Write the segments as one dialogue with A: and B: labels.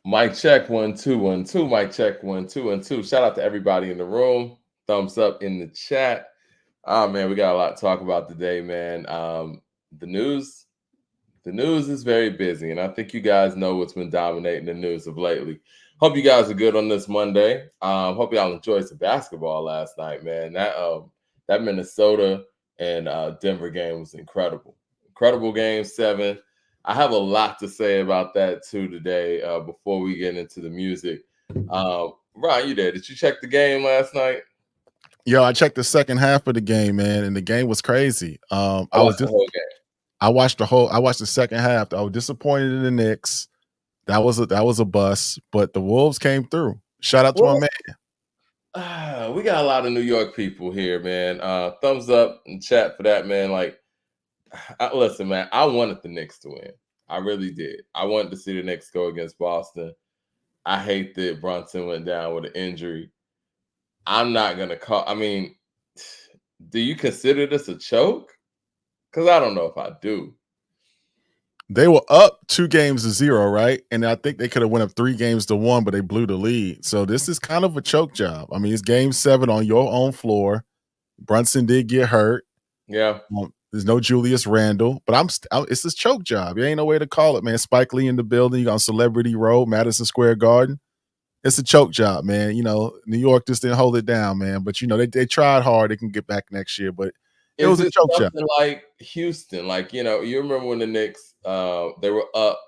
A: Mic check 1 2 1 2. Mic check 1 2 1 2. Shout out to everybody in the room. Thumbs up in the chat. Oh man, we got a lot to talk about today, man. The news, the news is very busy, and I think you guys know what's been dominating the news of lately. Hope you guys are good on this Monday. Hope y'all enjoyed some basketball last night, man. That Minnesota and Denver game was incredible. Incredible game 7. I have a lot to say about that too today. Before we get into the music, Ryan, you there? Did you check the game last night?
B: Yo, I checked the second half of the game, man, and the game was crazy.
A: I
B: I was
A: watched the
B: just
A: whole game.
B: I watched the second half. I was disappointed in the Knicks. That was a bust, but the Wolves came through. Shout out to my
A: Well,
B: man.
A: we got a lot of New York people here, man. Thumbs up in chat for that, man. Like, listen, man, I wanted the Knicks to win. I really did. I wanted to see the Knicks go against Boston. I hate that Brunson went down with an injury. I'm not gonna call. I mean, do you consider this a choke? Because I don't know if I do.
B: They were up 2-0, right? And I think they could have went up 3-1, but they blew the lead. So this is kind of a choke job. I mean, it's game 7 on your own floor. Brunson did get hurt.
A: Yeah.
B: There's no Julius Randle, but it's this choke job. There ain't no way to call it, man. Spike Lee in the building. You got on Celebrity Road, Madison Square Garden. It's a choke job, man. New York just didn't hold it down, man. But they tried hard. They can get back next year, but it was
A: Is
B: a
A: it
B: choke job.
A: something like Houston? Like, you remember when the Knicks they were up,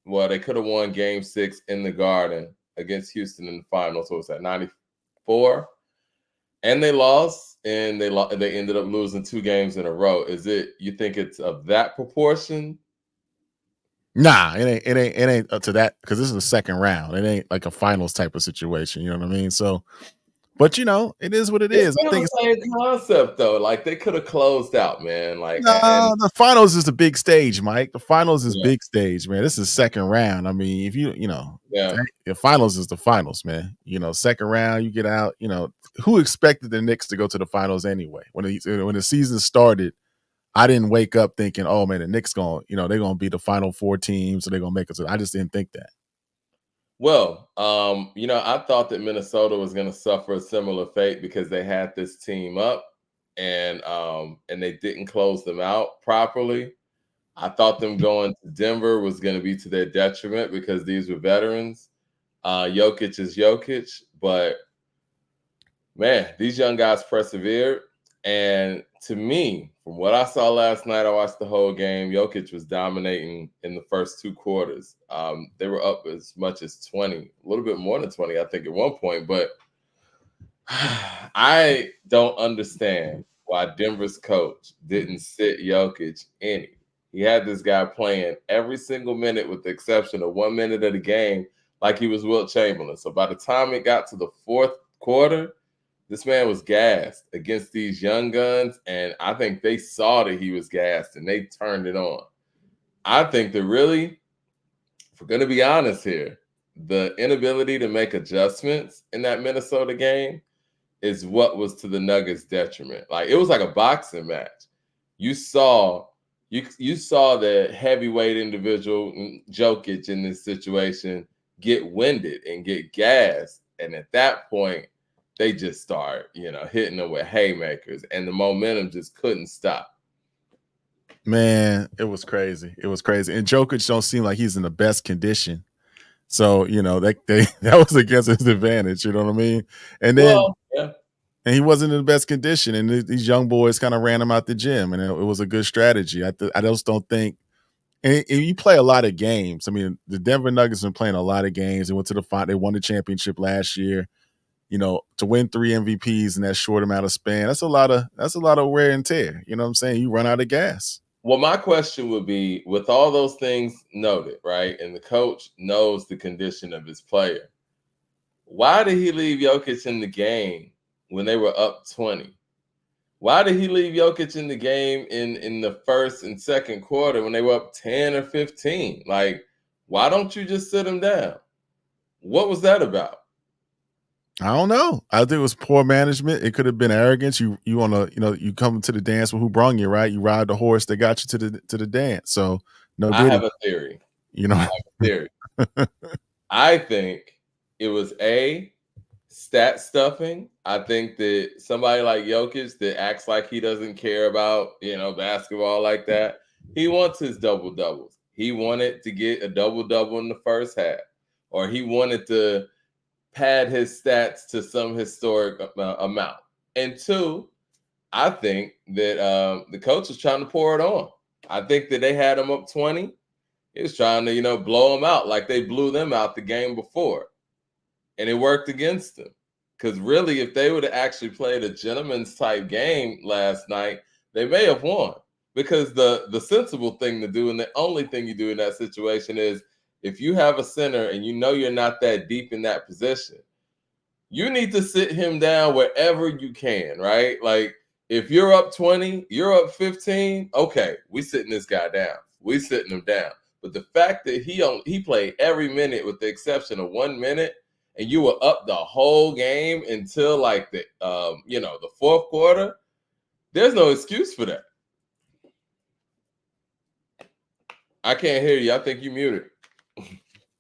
A: well, they could have won game 6 in the Garden against Houston in the finals. What was that, 94? And they lost, and they ended up losing 2 games in a row. You think it's of that proportion?
B: Nah, it ain't up to that, because this is the second round. It ain't like a finals type of situation. You know what I mean? So, but it is what it
A: It's
B: is. I
A: still
B: think
A: the
B: it's
A: same concept though. Like, they could have closed out, man. Like, and
B: no, the finals is the big stage, Mike. The finals is
A: yeah,
B: big stage, man. This is second round. I mean, if
A: yeah.
B: the finals is the finals, man. Second round, you get out. Who expected the Knicks to go to the finals anyway? When the season started, I didn't wake up thinking, oh man, the Knicks they're gonna be the final 4 teams, so they're gonna make it. I just didn't think that.
A: Well, I thought that Minnesota was going to suffer a similar fate because they had this team up, and they didn't close them out properly. I thought them going to Denver was going to be to their detriment because these were veterans. Jokic is Jokic, but man, these young guys persevered. And to me, from what I saw last night, I watched the whole game. Jokic was dominating in the first 2 quarters. They were up as much as 20, a little bit more than 20, I think, at one point. But I don't understand why Denver's coach didn't sit Jokic any. He had this guy playing every single minute with the exception of 1 minute of the game like he was Wilt Chamberlain. So by the time it got to the 4th quarter, this man was gassed against these young guns, and I think they saw that he was gassed, and they turned it on. I think that really, if we're going to be honest here, the inability to make adjustments in that Minnesota game is what was to the Nuggets' detriment. Like, it was like a boxing match. You saw the heavyweight individual Jokic in this situation get winded and get gassed, and at that point, they just start, hitting them with haymakers, and the momentum just couldn't stop.
B: Man, it was crazy. It was crazy. And Jokic don't seem like he's in the best condition. So, that was against his advantage, you know what I mean? And then
A: Yeah.
B: And he wasn't in the best condition, and these young boys kind of ran him out the gym, and it was a good strategy. I just don't think. And you play a lot of games. I mean, the Denver Nuggets have been playing a lot of games. They went to the final. They won the championship last year. To win 3 MVPs in that short amount of span, that's a lot of wear and tear. You know what I'm saying? You run out of gas.
A: Well, my question would be, with all those things noted, right, and the coach knows the condition of his player, why did he leave Jokic in the game when they were up 20? Why did he leave Jokic in the game in the first and second quarter when they were up 10 or 15? Like, why don't you just sit him down? What was that about?
B: I don't know. I think it was poor management. It could have been arrogance. You you come to the dance with who brung you, right? You ride the horse that got you to the dance. So no,
A: I have a theory.
B: I
A: have a theory. I think it was stat stuffing. I think that somebody like Jokic that acts like he doesn't care about, basketball like that. He wants his double doubles. He wanted to get a double double in the first half, or he wanted to pad his stats to some historic amount. And two, I think that the coach was trying to pour it on. I think that they had him up 20. He was trying to, blow them out like they blew them out the game before. And it worked against them. Because really, if they would have actually played a gentleman's type game last night, they may have won. Because the sensible thing to do, and the only thing you do in that situation is if you have a center and you know you're not that deep in that position, you need to sit him down wherever you can, right? Like if you're up 20, you're up 15, okay, we sitting this guy down. We sitting him down. But the fact that he played every minute with the exception of 1 minute, and you were up the whole game until like the fourth quarter, there's no excuse for that. I can't hear you. I think you muted.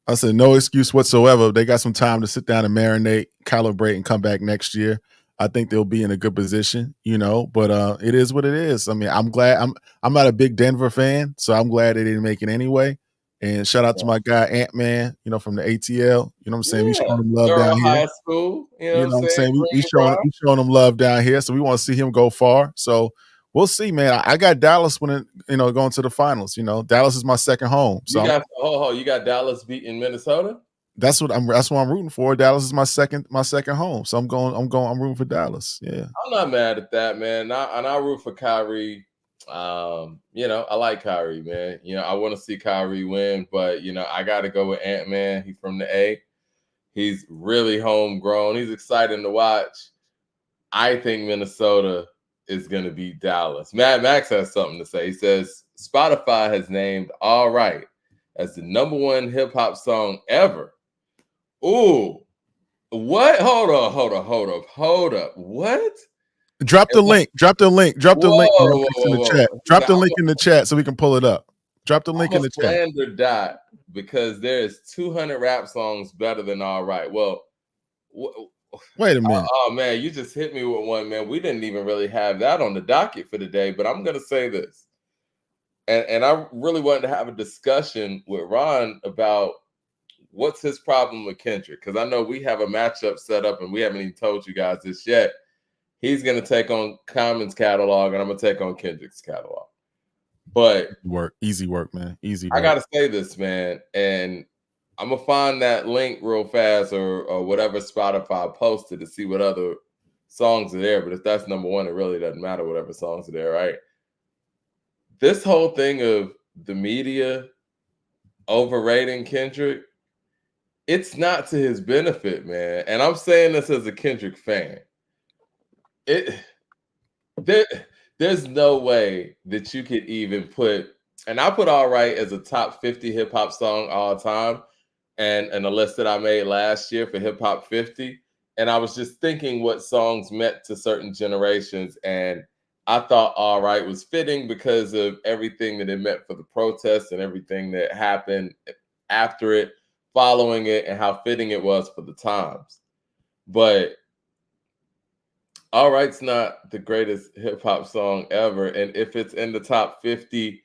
B: I said no excuse whatsoever. They got some time to sit down and marinate, calibrate, and come back next year. I think they'll be in a good position, but it is what it is. I mean, I'm glad I'm not a big Denver fan, so I'm glad they didn't make it anyway. And shout out to my guy Ant-Man, from the ATL. You know what I'm saying? We showing him love down here.
A: High school,
B: You know what I'm saying? We showing him love down here, so we want to see him go far. So we'll see, man. I got Dallas winning, going to the finals. Dallas is my second home. So
A: you got Dallas beating Minnesota?
B: That's what I'm rooting for. Dallas is my second home. So I'm rooting for Dallas. Yeah.
A: I'm not mad at that, man. I root for Kyrie. I like Kyrie, man. I want to see Kyrie win, but I gotta go with Ant-Man. He's from the A. He's really homegrown. He's exciting to watch. I think Minnesota is going to beat Dallas. Mad Max has something to say. He says, Spotify has named All Right as the #1 hip-hop song ever. Ooh. What? Hold up. What?
B: Drop the link. Drop the link in the chat. Drop the link in the chat so we can pull it up. Drop the link in the chat.
A: Slander dot because there's 200 rap songs better than All Right. Well,
B: wait a minute.
A: Oh man, you just hit me with one, man. We didn't even really have that on the docket for today, but I'm gonna say this, and I really wanted to have a discussion with Ron about what's his problem with Kendrick, because I know we have a matchup set up and we haven't even told you guys this yet. He's gonna take on Common's catalog, and I'm gonna take on Kendrick's catalog. But
B: easy work, man. Easy work.
A: I gotta say this, man, and I'm gonna find that link real fast or whatever Spotify posted to see what other songs are there. But if that's #1, it really doesn't matter whatever songs are there, right? This whole thing of the media overrating Kendrick, it's not to his benefit, man. And I'm saying this as a Kendrick fan. There's no way that you could even put, and I put All Right as a top 50 hip hop song all time. And a list that I made last year for Hip Hop 50. And I was just thinking what songs meant to certain generations. And I thought All Right was fitting because of everything that it meant for the protests and everything that happened after it, following it, and how fitting it was for the times. But All Right's not the greatest hip hop song ever. And if it's in the top 50,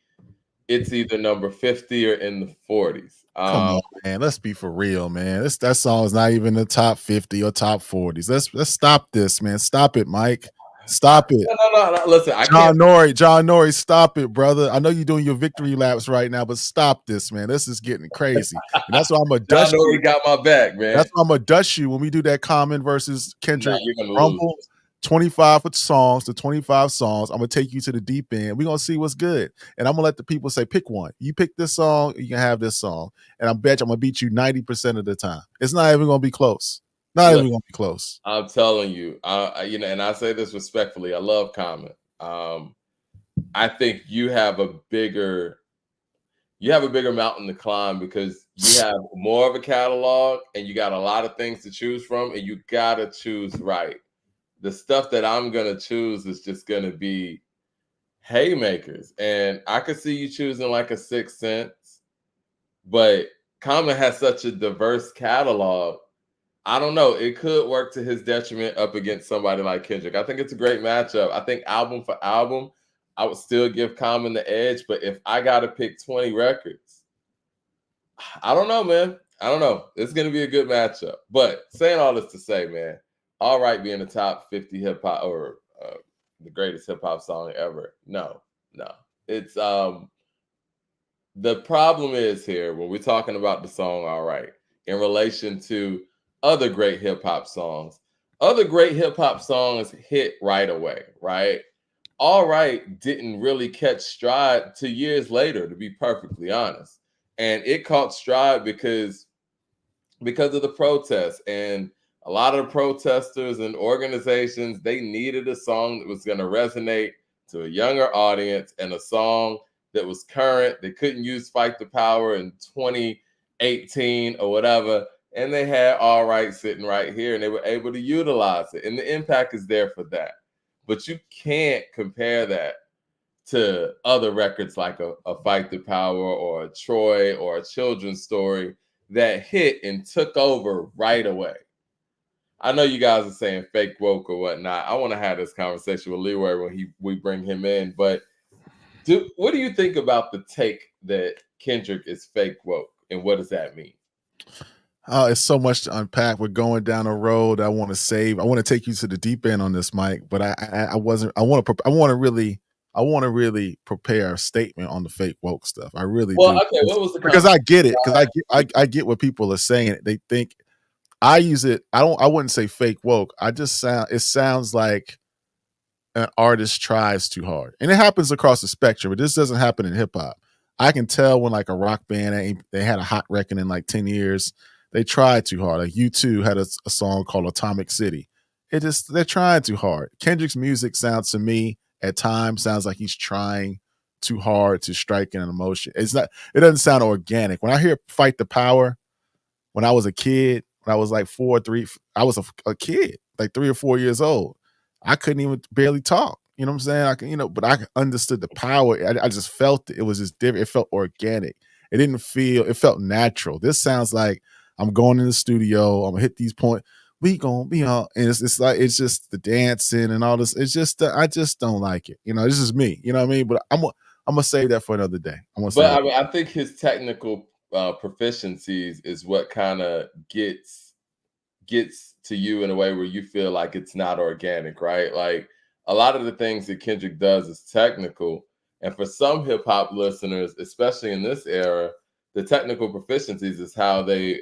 A: it's either number 50 or in the 40s.
B: Come on, man. Let's be for real, man. That song is not even in the top 50 or top 40s. Let's stop this, man. Stop it, Mike. Stop it.
A: No. Listen,
B: John Nori, stop it, brother. I know you're doing your victory laps right now, but stop this, man. This is getting crazy. And that's why I'm a dust.
A: John Nori got my back, man.
B: That's why I'm a dust you when we do that Common versus Kendrick Rumble. 25 songs to 25 songs. I'm gonna take you to the deep end. We're gonna see what's good. And I'm gonna let the people say, pick one. You pick this song, you can have this song. And I bet you I'm gonna beat you 90% of the time. It's not even gonna be close. Even gonna be close.
A: I'm telling you, and I say this respectfully. I love Common. I think you have a bigger mountain to climb because you have more of a catalog and you got a lot of things to choose from, and you gotta choose right. The stuff that I'm going to choose is just going to be haymakers. And I could see you choosing like a 6 Sense, but Common has such a diverse catalog. I don't know. It could work to his detriment up against somebody like Kendrick. I think it's a great matchup. I think album for album, I would still give Common the edge. But if I got to pick 20 records, I don't know, man. I don't know. It's going to be a good matchup. But saying all this to say, man, All Right being the top 50 hip hop or the greatest hip hop song ever. No. It's the problem is here when we're talking about the song All Right in relation to other great hip hop songs. Other great hip hop songs hit right away, right? All Right didn't really catch stride till years later, to be perfectly honest. And it caught stride because of the protests, and a lot of the protesters and organizations, they needed a song that was going to resonate to a younger audience and a song that was current. They couldn't use Fight the Power in 2018 or whatever, and they had All Right sitting right here, and they were able to utilize it, and the impact is there for that. But you can't compare that to other records like a Fight the Power or a Troy or a Children's Story that hit and took over right away. I know you guys are saying fake woke or whatnot. I want to have this conversation with Leroy when we bring him in. But what do you think about the take that Kendrick is fake woke, and what does that mean?
B: Oh, it's so much to unpack. We're going down a road I want to save. I want to take you to the deep end on this, Mike, but I wasn't. I want to really prepare a statement on the fake woke stuff. I really do.
A: Okay. What was the
B: because I get it. Because I get what people are saying. They think I use it. I wouldn't say fake woke. It sounds like an artist tries too hard, and it happens across the spectrum. But this doesn't happen in hip hop. I can tell when like a rock band they had a hot record in like 10 years. They tried too hard. Like U2 had a song called Atomic City. They're trying too hard. Kendrick's music sounds to me at times sounds like he's trying too hard to strike an emotion. It doesn't sound organic. When I hear Fight the Power, when I was a kid, when I was like I was a kid, like 3 or 4 years old. I couldn't even barely talk. You know what I'm saying? But I understood the power. I just felt it. It was just different. It felt organic. It felt natural. This sounds like I'm going in the studio. I'm gonna hit these points. We gonna be on, and it's just the dancing and all this. It's just I just don't like it. This is me. You know what I mean? But I'm gonna save that for another day.
A: I think his technical proficiencies is what kind of gets to you in a way where you feel like it's not organic, right? Like a lot of the things that Kendrick does is technical, and for some hip hop listeners, especially in this era, the technical proficiencies is how they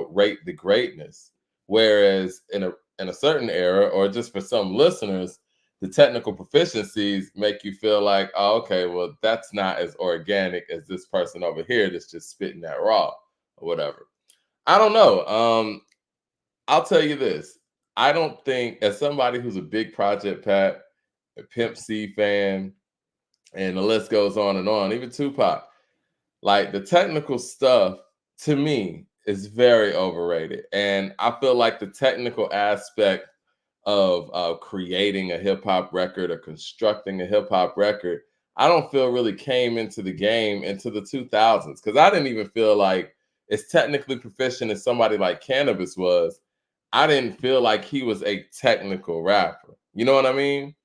A: rate the greatness. Whereas in a certain era, or just for some listeners, the technical proficiencies make you feel like, oh, okay, well, that's not as organic as this person over here that's just spitting that raw or whatever. I don't know. I'll tell you this. I don't think, as somebody who's a big Project Pat, a Pimp C fan, and the list goes on, even Tupac, like the technical stuff to me is very overrated. And I feel like the technical aspect of creating a hip hop record or constructing a hip hop record, I don't feel really came into the game into the 2000s, because I didn't even feel like as technically proficient as somebody like Cannabis was. I didn't feel like he was a technical rapper. You know what I mean?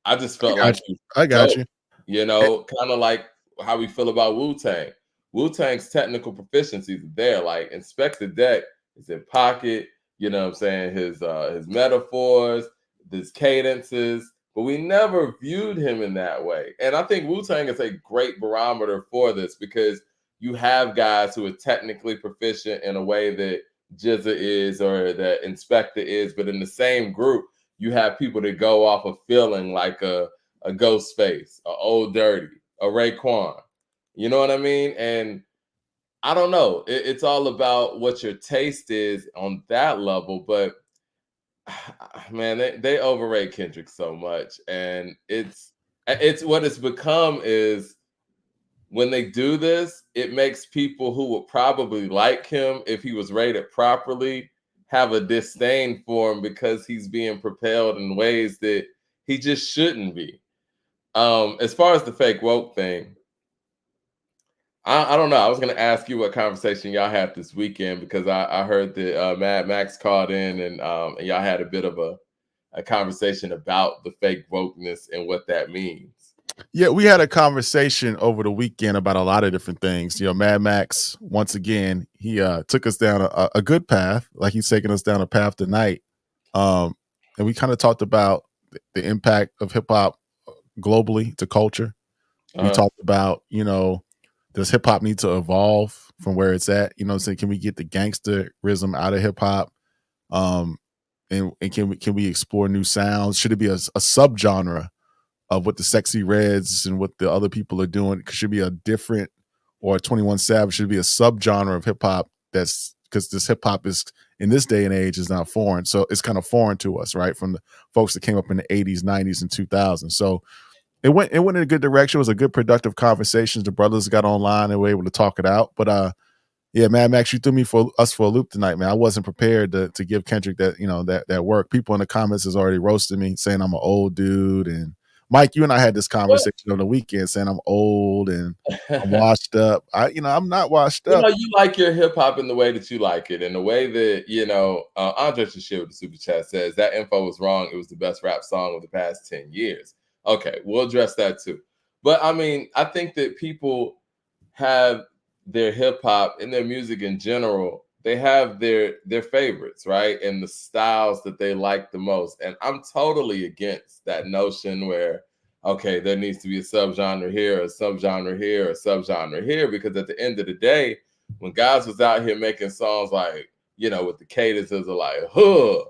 A: I just felt like
B: I got you.
A: Kind of like how we feel about Wu-Tang. Wu-Tang's technical proficiencies are there. Like Inspector Deck is in pocket, you know what I'm saying? His metaphors, his cadences, but we never viewed him in that way. And I think Wu-Tang is a great barometer for this, because you have guys who are technically proficient in a way that Jizza is or that Inspector is, but in the same group, you have people that go off of feeling like a Ghostface, a Old Dirty, a Raekwon. You know what I mean? And I don't know. It's all about what your taste is on that level. But man, they overrate Kendrick so much, and it's what it's become is, when they do this, it makes people who would probably like him if he was rated properly have a disdain for him, because he's being propelled in ways that he just shouldn't be. As far as the fake woke thing, I don't know. I was going to ask you what conversation y'all had this weekend because I heard that Mad Max called in and y'all had a bit of a conversation about the fake wokeness and what that means.
B: Yeah, we had a conversation over the weekend about a lot of different things. You know, Mad Max, once again, he took us down a good path, like he's taking us down a path tonight. And we kind of talked about the impact of hip hop globally to culture. We talked about, you know, does hip hop need to evolve from where it's at? You know what I'm saying? Can we get the gangsterism out of hip hop? And can we explore new sounds? Should it be a subgenre of what the Sexy Reds and what the other people are doing? Should be a different, or 21 Savage should be a subgenre of hip hop. That's because this hip hop is in this day and age is not foreign. So it's kind of foreign to us, right? From the folks that came up in the 80s, 90s, and 2000s. So it went in a good direction. It was a good productive conversation. The brothers got online and were able to talk it out. But yeah, Mad Max, you threw us for a loop tonight, man. I wasn't prepared to give Kendrick that, you know, that work. People in the comments has already roasted me, saying I'm an old dude. And Mike, you and I had this conversation on the weekend, saying I'm old and I'm washed up. I'm not washed up.
A: You like your hip hop in the way that you like it, in the way that Andre Shashir with the super chat says that info was wrong. It was the best rap song of the past 10 years. Okay, we'll address that too. But I mean, I think that people have their hip hop and their music in general, they have their favorites, right? And the styles that they like the most. And I'm totally against that notion where, okay, there needs to be a subgenre here, a subgenre here, a subgenre here, because at the end of the day, when guys was out here making songs like, with the cadences of like, huh,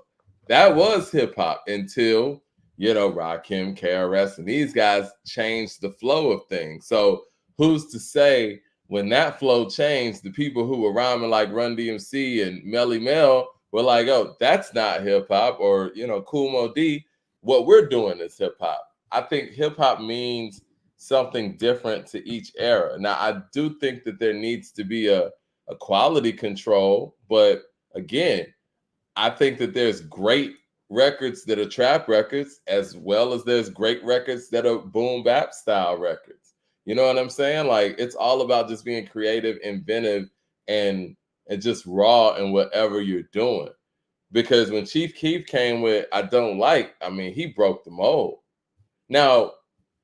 A: that was hip hop until, Rakim, KRS, and these guys changed the flow of things. So who's to say when that flow changed, the people who were rhyming like Run DMC and Melly Mel were like, oh, that's not hip hop, or, Kool Mo D, what we're doing is hip hop. I think hip hop means something different to each era. Now, I do think that there needs to be a quality control, but again, I think that there's great records that are trap records, as well as there's great records that are boom bap style records. You know what I'm saying? Like, it's all about just being creative, inventive, and just raw in whatever you're doing. Because when Chief Keef came with I Don't Like, I mean, he broke the mold. Now,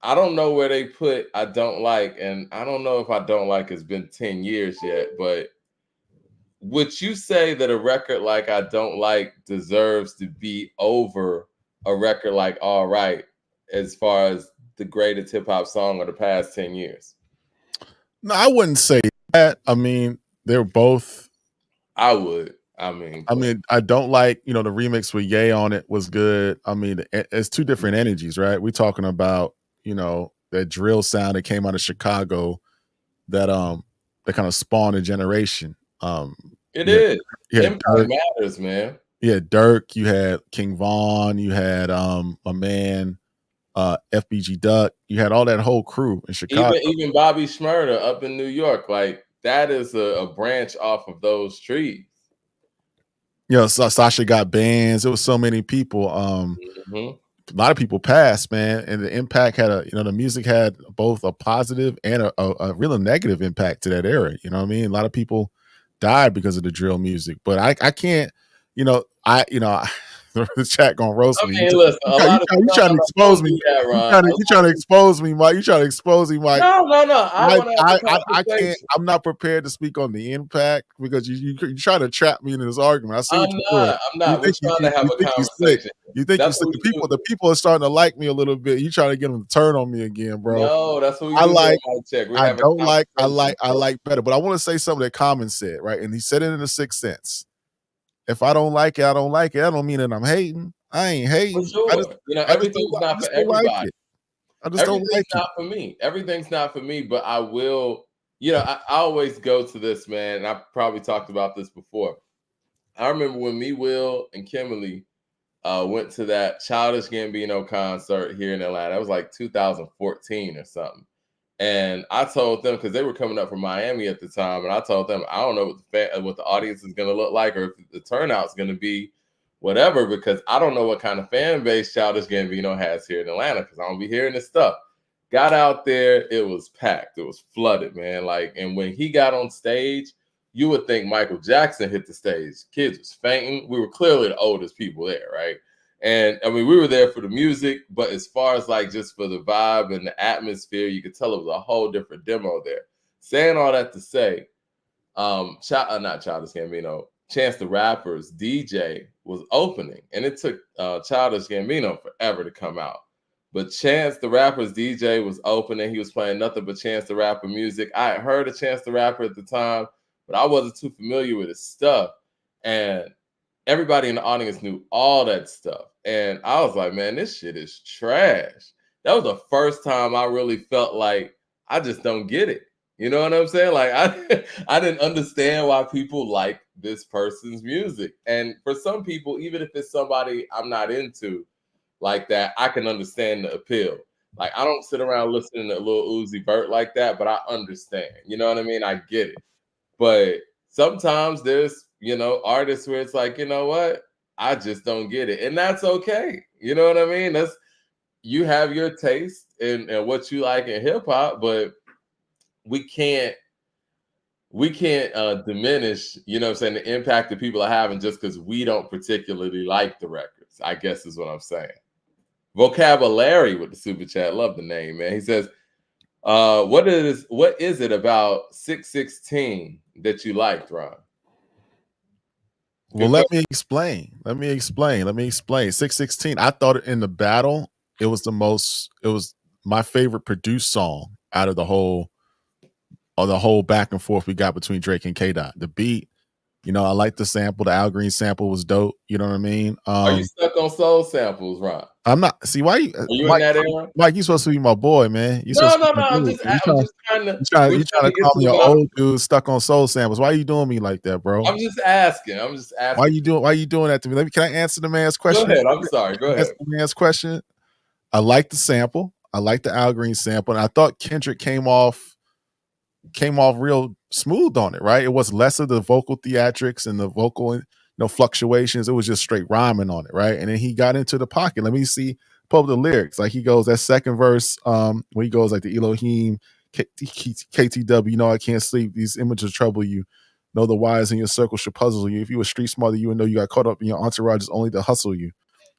A: I don't know where they put I Don't Like, and I don't know if I Don't Like has been 10 years yet, but would you say that a record like I Don't Like deserves to be over a record like All Right as far as the greatest hip hop song of the past 10 years?
B: No, I wouldn't say that. I mean, they're both.
A: I would. I mean,
B: I don't like, the remix with Ye on it was good. I mean, it's two different energies, right? We're talking about, that drill sound that came out of Chicago that kind of spawned a generation.
A: It is. Impact matters, man.
B: Yeah, Dirk, you had King Von, you had my man FBG Duck, you had all that whole crew in Chicago.
A: Even Bobby Shmurda up in New York, like that is a branch off of those trees.
B: Sasha got bands. There was so many people. A lot of people passed, man, and the impact had the music had both a positive and a real negative impact to that era. You know what I mean? A lot of people died because of the drill music, but I can't, the chat gonna roast me.
A: Listen,
B: you trying to expose me. You trying to expose me, Mike. You trying to expose me, Mike.
A: No.
B: I can't. I'm not prepared to speak on the impact because you try to trap me into this argument. I see what you're doing.
A: I'm not. We're trying to have a conversation.
B: You think the people are starting to like me a little bit. You trying to get them to turn on me again, bro.
A: No, that's what we do.
B: I like better. But I want to say something that Common said, right? And he said it in the Sixth Sense. If I don't like it, I don't like it. I don't mean that I'm hating. I ain't hating.
A: For sure. Everything's not for everybody.
B: I just don't like it.
A: Everything's not for me. Everything's not for me, but I will. I always go to this, man, and I probably talked about this before. I remember when me, Will, and Kimberly went to that Childish Gambino concert here in Atlanta. That was like 2014 or something. And I told them, because they were coming up from Miami at the time, and I told them, I don't know what the audience is going to look like, or if the turnout's going to be whatever, because I don't know what kind of fan base Childish Gambino has here in Atlanta, because I don't be hearing this stuff. Got out there, it was packed. It was flooded, man. Like, and when he got on stage, you would think Michael Jackson hit the stage. Kids was fainting. We were clearly the oldest people there, right? And I mean, we were there for the music, but as far as like just for the vibe and the atmosphere, you could tell it was a whole different demo there. Saying all that to say, not Childish Gambino, Chance the Rapper's DJ was opening, and it took Childish Gambino forever to come out. But Chance the Rapper's DJ was opening. He was playing nothing but Chance the Rapper music. I had heard of Chance the Rapper at the time, but I wasn't too familiar with his stuff. And everybody in the audience knew all that stuff. And I was like, man, this shit is trash. That was the first time I really felt like I just don't get it. You know what I'm saying? Like I didn't understand why people like this person's music. And for some people, even if it's somebody I'm not into like that, I can understand the appeal. Like I don't sit around listening to Lil Uzi Vert like that, but I understand. You know what I mean? I get it. But sometimes there's, artists where it's like, you know what? I just don't get it. And that's okay. You know what I mean? You have your taste and what you like in hip hop, but we can't diminish, what I'm saying, the impact that people are having just because we don't particularly like the records, I guess is what I'm saying. Vocabulary with the super chat. Love the name, man. He says, what is it about 616 that you liked, Ron?
B: Well, let me explain. 616. I thought in the battle, it was my favorite produced song out of the whole back and forth we got between Drake and K-Dot. The beat, I like the sample. The Al Green sample was dope. You know what I mean?
A: Are you stuck on soul samples, Ron?
B: I'm not. See, why you?
A: Are you
B: Mike,
A: in that era?
B: Mike, you supposed to be my boy, man.
A: No. I'm just trying to.
B: You trying to call me an old dude stuck on soul samples? Why are you doing me like that, bro?
A: I'm just asking.
B: Why you doing that to me? Can I answer the man's question?
A: Go ahead. I'm sorry. Go ahead.
B: Answer the man's question. I like the sample. I like the Al Green sample, and I thought Kendrick came off real smooth on it. Right? It was less of the vocal theatrics and the vocal fluctuations. It was just straight rhyming on it, right? And then he got into the pocket. Let me pull up the lyrics. Like he goes, that second verse, when he goes like the Elohim, KTW, I can't sleep. These images trouble you. Know the wires in your circle should puzzle you. If you were street smarter, you would know you got caught up in your entourage is only to hustle you.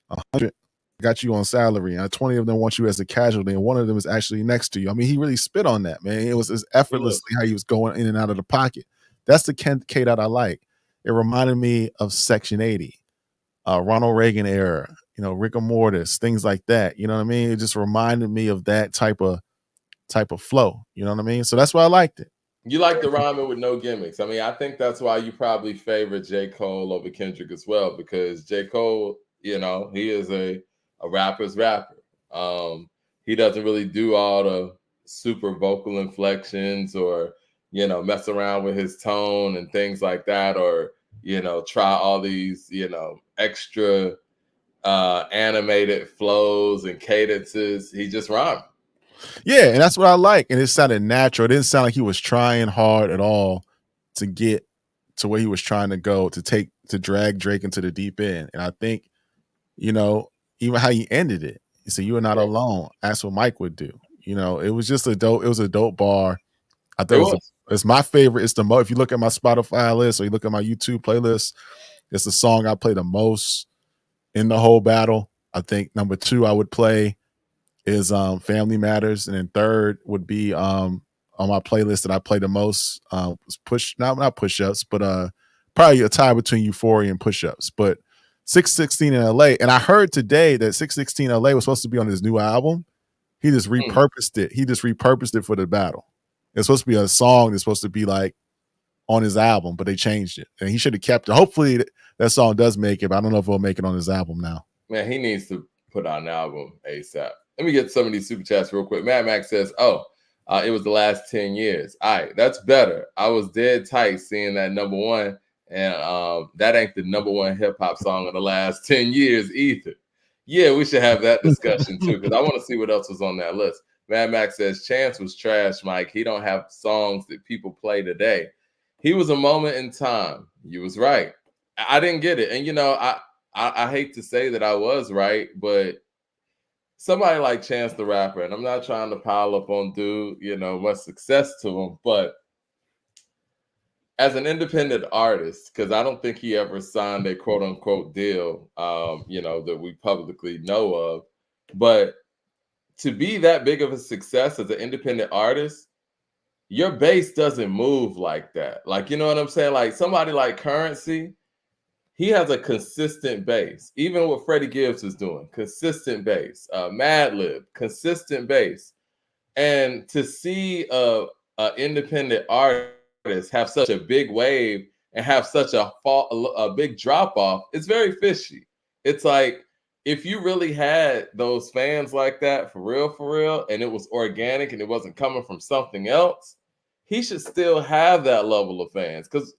B: 100 got you on salary, and 20 of them want you as a casualty, and one of them is actually next to you. I mean, he really spit on that, man. It was as effortlessly how he was going in and out of the pocket. That's the K that I like. It reminded me of Section 80, Ronald Reagan era, rigor mortis, things like that. You know what I mean? It just reminded me of that type of flow. You know what I mean? So that's why I liked it.
A: You like the rhyming with no gimmicks. I mean, I think that's why you probably favorite J. Cole over Kendrick as well, because J. Cole, he is a rapper's rapper. He doesn't really do all the super vocal inflections or, mess around with his tone and things like that, or try all these, extra animated flows and cadences. He just rhymed.
B: Yeah, and that's what I like. And it sounded natural. It didn't sound like he was trying hard at all to get to where he was trying to go, to drag Drake into the deep end. And I think, even how he ended it. He said, "You are not alone." That's what Mike would do. It was just it was a dope bar. I thought it's my favorite. It's the most. If you look at my Spotify list or you look at my YouTube playlist, it's the song I play the most in the whole battle. I think number 2 I would play is Family Matters, and then third would be on my playlist that I play the most not push-ups, but probably a tie between Euphoria and push-ups. But 616 in LA, and I heard today that 616 LA was supposed to be on his new album. He just repurposed it. He just repurposed it for the battle. It's supposed to be a song that's supposed to be like on his album, but they changed it, and he should have kept it. Hopefully that song does make it, but I don't know if it'll make it on his album now.
A: Man, he needs to put out an album ASAP. Let me get some of these super chats real quick. Mad Max says, it was the last 10 years. All right, that's better. I was dead tight seeing that number 1, and that ain't the number 1 hip-hop song of the last 10 years either. Yeah, we should have that discussion too, because I want to see what else was on that list. Mad Max says, Chance was trash, Mike. He don't have songs that people play today. He was a moment in time. You was right. I didn't get it. And, I hate to say that I was right, but somebody like Chance the Rapper, and I'm not trying to pile up on dude, much success to him, but as an independent artist, because I don't think he ever signed a quote unquote deal, that we publicly know of. But to be that big of a success as an independent artist, your base doesn't move like that. Like, you know what I'm saying? Like somebody like Currency, he has a consistent base. Even what Freddie Gibbs was doing, consistent base. Madlib, consistent base. And to see a independent artist have such a big wave and have such a big drop off, it's very fishy. It's like if you really had those fans like that for real, and it was organic and it wasn't coming from something else, he should still have that level of fans. Because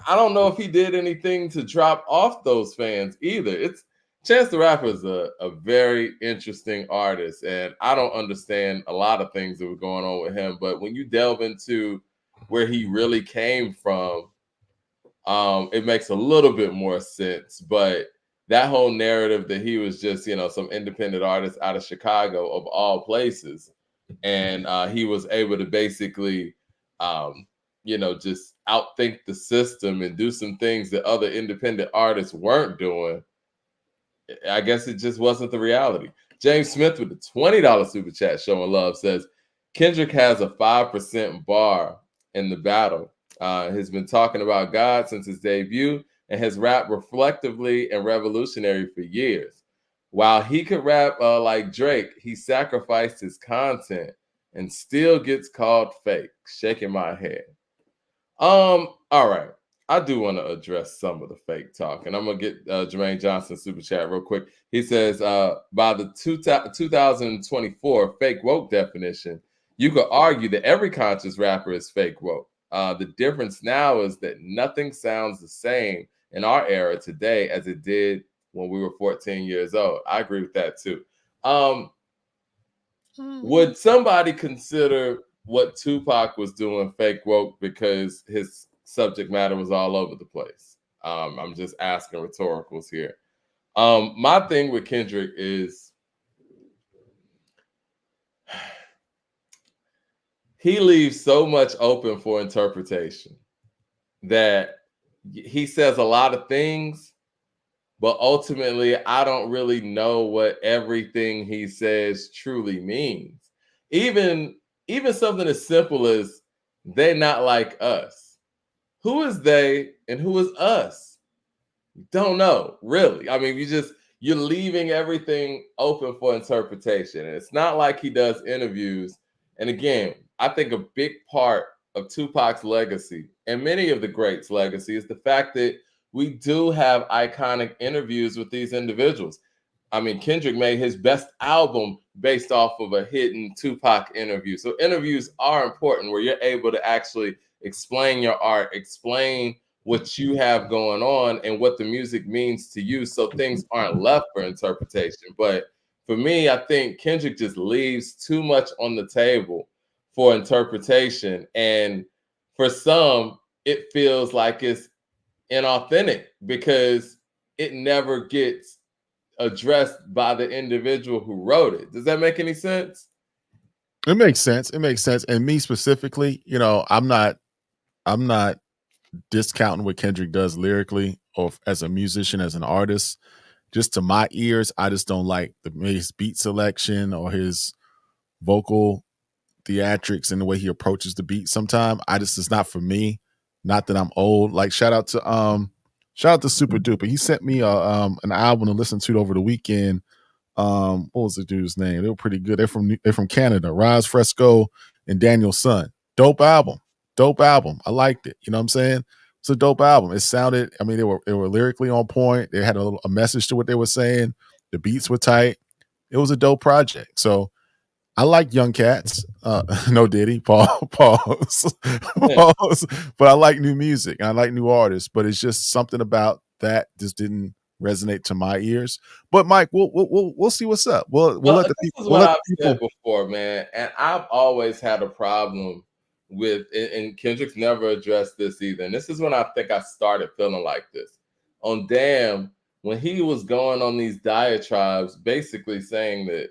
A: I don't know if he did anything to drop off those fans either. It's Chance the Rapper is a very interesting artist, and I don't understand a lot of things that were going on with him. But when you delve into where he really came from, it makes a little bit more sense. But that whole narrative that he was just, some independent artist out of Chicago, of all places, and he was able to basically, just outthink the system and do some things that other independent artists weren't doing. I guess it just wasn't the reality. James Smith with the $20 super chat showing love says Kendrick has a 5% bar in the battle. Has been talking about God since his debut and has rapped reflectively and revolutionary for years. While he could rap like Drake, he sacrificed his content and still gets called fake. Shaking my head. All right. I do want to address some of the fake talk, and I'm gonna get Jermaine Johnson super chat real quick. He says, by the 2024 fake woke definition, you could argue that every conscious rapper is fake woke. The difference now is that nothing sounds the same in our era today as it did when we were 14 years old. I agree with that too. Would somebody consider what Tupac was doing fake woke because his subject matter was all over the place? I'm just asking rhetoricals here. My thing with Kendrick is he leaves so much open for interpretation that he says a lot of things, but ultimately I don't really know what everything he says truly means. Even something as simple as "they're not like us." Who is they and who is us? Don't know, really. I mean, you're leaving everything open for interpretation. And it's not like he does interviews. And again, I think a big part of Tupac's legacy and many of the greats' legacy is the fact that we do have iconic interviews with these individuals. I mean, Kendrick made his best album based off of a hidden Tupac interview. So interviews are important where you're able to actually explain your art, explain what you have going on and what the music means to you, so things aren't left for interpretation. But for me, I think Kendrick just leaves too much on the table for interpretation. And for some, it feels like it's inauthentic because it never gets addressed by the individual who wrote it. Does that make any sense?
B: It makes sense. It makes sense. And me specifically, I'm not discounting what Kendrick does lyrically or as a musician, as an artist. Just to my ears, I just don't like his beat selection or his vocal theatrics and the way he approaches the beat. Sometimes it's not for me. Not that I'm old. Like shout out to Super Duper. He sent me an album to listen to over the weekend. What was the dude's name? They were pretty good. They're from Canada. Rise Fresco and Daniel Sun. Dope album. I liked it. You know what I'm saying? It's a dope album. It sounded, I mean, they were lyrically on point. They had a message to what they were saying. The beats were tight. It was a dope project. So I like young cats. No Diddy, pause. Pause. But I like new music. I like new artists. But it's just something about that just didn't resonate to my ears. But Mike, we'll see what's up. We'll let the people.
A: This is what I've said before, man. And I've always had a problem with, and Kendrick's never addressed this either. And this is when I think I started feeling like this. On Damn, when he was going on these diatribes, basically saying that,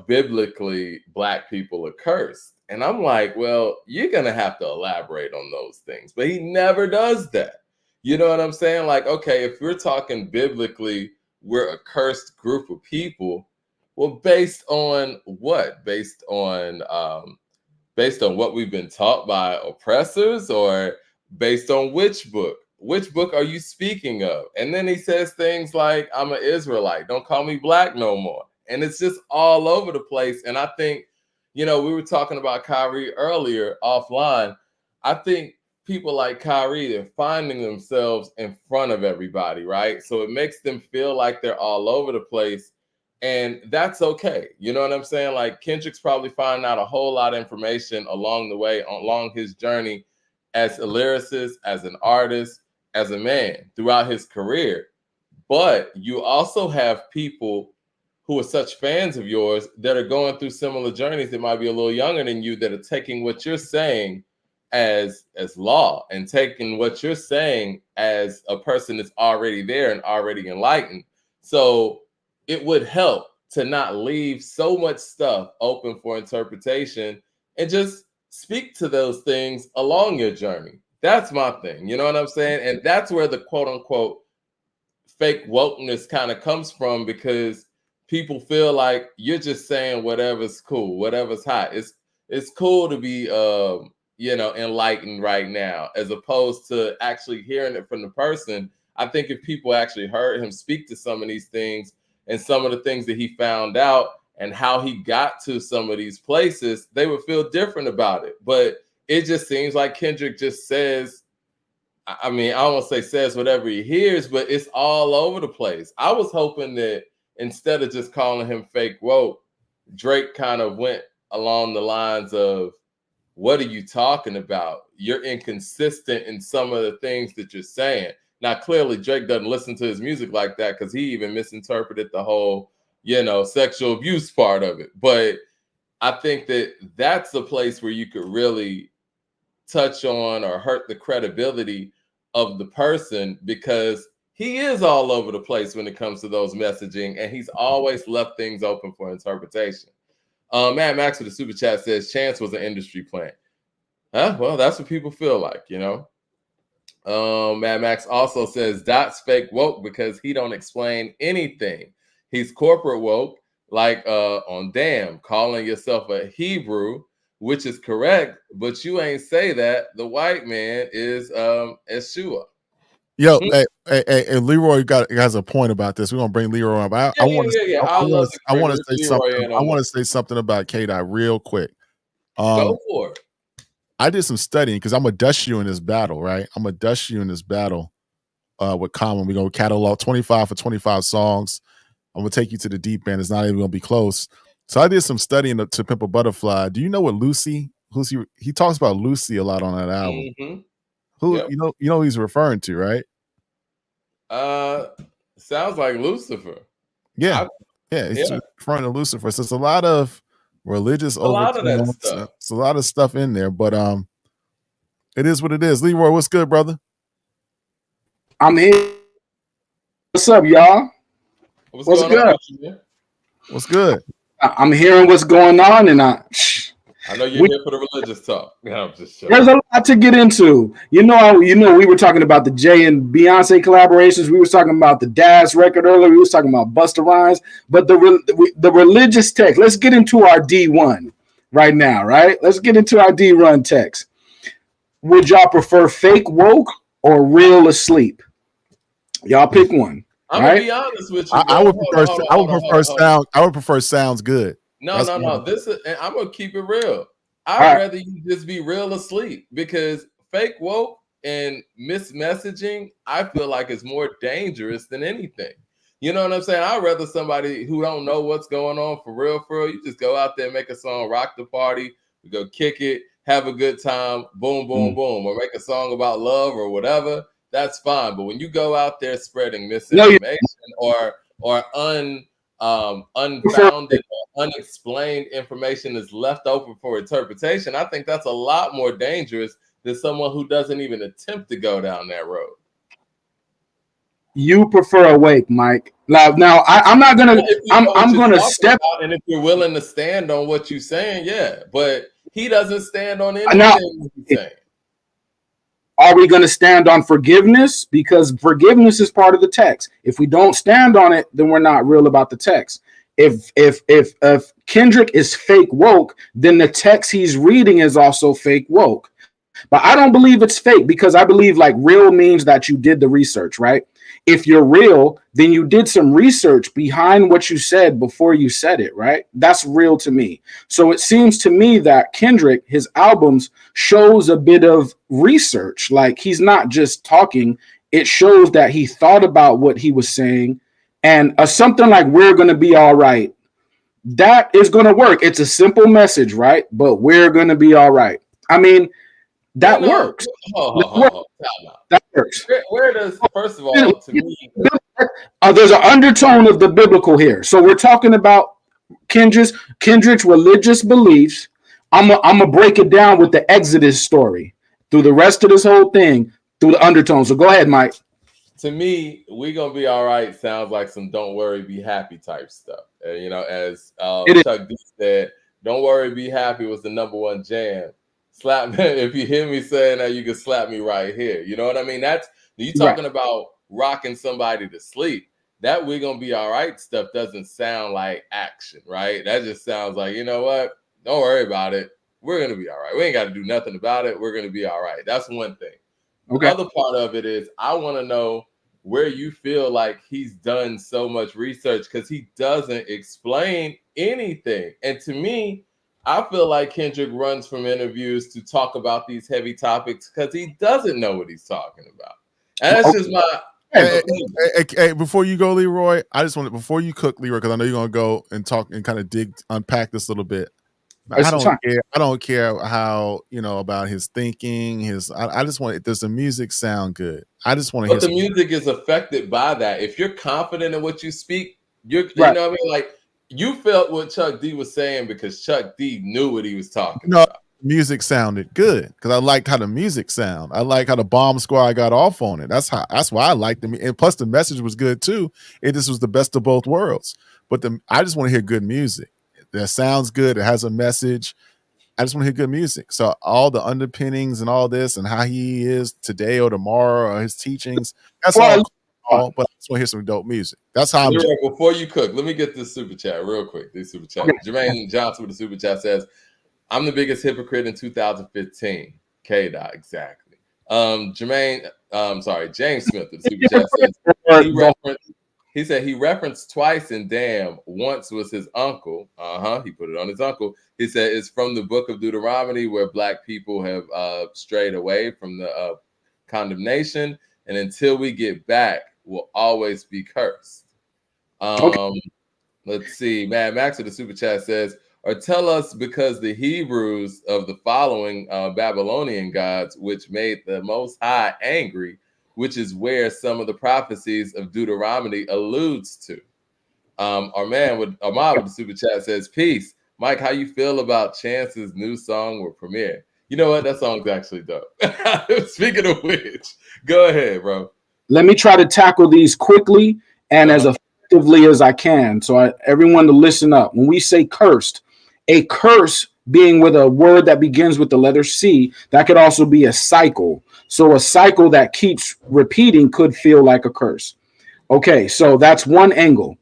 A: biblically, Black people are cursed. And I'm like, well, you're going to have to elaborate on those things. But he never does that. You know what I'm saying? Like, okay, if we're talking biblically, we're a cursed group of people. Well, based on what? Based on what we've been taught by oppressors, or based on which book? Which book are you speaking of? And then he says things like, I'm an Israelite. Don't call me Black no more. And it's just all over the place. And I think, we were talking about Kyrie earlier offline. I think people like Kyrie, they're finding themselves in front of everybody, right? So it makes them feel like they're all over the place. And that's okay. You know what I'm saying? Like, Kendrick's probably finding out a whole lot of information along the way, along his journey as a lyricist, as an artist, as a man throughout his career. But you also have people who are such fans of yours that are going through similar journeys that might be a little younger than you, that are taking what you're saying as law, and taking what you're saying as a person that's already there and already enlightened. So it would help to not leave so much stuff open for interpretation, and just speak to those things along your journey. That's my thing. You know what I'm saying? And that's where the quote unquote fake wokeness kind of comes from, because people feel like you're just saying whatever's cool, whatever's hot. It's cool to be enlightened right now, as opposed to actually hearing it from the person. I think if people actually heard him speak to some of these things, and some of the things that he found out, and how he got to some of these places, they would feel different about it. But it just seems like Kendrick just says, I mean, I don't want to say says whatever he hears, but it's all over the place. I was hoping that instead of just calling him fake woke, Drake kind of went along the lines of, what are you talking about? You're inconsistent in some of the things that you're saying. Now, clearly, Drake doesn't listen to his music like that, because he even misinterpreted the whole, sexual abuse part of it. But I think that that's the place where you could really touch on or hurt the credibility of the person, because he is all over the place when it comes to those messaging, and he's always left things open for interpretation. Mad Max with the super chat says Chance was an industry plant. Huh? Well, that's what people feel like, Mad Max also says Dot's fake woke because he don't explain anything. He's corporate woke, like on Damn, calling yourself a Hebrew, which is correct, but you ain't say that the white man is Yeshua.
B: Yo, hey, Leroy has a point about this. We're gonna bring Leroy up. I want to say something. I want to say something about K-Dot real quick.
A: Go for it.
B: I did some studying, because I'm gonna dust you in this battle, right? I'm gonna dust you in this battle with Common. We're gonna catalog 25 for 25 songs. I'm gonna take you to the deep end. It's not even gonna be close. So I did some studying To Pimp a Butterfly. Do you know what Lucy? He talks about Lucy a lot on that album.
A: Mm-hmm.
B: Who you know who he's referring to, right?
A: Sounds like Lucifer.
B: Yeah, he's referring to Lucifer. So it's a lot of religious overtones. It's a lot of stuff in there, but it is what it is. Leroy, what's good, brother?
C: I'm here. What's up, y'all? What's good?
B: What's good?
C: I'm hearing what's going on, and
A: I know you're here for the religious talk. I'm just joking.
C: There's a lot to get into. We were talking about the Jay and Beyonce collaborations. We were talking about the Daz record earlier. We were talking about Busta Rhymes. But the religious text. Let's get into our D1 right now, right? Let's get into our D1 text. Would y'all prefer fake woke or real asleep? Y'all pick one.
A: I'm gonna be honest with you.
B: I would prefer sounds good.
A: No. I'm gonna keep it real. I'd rather you just be real asleep, because fake woke and mismessaging, I feel like, is more dangerous than anything. You know what I'm saying? I'd rather somebody who don't know what's going on for real. You just go out there, make a song, rock the party, we go kick it, have a good time, boom, boom, boom, or make a song about love or whatever. That's fine. But when you go out there spreading misinformation or unfounded or unexplained information is left open for interpretation, I think that's a lot more dangerous than someone who doesn't even attempt to go down that road.
C: You prefer awake, Mike. Now I'm not gonna.
A: Well, if you know what
C: I'm
A: you're
C: gonna
A: talking
C: step.
A: about, and if you're willing to stand on what you're saying, yeah. But he doesn't stand on
C: Now,
A: anything he's saying.
C: are we gonna stand on forgiveness? Because forgiveness is part of the text. If we don't stand on it, then we're not real about the text. If Kendrick is fake woke, then the text he's reading is also fake woke. But I don't believe it's fake because I believe like real means that you did the research, right? If you're real, then you did some research behind what you said before you said it, right? That's real to me. So it seems to me that Kendrick, his albums shows a bit of research. Like he's not just talking, it shows that he thought about what he was saying. And something like "we're gonna be all right," that is gonna work. It's a simple message, right? But we're gonna be all right. I mean, that works. That works.
A: Where does, first of all, to me,
C: There's an undertone of the biblical here. So we're talking about Kendrick's religious beliefs. I'm gonna break it down with the Exodus story through the rest of this whole thing through the undertone. So go ahead, Mike.
A: to me, we gonna be all right sounds like some "don't worry, be happy" type stuff. You know, as Chuck D said, "Don't worry, be happy" was the #1 jam. Slap me if you hear me saying that, you can slap me right here. You know what I mean? That's you talking about rocking somebody to sleep. That "we're gonna be all right" stuff doesn't sound like action, right? That just sounds like, you know what? Don't worry about it. We're gonna be all right. We ain't got to do nothing about it. We're gonna be all right. That's one thing. Okay. The other part of it is I want to know where you feel like he's done so much research, because he doesn't explain anything. And to me, I feel like Kendrick runs from interviews to talk about these heavy topics because he doesn't know what he's talking about. And that's just my.
B: Hey, before you go, Leroy, I just want to, before you cook, Leroy, because I know you're gonna go and talk and kind of unpack this a little bit. I don't care how, you know, about his thinking. I just want, does the music sound good? I just want to.
A: But the music is affected by that. If you're confident in what you speak, you know what I mean. Like you felt what Chuck D was saying because Chuck D knew what he was talking about.
B: Music sounded good because I liked how the music sound. I like how the Bomb Squad got off on it. That's why I liked them. And plus the message was good too. It just was the best of both worlds. But I just want to hear good music that sounds good. It has a message. I just want to hear good music. So all the underpinnings and all this and how he is today or tomorrow or his teachings, that's all. But I just want to hear some dope music. That's how I'm.
A: Before you cook, let me get this super chat real quick. This super chat. Okay. Jermaine Johnson with the super chat says, "I'm the biggest hypocrite in 2015." K. Dot, exactly. James Smith with the super chat says he said he referenced twice in Damn. Once was his uncle. He put it on his uncle. He said it's from the book of Deuteronomy where black people have strayed away from the condemnation, and until we get back, we'll always be cursed. Let's see. Mad Max with the super chat says, or tell us, because the Hebrews of the following Babylonian gods, which made the Most High angry, which is where some of the prophecies of Deuteronomy alludes to. Ahmad with the super chat says, peace. Mike, how you feel about Chance's new song with Premiere? You know what? That song's actually dope. Speaking of which, go ahead, bro.
C: Let me try to tackle these quickly and as effectively as I can. So everyone to listen up. When we say cursed, a curse being with a word that begins with the letter C, that could also be a cycle. So a cycle that keeps repeating could feel like a curse. Okay, so that's one angle.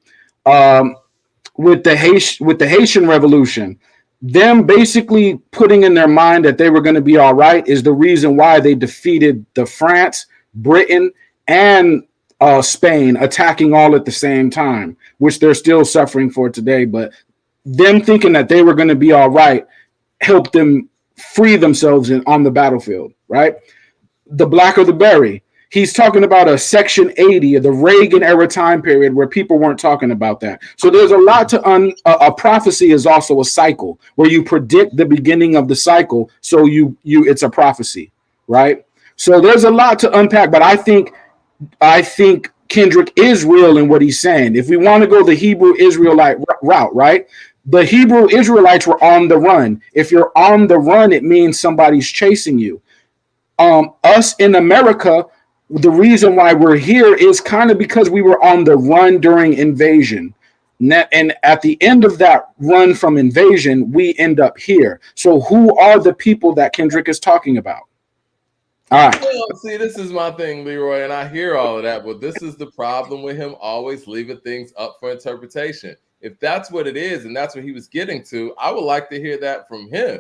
C: With the Haitian Revolution, them basically putting in their mind that they were going to be all right is the reason why they defeated the France, Britain, and Spain, attacking all at the same time, which they're still suffering for today. But them thinking that they were going to be all right helped them free themselves on the battlefield, right? The Black or the Berry. He's talking about a Section 80 of the Reagan era time period where people weren't talking about that. So there's a lot to a prophecy is also a cycle where you predict the beginning of the cycle. So it's a prophecy, right? So there's a lot to unpack, but I think Kendrick is real in what he's saying. If we want to go the Hebrew Israelite route, right? The Hebrew Israelites were on the run. If you're on the run, it means somebody's chasing you. Us in America, the reason why we're here is kind of because we were on the run during invasion. And at the end of that run from invasion, we end up here. So who are the people that Kendrick is talking about? All right.
A: Well, see, this is my thing, Leroy, and I hear all of that, but this is the problem with him always leaving things up for interpretation. If that's what it is and that's what he was getting to, I would like to hear that from him.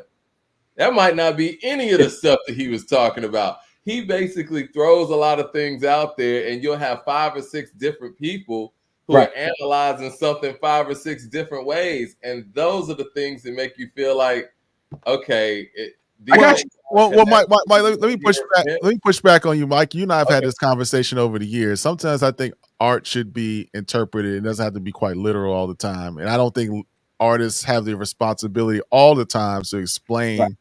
A: That might not be any of the stuff that he was talking about. He basically throws a lot of things out there, and you'll have 5 or 6 different people who
C: Right.
A: are analyzing something 5 or 6 different ways. And those are the things that make you feel like, okay,
C: I got you.
B: Well, Mike, let me push back. Let me push back on you, Mike. You and I have had this conversation over the years. Sometimes I think art should be interpreted. It doesn't have to be quite literal all the time. And I don't think artists have the responsibility all the time to explain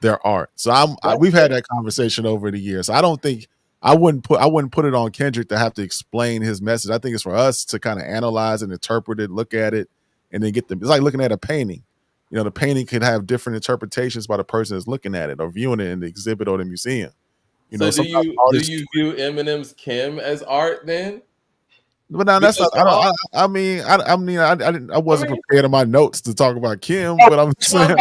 B: their art. So we've had that conversation over the years. I don't think I wouldn't put it on Kendrick to have to explain his message. I think it's for us to kind of analyze and interpret it, look at it, and then get them. It's like looking at a painting. You know, the painting could have different interpretations by the person that's looking at it or viewing it in the exhibit or the museum. You know,
A: so do you view Eminem's Kim as art then?
B: But now that's not. I wasn't prepared in my notes to talk about Kim. But I'm saying,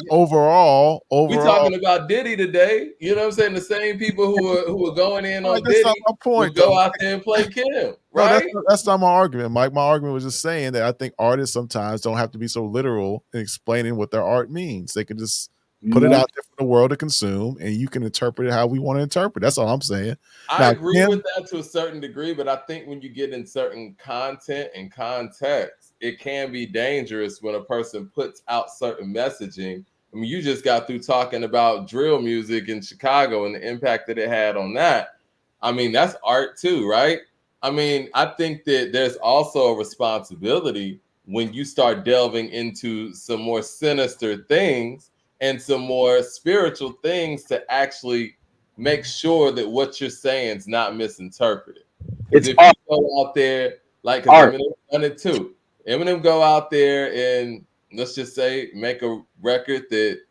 B: overall,
A: we're talking about Diddy today. You know what I'm saying? The same people who are going in on Diddy will go out there and play Kim, right?
B: No, that's not my argument, Mike. My argument was just saying that I think artists sometimes don't have to be so literal in explaining what their art means. They can just put it out there for the world to consume, and you can interpret it how we want to interpret. That's all I'm saying.
A: I agree with that to a certain degree, but I think when you get in certain content and context, it can be dangerous when a person puts out certain messaging. I mean, you just got through talking about drill music in Chicago and the impact that it had on that. I mean, that's art too, right? I mean, I think that there's also a responsibility when you start delving into some more sinister things and some more spiritual things to actually make sure that what you're saying is not misinterpreted. Because if you go out there, like Eminem done it too. Eminem go out there and let's just say make a record that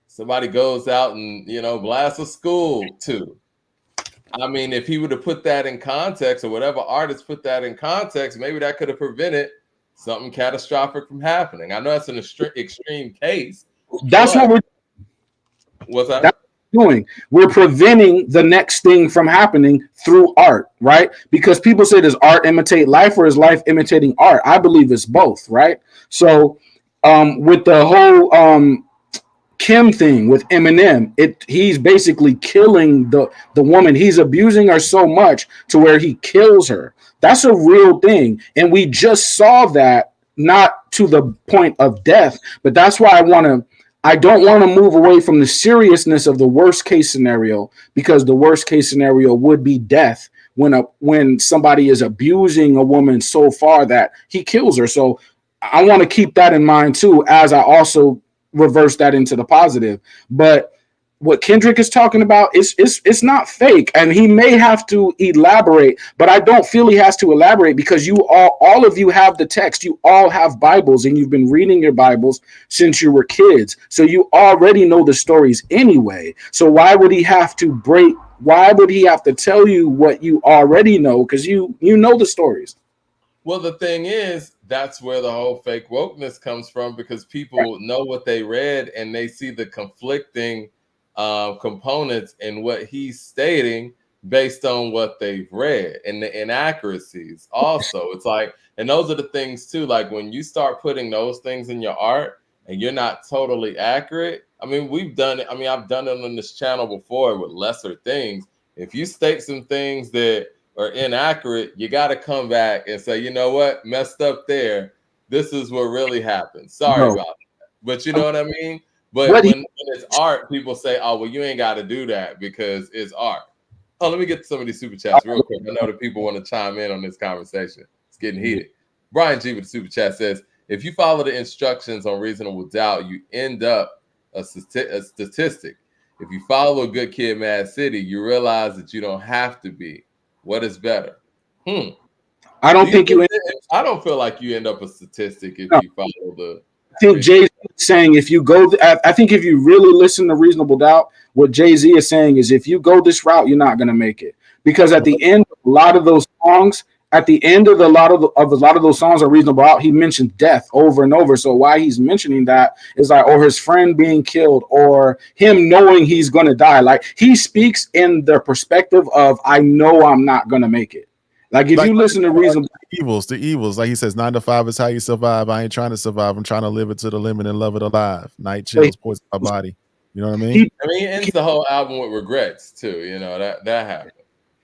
A: somebody goes out and, you know, blasts a school to. I mean, if he would have put that in context, or whatever artist put that in context, maybe that could have prevented something catastrophic from happening. I know that's an extreme case.
C: That's what we're.
A: What's that?
C: That's what we're doing. We're preventing the next thing from happening through art, right? Because people say, does art imitate life or is life imitating art? I believe it's both, right? So, with the whole Kim thing with Eminem, he's basically killing the woman. He's abusing her so much to where he kills her. That's a real thing, and we just saw that, not to the point of death, but that's why I don't want to move away from the seriousness of the worst case scenario, because the worst case scenario would be death when somebody is abusing a woman so far that he kills her. So I want to keep that in mind too, as I also reverse that into the positive. But what Kendrick is talking about it's not fake, and he may have to elaborate, but I don't feel he has to elaborate, because you all of you have the text. You all have Bibles, and you've been reading your Bibles since you were kids, so you already know the stories anyway. So why would he have to tell you what you already know? Because you know the stories.
A: Well, the thing is, that's where the whole fake wokeness comes from, because people know what they read and they see the conflicting components in what he's stating based on what they've read, and the inaccuracies also. It's like, and those are the things too, like when you start putting those things in your art and you're not totally accurate. I mean, we've done it. I mean, I've done it on this channel before with lesser things. If you state some things that are inaccurate, you got to come back and say, you know what, messed up there. This is what really happened. Sorry about that. But you know what I mean? But when it's art, people say, oh, well, you ain't got to do that because it's art. Oh, let me get to some of these super chats real quick. I know that people want to chime in on this conversation. It's getting heated. Brian G with the super chat says, if you follow the instructions on reasonable doubt, you end up a statistic. If you follow a good kid, Mad City, you realize that you don't have to be. What is better?
C: I don't think
A: I don't feel like you end up a statistic if you follow the.
C: I think Jay-Z is saying if you go, I think if you really listen to Reasonable Doubt, what Jay-Z is saying is if you go this route, you're not going to make it. Because at the end of a lot of those songs, at the end of a lot of those songs are Reasonable Doubt, he mentioned death over and over. So why he's mentioning that is like, or his friend being killed, or him knowing he's going to die. Like he speaks in the perspective of, I know I'm not going to make it. Like if you listen to Reasonable
B: the evils, like he says, 9 to 5 is how you survive. I ain't trying to survive. I'm trying to live it to the limit and love it alive. Night chills, poison my body. You know what I mean?
A: He ends the whole album with regrets too. You know that happened.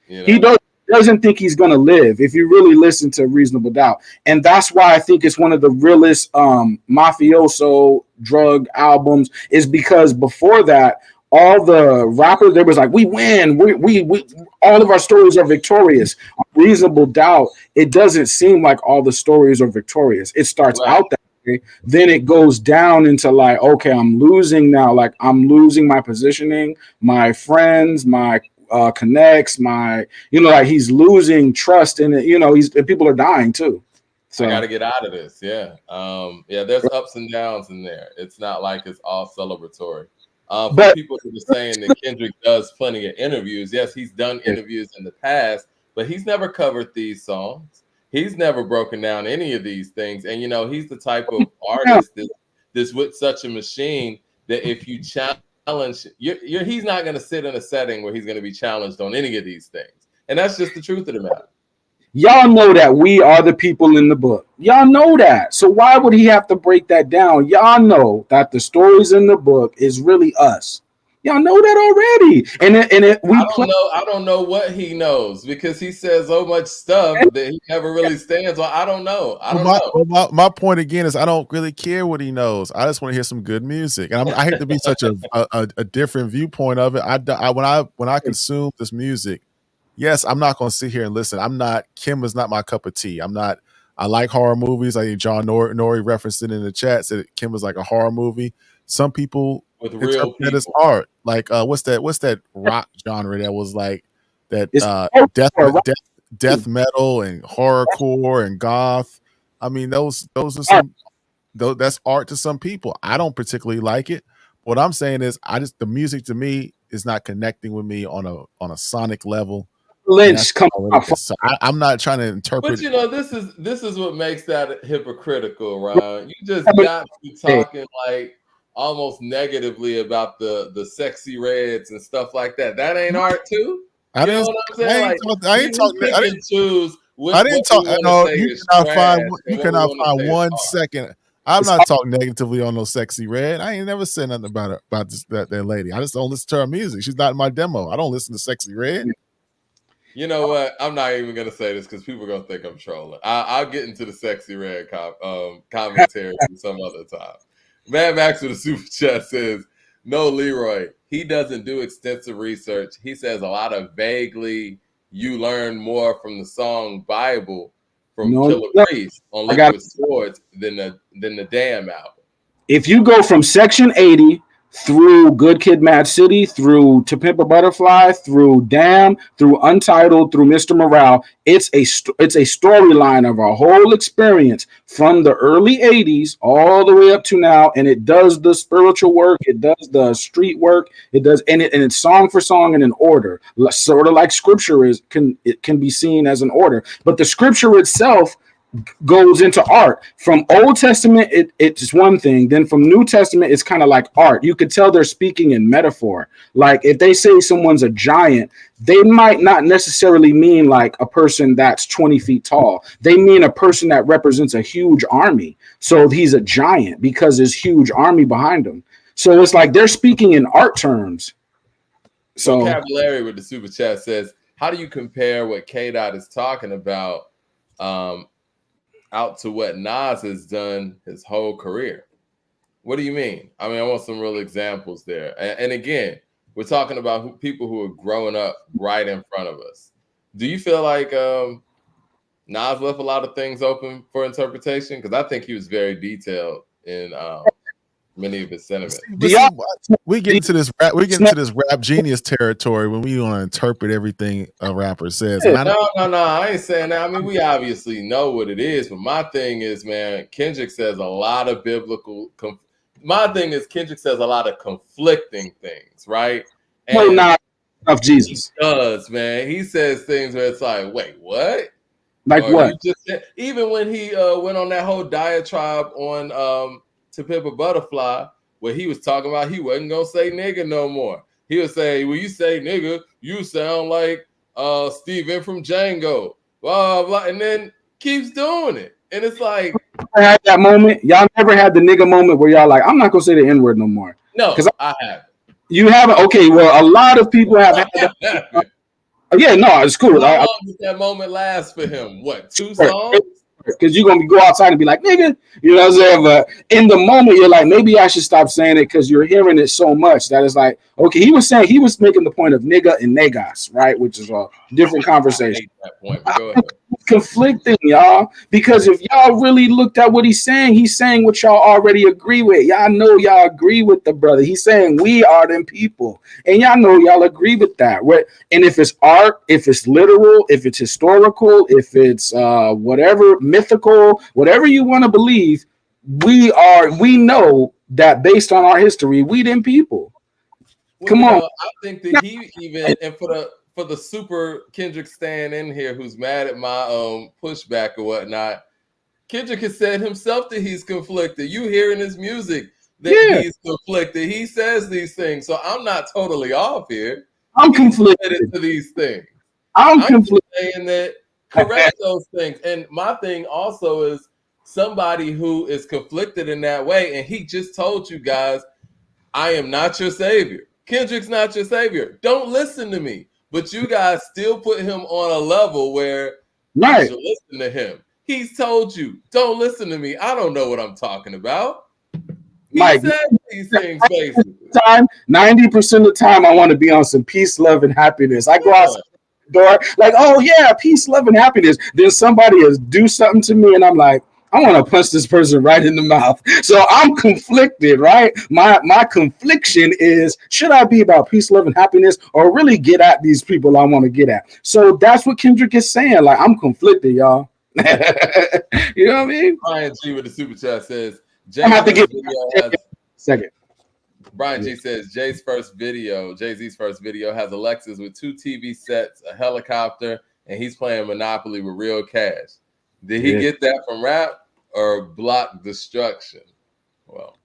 A: You know?
C: He doesn't think he's gonna live. If you really listen to Reasonable Doubt, and that's why I think it's one of the realest mafioso drug albums, is because before that, all the rappers, there was like, we win, we all of our stories are victorious. Reasonable Doubt, it doesn't seem like all the stories are victorious. It starts out that way, then it goes down into like, okay, I'm losing now. Like I'm losing my positioning, my friends, my connects, my, like he's losing trust in it. And people are dying too. So
A: I got to get out of this. Yeah. There's ups and downs in there. It's not like it's all celebratory. For people who are saying that Kendrick does plenty of interviews, yes, he's done interviews in the past, but he's never covered these songs. He's never broken down any of these things. And, he's the type of artist that's with such a machine that if you challenge, he's not going to sit in a setting where he's going to be challenged on any of these things. And that's just the truth of the matter.
C: Y'all know that we are the people in the book. Y'all know that. So why would he have to break that down? Y'all know that the stories in the book is really us. Y'all know that already.
A: I don't know what he knows because he says so much stuff that he never really stands on. I don't know.
B: My point again is I don't really care what he knows. I just want to hear some good music. And I hate to be such a different viewpoint of it. When I consume this music, yes, I'm not going to sit here and listen. Kim is not my cup of tea. I like horror movies. I think John Nori referenced it in the chat, said Kim was like a horror movie. Some people interpret it as art. Like, what's that rock genre that was like that death metal and horrorcore and goth? I mean, those are that's art to some people. I don't particularly like it. What I'm saying is the music to me is not connecting with me on a sonic level.
C: Lynch, come on.
B: So I'm not trying to interpret.
A: But this is what makes that hypocritical, Ron. You just got to be talking like almost negatively about the sexy reds and stuff like that. That ain't art too. You know what I'm saying? I didn't talk. No,
B: you cannot find one second. I'm not talking negatively on no sexy red. I ain't never said nothing about that lady. I just don't listen to her music. She's not in my demo. I don't listen to sexy red.
A: You know what? I'm not even gonna say this because people are gonna think I'm trolling. I'll get into the sexy red commentary some other time. Mad Max with a super chat says, "No, Leroy. He doesn't do extensive research. He says a lot of vaguely. You learn more from the song Bible from Killer Priest on Liquid Swords than the damn album.
C: If you go from Section 80 through Good Kid, Mad City, through To Pimp a Butterfly, through Damn, through Untitled, through Mr. Morale, it's a storyline of our whole experience from the early 80s all the way up to now, and it does the spiritual work, it does the street work, and it's song for song and in order, sort of like scripture can be seen as an order, but the scripture itself goes into art. From Old Testament, it's one thing. Then from New Testament, it's kind of like art. You could tell they're speaking in metaphor. Like if they say someone's a giant, they might not necessarily mean like a person that's 20 feet tall. They mean a person that represents a huge army. So he's a giant because there's huge army behind him. So it's like they're speaking in art terms. So
A: Vocabulary with the super chat says, how do you compare what K-Dot is talking about out to what Nas has done his whole career? What do you mean? I mean, I want some real examples there. And again, we're talking about people who are growing up right in front of us. Do you feel like Nas left a lot of things open for interpretation? Because I think he was very detailed in many of his sentiments.
B: We get into this rap genius territory when we want to interpret everything a rapper says. And
A: No, I ain't saying that. I mean, we obviously know what it is, but my thing is, man, Kendrick says a lot of my thing is Kendrick says a lot of conflicting things, right?
C: And not of Jesus.
A: He does, man. He says things where it's like, wait, what?
C: Like
A: or
C: what?
A: Even when he went on that whole diatribe on To Pimp a Butterfly, where he was talking about he wasn't gonna say nigga no more. He would say, when you say nigga, you sound like Steven from Django, blah, blah, and then keeps doing it. And it's like,
C: I had that moment. Y'all never had the nigga moment where y'all like, I'm not gonna say the N-word no more.
A: No, I haven't.
C: You haven't? Okay, well, a lot of people have had that. Yeah, no, it's cool.
A: How long did that moment last for him? What, 2 songs?
C: Because you're gonna go outside and be like, nigga, you know what I'm saying? But in the moment, you're like, maybe I should stop saying it because you're hearing it so much that it's like, okay, he was making the point of nigga and negas, right? Which is a different conversation.
A: I hate that point, but go ahead.
C: Conflicting, y'all, because if y'all really looked at what he's saying what y'all already agree with. Y'all know y'all agree with the brother. He's saying we are them people, and y'all know y'all agree with that. And if it's art, if it's literal, if it's historical, if it's whatever mythical, whatever you want to believe, we know that based on our history, we them people. Come on.
A: I think that he even, and for the super Kendrick stan in here who's mad at my pushback or whatnot, Kendrick has said himself that he's conflicted. You hear in his music that he's conflicted. He says these things, so I'm not totally off here.
C: I'm conflicted
A: to these things.
C: I'm conflicted.
A: Saying that correct those things. And my thing also is somebody who is conflicted in that way, and he just told you guys, I am not your savior. Kendrick's not your savior. Don't listen to me. But you guys still put him on a level where you should listen to him. He's told you, don't listen to me. I don't know what I'm talking about. He said these things basically.
C: 90% of the time, I want to be on some peace, love, and happiness. I go out the door like, oh yeah, peace, love, and happiness. Then somebody is do something to me, and I'm like, I want to punch this person right in the mouth. So I'm conflicted, right? My confliction is, should I be about peace, love, and happiness, or really get at these people I want to get at? So that's what Kendrick is saying. Like, I'm conflicted, y'all. You know what I mean?
A: Brian G with the super chat says,
C: I have to get second.
A: Brian G says Jay's first video, Jay-Z's first video has Alexis with 2 TV sets, a helicopter, and he's playing Monopoly with real cash. Did he get that from rap or block destruction? Well,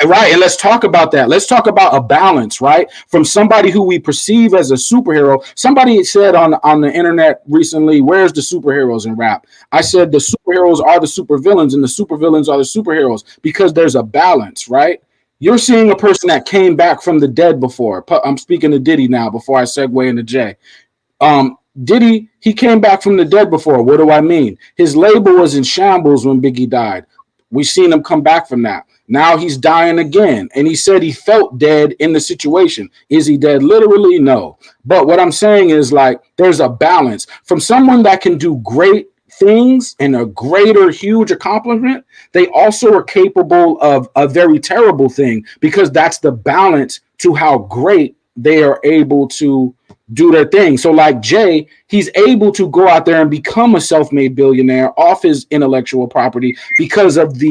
C: right. And let's talk about that. Let's talk about a balance, right? From somebody who we perceive as a superhero. Somebody said on the internet recently, where's the superheroes in rap? I said the superheroes are the supervillains and the supervillains are the superheroes because there's a balance, right? You're seeing a person that came back from the dead before. I'm speaking to Diddy now before I segue into Jay. Diddy, he came back from the dead before. What do I mean? His label was in shambles when Biggie died. We seen him come back from that. Now he's dying again. And he said he felt dead in the situation. Is he dead literally? No. But what I'm saying is, like, there's a balance from someone that can do great things and a greater, huge accomplishment. They also are capable of a very terrible thing because that's the balance to how great they are able to do their thing. So like Jay, he's able to go out there and become a self-made billionaire off his intellectual property because of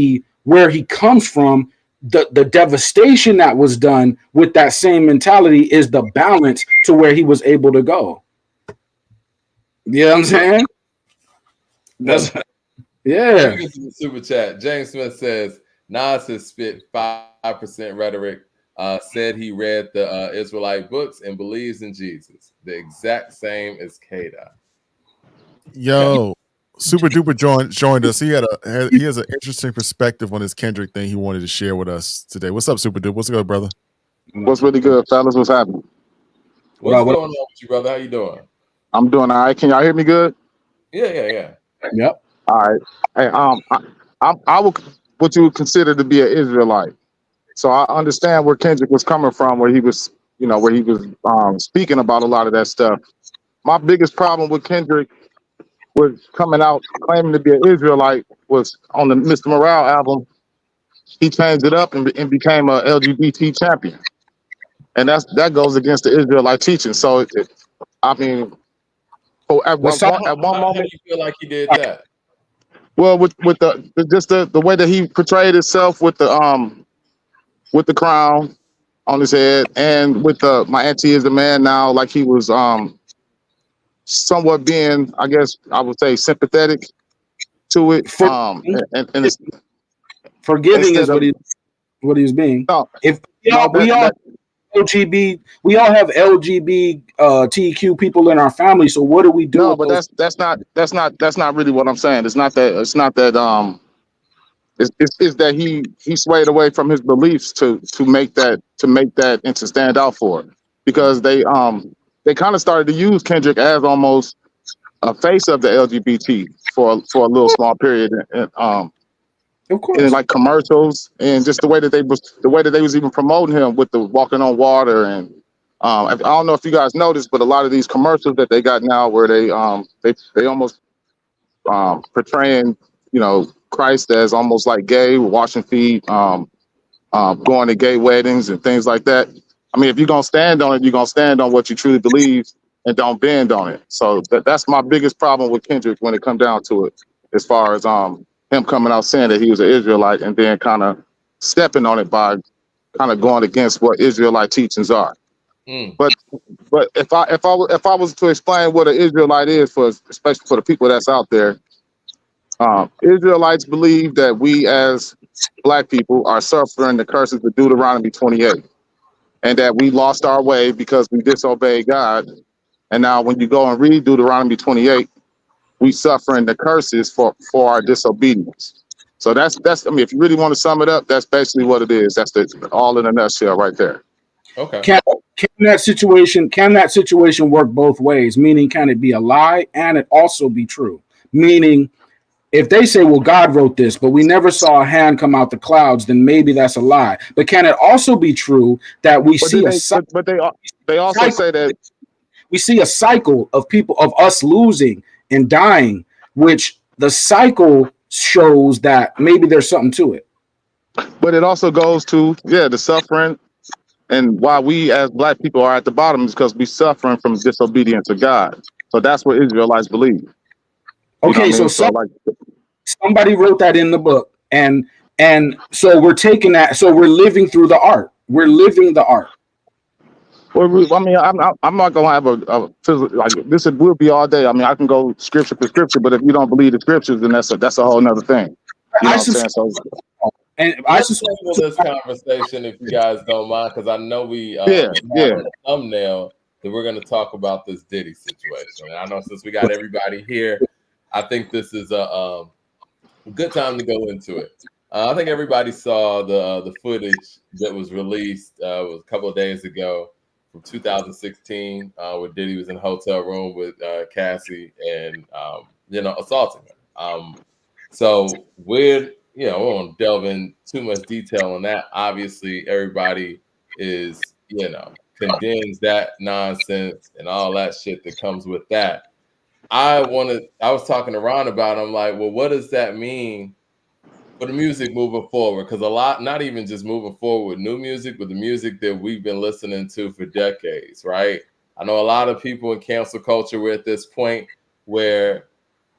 C: where he comes from. The devastation that was done with that same mentality is the balance to where he was able to go. You know what I'm saying? That's yeah.
A: Super chat. James Smith says Nas has spit 5% rhetoric. Said he read the Israelite books and believes in Jesus. The exact same as K-Dot.
B: Yo, Super Duper joined us. He has an interesting perspective on this Kendrick thing he wanted to share with us today. What's up, Super Duper? What's good, brother?
D: What's really good, fellas? What's happening?
A: What's going on with you, brother? How you doing?
D: I'm doing all right. Can y'all hear me good?
A: Yeah.
C: Yep.
D: All right. Hey, I would what you would consider to be an Israelite. So I understand where Kendrick was coming from, where he was speaking about a lot of that stuff. My biggest problem with Kendrick was coming out claiming to be an Israelite was on the Mr. Morale album. he changed it up and became a LGBT champion, and that goes against the Israelite teaching. So, I mean, at
C: Let's talk.
D: one
A: How do
D: moment,
A: you feel like he did that?
D: well, with the way that he portrayed himself with the crown on his head, and with the my auntie is a man now, like he was somewhat being, I guess I would say, sympathetic to it.
C: For,
D: And it's,
C: forgiving
D: instead
C: is
D: of
C: what he's being.
D: no,
C: If
D: no
C: we all
D: that
C: LGB, we all have LGBTQ people in our family. So what do we do
D: no,
C: with
D: but
C: those?
D: that's not really what I'm saying. It's not that it's that he swayed away from his beliefs to make that and to stand out for it, because they kind of started to use Kendrick as almost a face of the LGBT for a little small period,
C: Of
D: in
C: course.
D: like commercials, and just the way that they was even promoting him with the walking on water. And I don't know if you guys noticed, but a lot of these commercials that they got now, where they almost portraying, Christ as almost like gay, washing feet, going to gay weddings and things like that. I mean, if you're gonna stand on it, you're gonna stand on what you truly believe and don't bend on it. So that's my biggest problem with Kendrick when it comes down to it, as far as him coming out saying that he was an Israelite and then kind of stepping on it by kind of going against what Israelite teachings are.
A: Mm.
D: But if I was to explain what an Israelite is, especially for the people that's out there, Israelites believe that we as Black people are suffering the curses of Deuteronomy 28, and that we lost our way because we disobeyed God. And now, when you go and read Deuteronomy 28, we suffering the curses for our disobedience. So that's I mean, if you really want to sum it up, that's basically what it is. That's all in a nutshell right there.
A: Okay.
C: Can that situation work both ways? Meaning, can it be a lie and it also be true? Meaning, if they say, well, God wrote this, but we never saw a hand come out the clouds, then maybe that's a lie. But can it also be true that we
D: But
C: see
D: then they also
C: cycle?
D: say that
C: We see a cycle of people, of us losing and dying, which the cycle shows that maybe there's something to it.
D: but it also goes to, the suffering, and why we as Black people are at the bottom is because we suffering from disobedience to God. So that's what Israelites believe. You know
C: Okay,
D: what I
C: so
D: mean? So like,
C: somebody wrote that in the book, and so we're taking that, so we're living through the art. We're living the art.
D: well, I mean, I'm not gonna have a physical, like this. It will be all day. I mean, I can go scripture for scripture, but if you don't believe the scriptures, then that's a whole nother thing. You know
C: I
D: what I'm saying?
C: subscribe,
D: So
C: and I
A: Let's
C: subscribe
A: table this conversation if you guys don't mind, because I know we
D: yeah,
A: have
D: yeah.
A: on the thumbnail that we're going to talk about this Diddy situation. And I know since we got everybody here, I think this is a good time to go into it. I think everybody saw the footage that was released was a couple of days ago from 2016, where Diddy was in a hotel room with Cassie and assaulting her. So we're we won't delve in too much detail on that. Obviously, everybody is condemns that nonsense and all that shit that comes with that. I was talking to Ron about it. I'm like, well, what does that mean for the music moving forward? Because a lot, not even just moving forward with new music, but the music that we've been listening to for decades, right? I know a lot of people in cancel culture were at this point where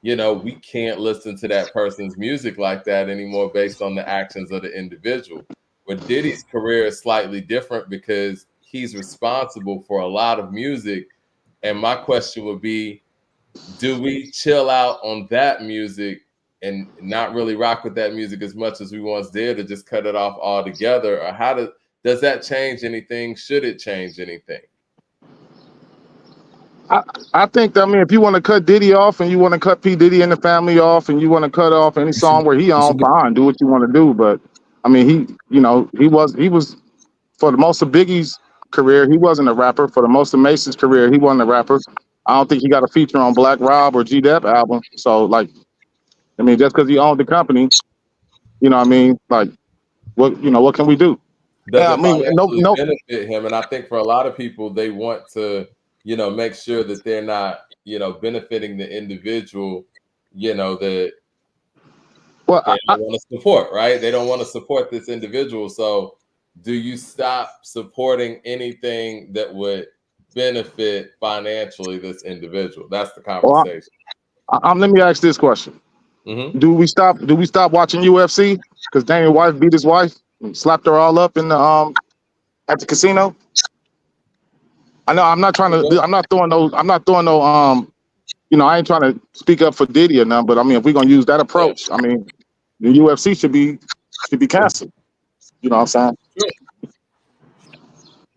A: we can't listen to that person's music like that anymore based on the actions of the individual. But Diddy's career is slightly different because he's responsible for a lot of music. And my question would be, do we chill out on that music and not really rock with that music as much as we once did, or just cut it off altogether? Or does that change anything? Should it change anything?
D: I think, I mean, if you want to cut Diddy off and you want to cut P Diddy and the family off and you want to cut off any song where he on, fine, do what you want to do. But I mean, he was for the most of Biggie's career, he wasn't a rapper. For the most of Mason's career, he wasn't a rapper. I don't think he got a feature on Black Rob or G Dep album. So like, I mean, just because he owned the company, you know what I mean? Like, what can we do?
A: Does
D: I
A: it
D: mean,
A: financially
D: no.
A: benefit him? And I think for a lot of people, they want to, make sure that they're not, benefiting the individual, that
D: Well,
A: They don't want to support, right? They don't want to support this individual. So do you stop supporting anything that would benefit financially this individual? That's the
D: well,
A: conversation.
D: let me ask this question:
A: Mm-hmm.
D: Do we stop watching UFC because Daniel White beat his wife and slapped her all up in the at the casino? I know I'm not trying to. I'm not throwing no. I ain't trying to speak up for Diddy or nothing, but I mean, if we're gonna use that approach, I mean, the UFC should be canceled. You know what I'm saying?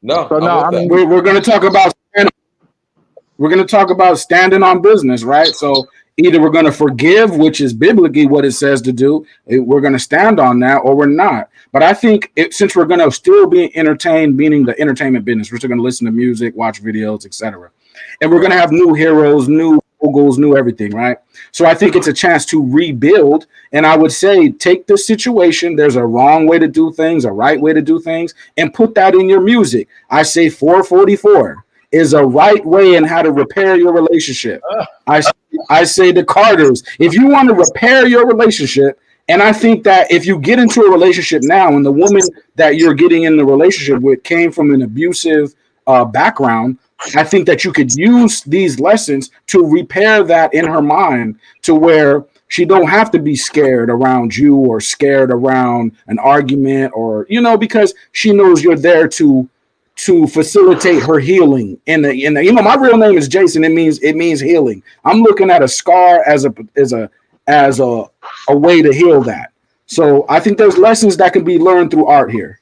A: No,
D: So
A: I'm
D: no,
A: with
D: I
A: that.
D: mean,
C: We're going to talk about standing on business, right? So either we're going to forgive, which is biblically what it says to do, we're going to stand on that, or we're not. But I think since we're going to still be entertained, meaning the entertainment business, we're still going to listen to music, watch videos, etc., and we're going to have new heroes, new logos, new everything, right? So I think it's a chance to rebuild. And I would say take this situation. There's a wrong way to do things, a right way to do things, and put that in your music. I say 444 is a right way in how to repair your relationship. I I say the Carters, if you want to repair your relationship, and I think that if you get into a relationship now, and the woman that you're getting in the relationship with came from an abusive background, I think that you could use these lessons to repair that in her mind to where she don't have to be scared around you or scared around an argument or because she knows you're there to facilitate her healing. And my real name is Jason. It means healing. I'm looking at a scar as a way to heal that. So I think there's lessons that can be learned through art here.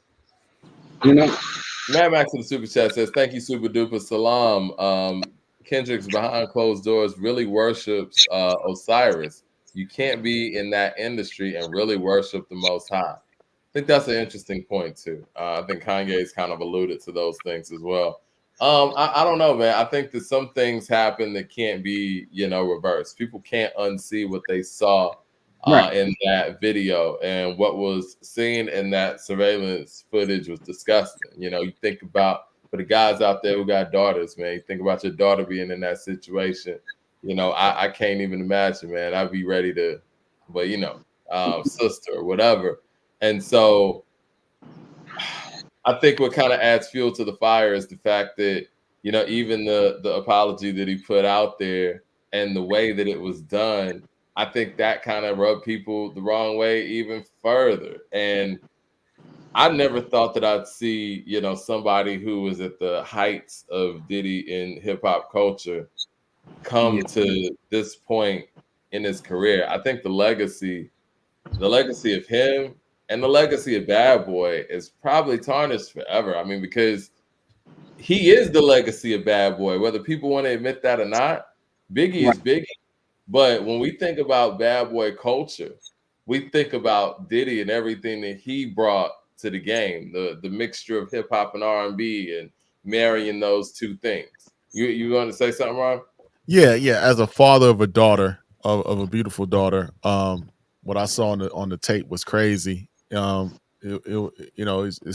A: Mad Max in the super chat says, "Thank you, super duper salam." Kendrick's behind closed doors really worships Osiris. You can't be in that industry and really worship the Most High. I think that's an interesting point too. I think Kanye's kind of alluded to those things as well. I don't know, man. I think that some things happen that can't be, reversed. People can't unsee what they saw
C: Right.
A: in that video, and what was seen in that surveillance footage was disgusting. You think about for the guys out there who got daughters, man. You think about your daughter being in that situation. I can't even imagine, man. I'd be ready to, but sister or whatever. And so I think what kind of adds fuel to the fire is the fact that, even the apology that he put out there and the way that it was done, I think that kind of rubbed people the wrong way even further. And I never thought that I'd see, somebody who was at the heights of Diddy in hip hop culture come to this point in his career. I think the legacy of him and the legacy of Bad Boy is probably tarnished forever. I mean, because he is the legacy of Bad Boy, whether people want to admit that or not. Biggie is Biggie. But when we think about Bad Boy culture, we think about Diddy and everything that he brought to the game, the mixture of hip hop and R&B and marrying those two things. You going to say something, Ron?
B: Yeah. As a father of a daughter, of a beautiful daughter, what I saw on the tape was crazy. It's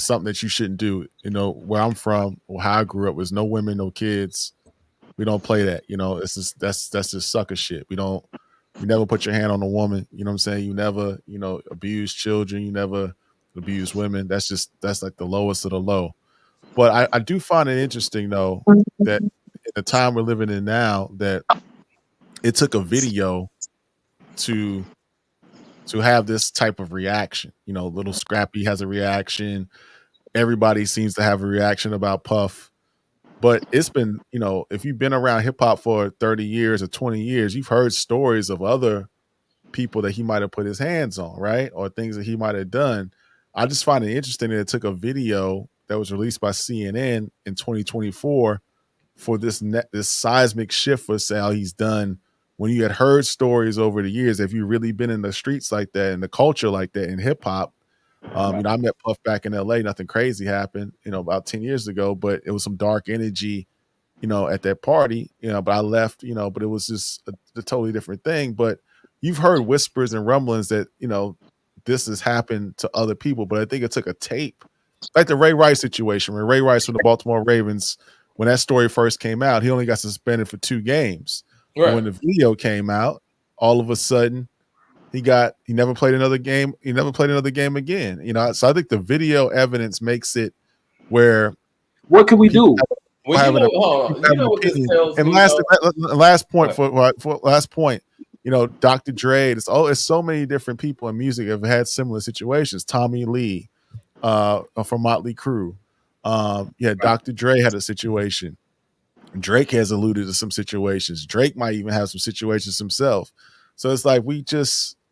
B: something that you shouldn't do. Where I'm from, or how I grew up, was no women, no kids. We don't play that. It's just that's just sucker shit. You never put your hand on a woman. You know what I'm saying? You never, abuse children. You never abuse women. That's like the lowest of the low. But I do find it interesting though that in the time we're living in now, that it took a video to have this type of reaction. Little Scrappy has a reaction. Everybody seems to have a reaction about Puff. But it's been, if you've been around hip hop for 30 years or 20 years, you've heard stories of other people that he might have put his hands on, right? Or things that he might have done. I just find it interesting that it took a video that was released by CNN in 2024 for this seismic shift for how he's done. When you had heard stories over the years, if you really been in the streets like that and the culture like that in hip hop, I met Puff back in LA. Nothing crazy happened, about 10 years ago, but it was some dark energy, at that party, but I left, but it was just a totally different thing. But you've heard whispers and rumblings that, this has happened to other people, but I think it took a tape, like the Ray Rice situation, when Ray Rice from the Baltimore Ravens, when that story first came out, he only got suspended for 2 games.
A: Right.
B: But when the video came out, all of a sudden, he never played another game. He never played another game again. You know, so I think the video evidence makes it where
C: what can we
B: people
C: do?
A: Well,
B: have an
A: you know what this
B: opinion.
A: tells
B: And
A: me,
B: last point
A: What?
B: for last point, you know, Dr. Dre. It's so many different people in music have had similar situations. Tommy Lee, from Motley Crue. Yeah, Dr. Dre had a situation. Drake has alluded to some situations. Drake might even have some situations himself. So it's like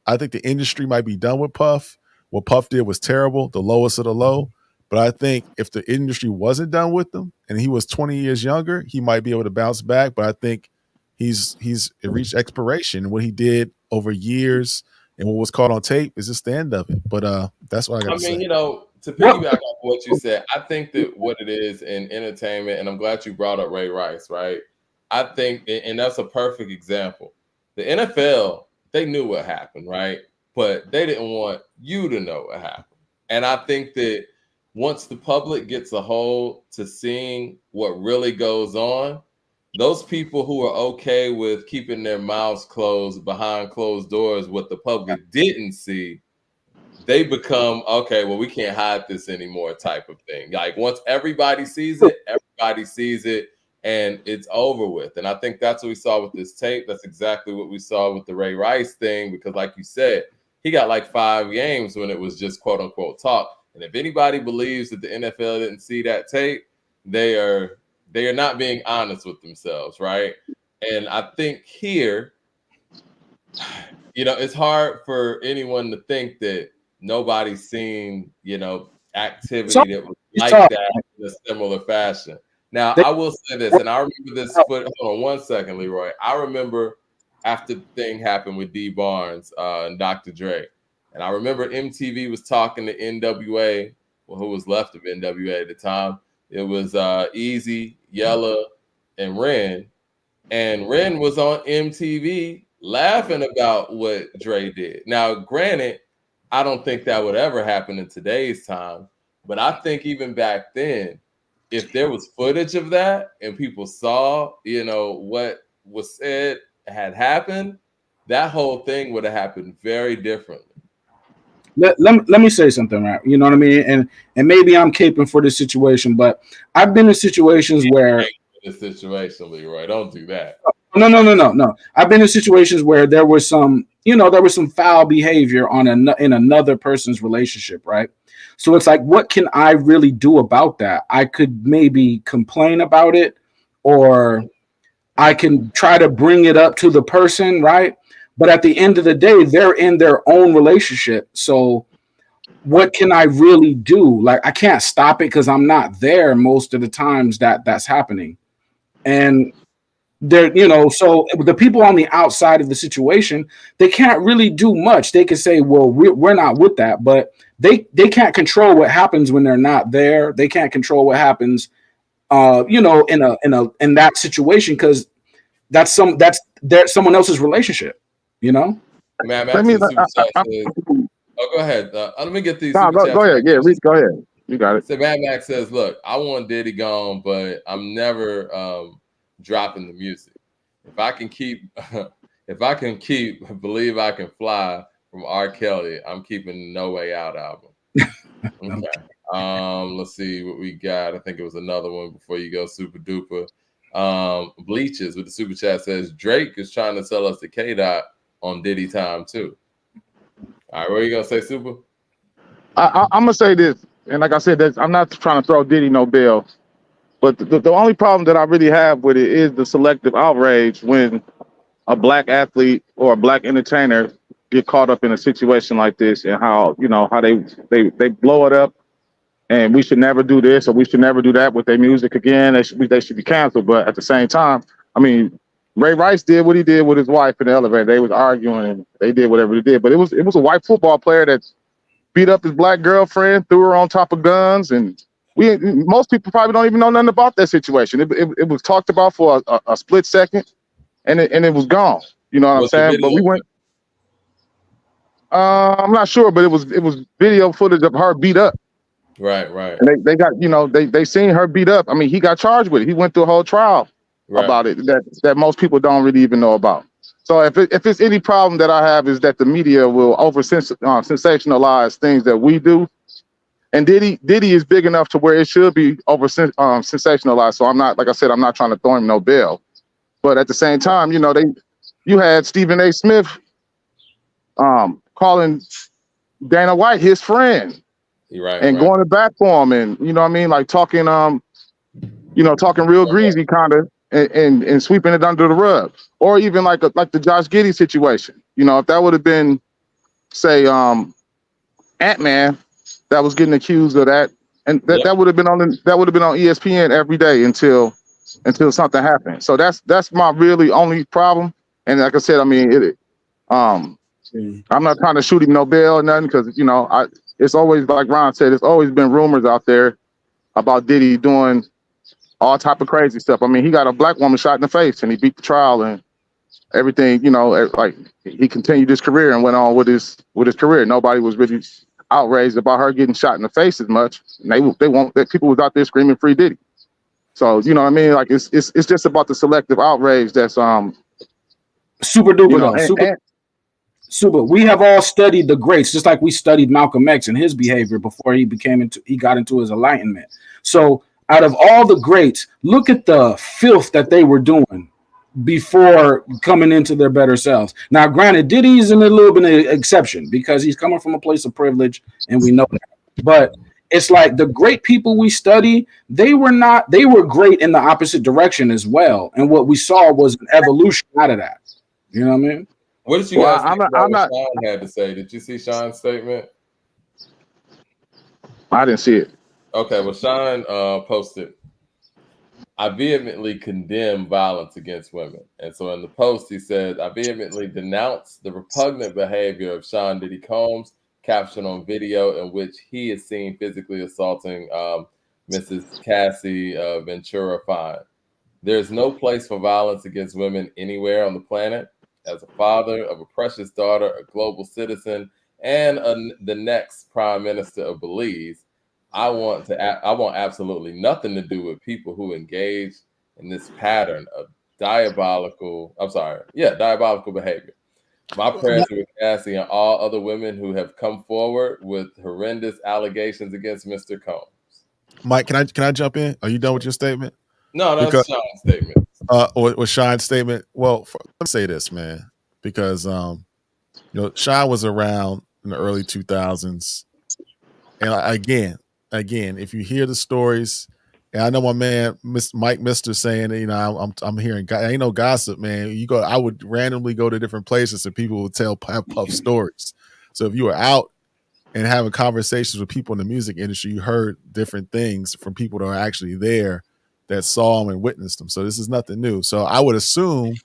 B: I think the industry might be done with Puff. What Puff did was terrible, the lowest of the low. But I think if the industry wasn't done with him and he was 20 years younger, he might be able to bounce back. But I think he's reached expiration. What he did over years and what was caught on tape is just the end of it. But that's what I got to say.
A: You know, to piggyback on what you said, I think that what it is in entertainment, and I'm glad you brought up Ray Rice, right? I think, and that's a perfect example. The NFL, they knew what happened, right? But they didn't want you to know what happened. And I think that once the public gets a hold to seeing what really goes on, those people who are okay with keeping their mouths closed behind closed doors, what the public didn't see, they become, okay, well, we can't hide this anymore type of thing. Like once everybody sees it, and it's over with. And I think that's what we saw with this tape. That's exactly what we saw with the Ray Rice thing, because like you said, he got like 5 games when it was just quote unquote talk. And if anybody believes that the NFL didn't see that tape, they are not being honest with themselves, right? And I think here, you know, it's hard for anyone to think that nobody's seen, you know, activity that was like that in a similar fashion. Now, I will say this, and I remember this. Hold on 1 second, Leroy. I remember after the thing happened with D Barnes and Dr. Dre, and I remember MTV was talking to NWA, well, who was left of NWA at the time. It was Easy, Yella, and Ren. And Ren was on MTV laughing about what Dre did. Now, granted, I don't think that would ever happen in today's time. But I think even back then, if there was footage of that and people saw, you know, what was said had happened, that whole thing would have happened very differently.
C: Let me say something, right? You know what I mean? And maybe I'm caping for this situation, but I've been in situations where
A: this situation, Leroy, don't do that.
C: No. I've been in situations where there was some foul behavior in another person's relationship, right? So it's like, what can I really do about that? I could maybe complain about it, or I can try to bring it up to the person, right? But at the end of the day, they're in their own relationship. So what can I really do? Like, I can't stop it because I'm not there most of the times that's happening. And they're, you know, so the people on the outside of the situation, they can't really do much. They can say, well, we're not with that, but they can't control what happens when they're not there. They can't control what happens, you know, in that situation, because that's someone else's relationship, you know.
A: Man, go ahead. Let me get these.
D: Go ahead. Yeah, Reese, go ahead. You got it.
A: So Mad Max says, look, I want Diddy gone, but I'm never dropping the music. If I can keep Believe I Can Fly from R. Kelly, I'm keeping the No Way Out album. Okay. Let's see what we got. I think it was another one before you go, Super Duper. Bleaches with the super chat says Drake is trying to sell us the K-Dot on Diddy time too. All right, what are you gonna say, Super?
D: I'm gonna say this, and like I said, I'm not trying to throw Diddy no bill, but the only problem that I really have with it is the selective outrage when a black athlete or a black entertainer get caught up in a situation like this, and how they blow it up, and we should never do this or we should never do that with their music again. They should be canceled. But at the same time, I mean, Ray Rice did what he did with his wife in the elevator. They was arguing and they did whatever they did. But it was a white football player that beat up his black girlfriend, threw her on top of guns, and most people probably don't even know nothing about that situation. It was talked about for a split second, and it was gone. You know what I'm saying? But we went. I'm not sure, but it was video footage of her beat up.
A: Right.
D: And they got, they seen her beat up. I mean, he got charged with it. He went through a whole trial about it that most people don't really even know about. So if it's any problem that I have is that the media will sensationalize things that we do, and Diddy is big enough to where it should be sensationalized. So I'm not, like I said, I'm not trying to throw him no bill, but at the same time, you know, you had Stephen A. Smith calling Dana White his friend, and going back for him, and you know what I mean, like talking talking real greasy kind of, and sweeping it under the rug, or even like the Josh Giddey situation. You know, if that would have been, say, Ant-Man that was getting accused of that, and that would have been on ESPN every day until something happened. So that's my really only problem. And like I said, I mean, I'm not trying to shoot him no bail or nothing, because you know, it's always, like Ron said, it's always been rumors out there about Diddy doing all type of crazy stuff. I mean, he got a black woman shot in the face, and he beat the trial and everything. You know, like he continued his career and went on with his career. Nobody was really outraged about her getting shot in the face as much. And they won't. That people was out there screaming "Free Diddy." So you know what I mean? Like it's just about the selective outrage that's
C: super duper super. We have all studied the greats, just like we studied Malcolm X and his behavior before he got into his enlightenment. So out of all the greats, look at the filth that they were doing before coming into their better selves. Now, granted, Diddy's in a little bit of an exception because he's coming from a place of privilege, and we know that. But it's like the great people we study, they were great in the opposite direction as well. And what we saw was an evolution out of that. You know what I mean?
A: What did you guys think about what Sean had to say? Did you see Sean's statement?
D: I didn't see it.
A: Okay, well, Sean posted, "I vehemently condemn violence against women." And so in the post, he said, "I vehemently denounce the repugnant behavior of Sean Diddy Combs, captured on video in which he is seen physically assaulting Mrs. Cassie Ventura Fine. There's no place for violence against women anywhere on the planet. As a father of a precious daughter, a global citizen, and the next prime minister of Belize, I want absolutely nothing to do with people who engage in this pattern of diabolical behavior. My prayers are with Cassie and all other women who have come forward with horrendous allegations against Mr. Combs."
B: Mike, can I jump in? Are you done with your statement?
A: No, that's Sean's statement.
B: Or Sean's statement. Well, let's say this, man, because Sean was around in the early 2000s, and again, if you hear the stories, and I know my man Mike Mister saying, I'm hearing, ain't no gossip, man. I would randomly go to different places and people would tell Puff stories. So if you were out and having conversations with people in the music industry, you heard different things from people that are actually there that saw him and witnessed him. So this is nothing new. So I would assume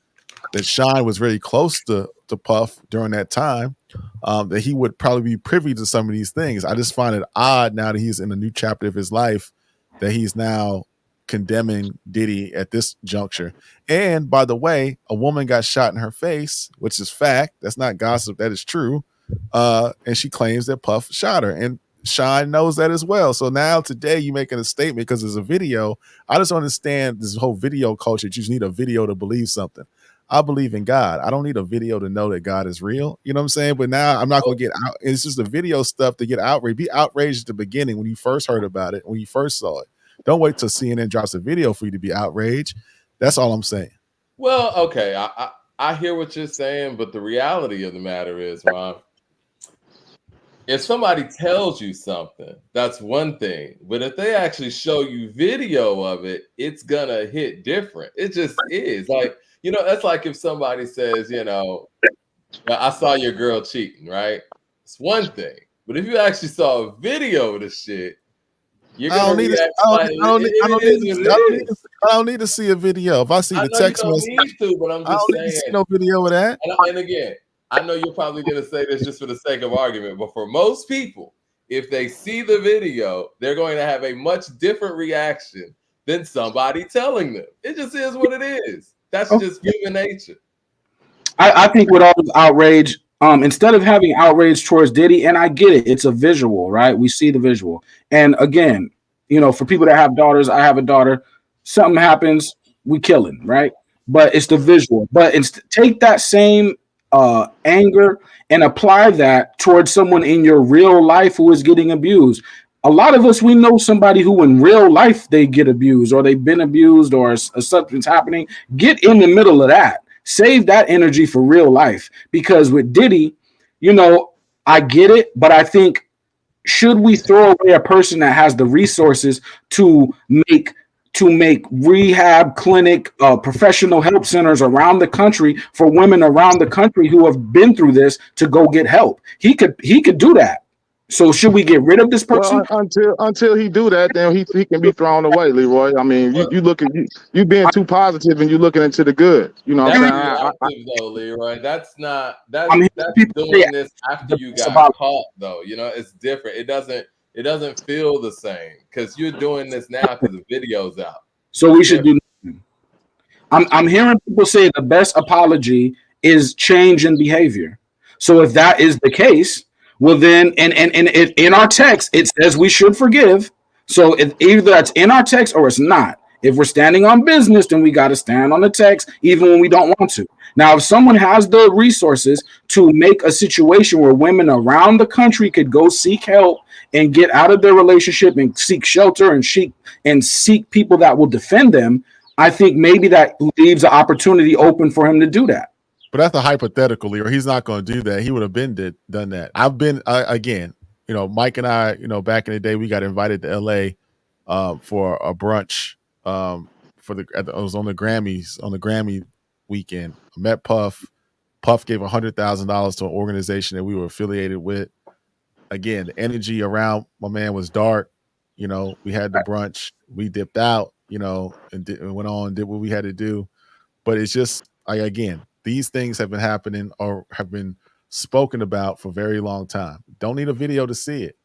B: that Sean was very close to Puff during that time, that he would probably be privy to some of these things. I just find it odd now that he's in a new chapter of his life that he's now condemning Diddy at this juncture. And by the way, a woman got shot in her face, which is fact. That's not gossip. That is true. And she claims that Puff shot her. And Sean knows that as well. So now today you making a statement because there's a video. I just don't understand this whole video culture. You just need a video to believe something. I believe in God. I don't need a video to know that God is real. You know what I'm saying? But now I'm not going to get out. It's just the video stuff to get outraged. Be outraged at the beginning when you first heard about it, when you first saw it. Don't wait till CNN drops a video for you to be outraged. That's all I'm saying.
A: Well, okay. I hear what you're saying, but the reality of the matter is, Ron, if somebody tells you something, that's one thing. But if they actually show you video of it, it's going to hit different. It just is. Like, that's like if somebody says, I saw your girl cheating, right? It's one thing. But if you actually saw a video of the shit, you're going to react like
B: I don't need to see a video. If I see the text message,
A: but I'm just saying.
B: I don't need to see no video of that.
A: And again, I know you're probably going to say this just for the sake of argument, but for most people, if they see the video, they're going to have a much different reaction than somebody telling them. It just is what it is. That's just human nature.
C: I think with all this outrage, instead of having outrage towards Diddy, and I get it, it's a visual, right? We see the visual. And again, for people that have daughters, I have a daughter, something happens, we killing, right? but it's the visual. But take that same anger and apply that towards someone in your real life who is getting abused. A lot of us, we know somebody who in real life they get abused or they've been abused or something's happening. Get in the middle of that. Save that energy for real life. Because with Diddy, I get it, but I think, should we throw away a person that has the resources to make rehab clinic, professional help centers around the country for women around the country who have been through this to go get help? He could do that. So should we get rid of this person?
D: Well, until he do that, then he can be thrown away, Leroy. I mean, you looking you being too positive and you looking into the good. You know what I'm saying?
A: Though, Leroy. That's
C: doing
A: this after you got caught, though. It's different. It doesn't feel the same because you're doing this now because the video's out.
C: So we should do. I'm hearing people say the best apology is change in behavior. So if that is the case, well then, and in our text it says we should forgive. So either that's in our text or it's not. If we're standing on business, then we got to stand on the text, even when we don't want to. Now, if someone has the resources to make a situation where women around the country could go seek help and get out of their relationship and seek shelter and seek people that will defend them, I think maybe that leaves an opportunity open for him to do that.
B: But that's a hypothetical, or he's not going to do that. He would have done that. I've been again, Mike and I, back in the day, we got invited to LA for a brunch. It was on the Grammy weekend. I met Puff. Puff gave $100,000 to an organization that we were affiliated with. Again, the energy around my man was dark. We had the brunch. We dipped out. And went on and did what we had to do. But it's just again, these things have been happening or have been spoken about for a very long time. Don't need a video to see it.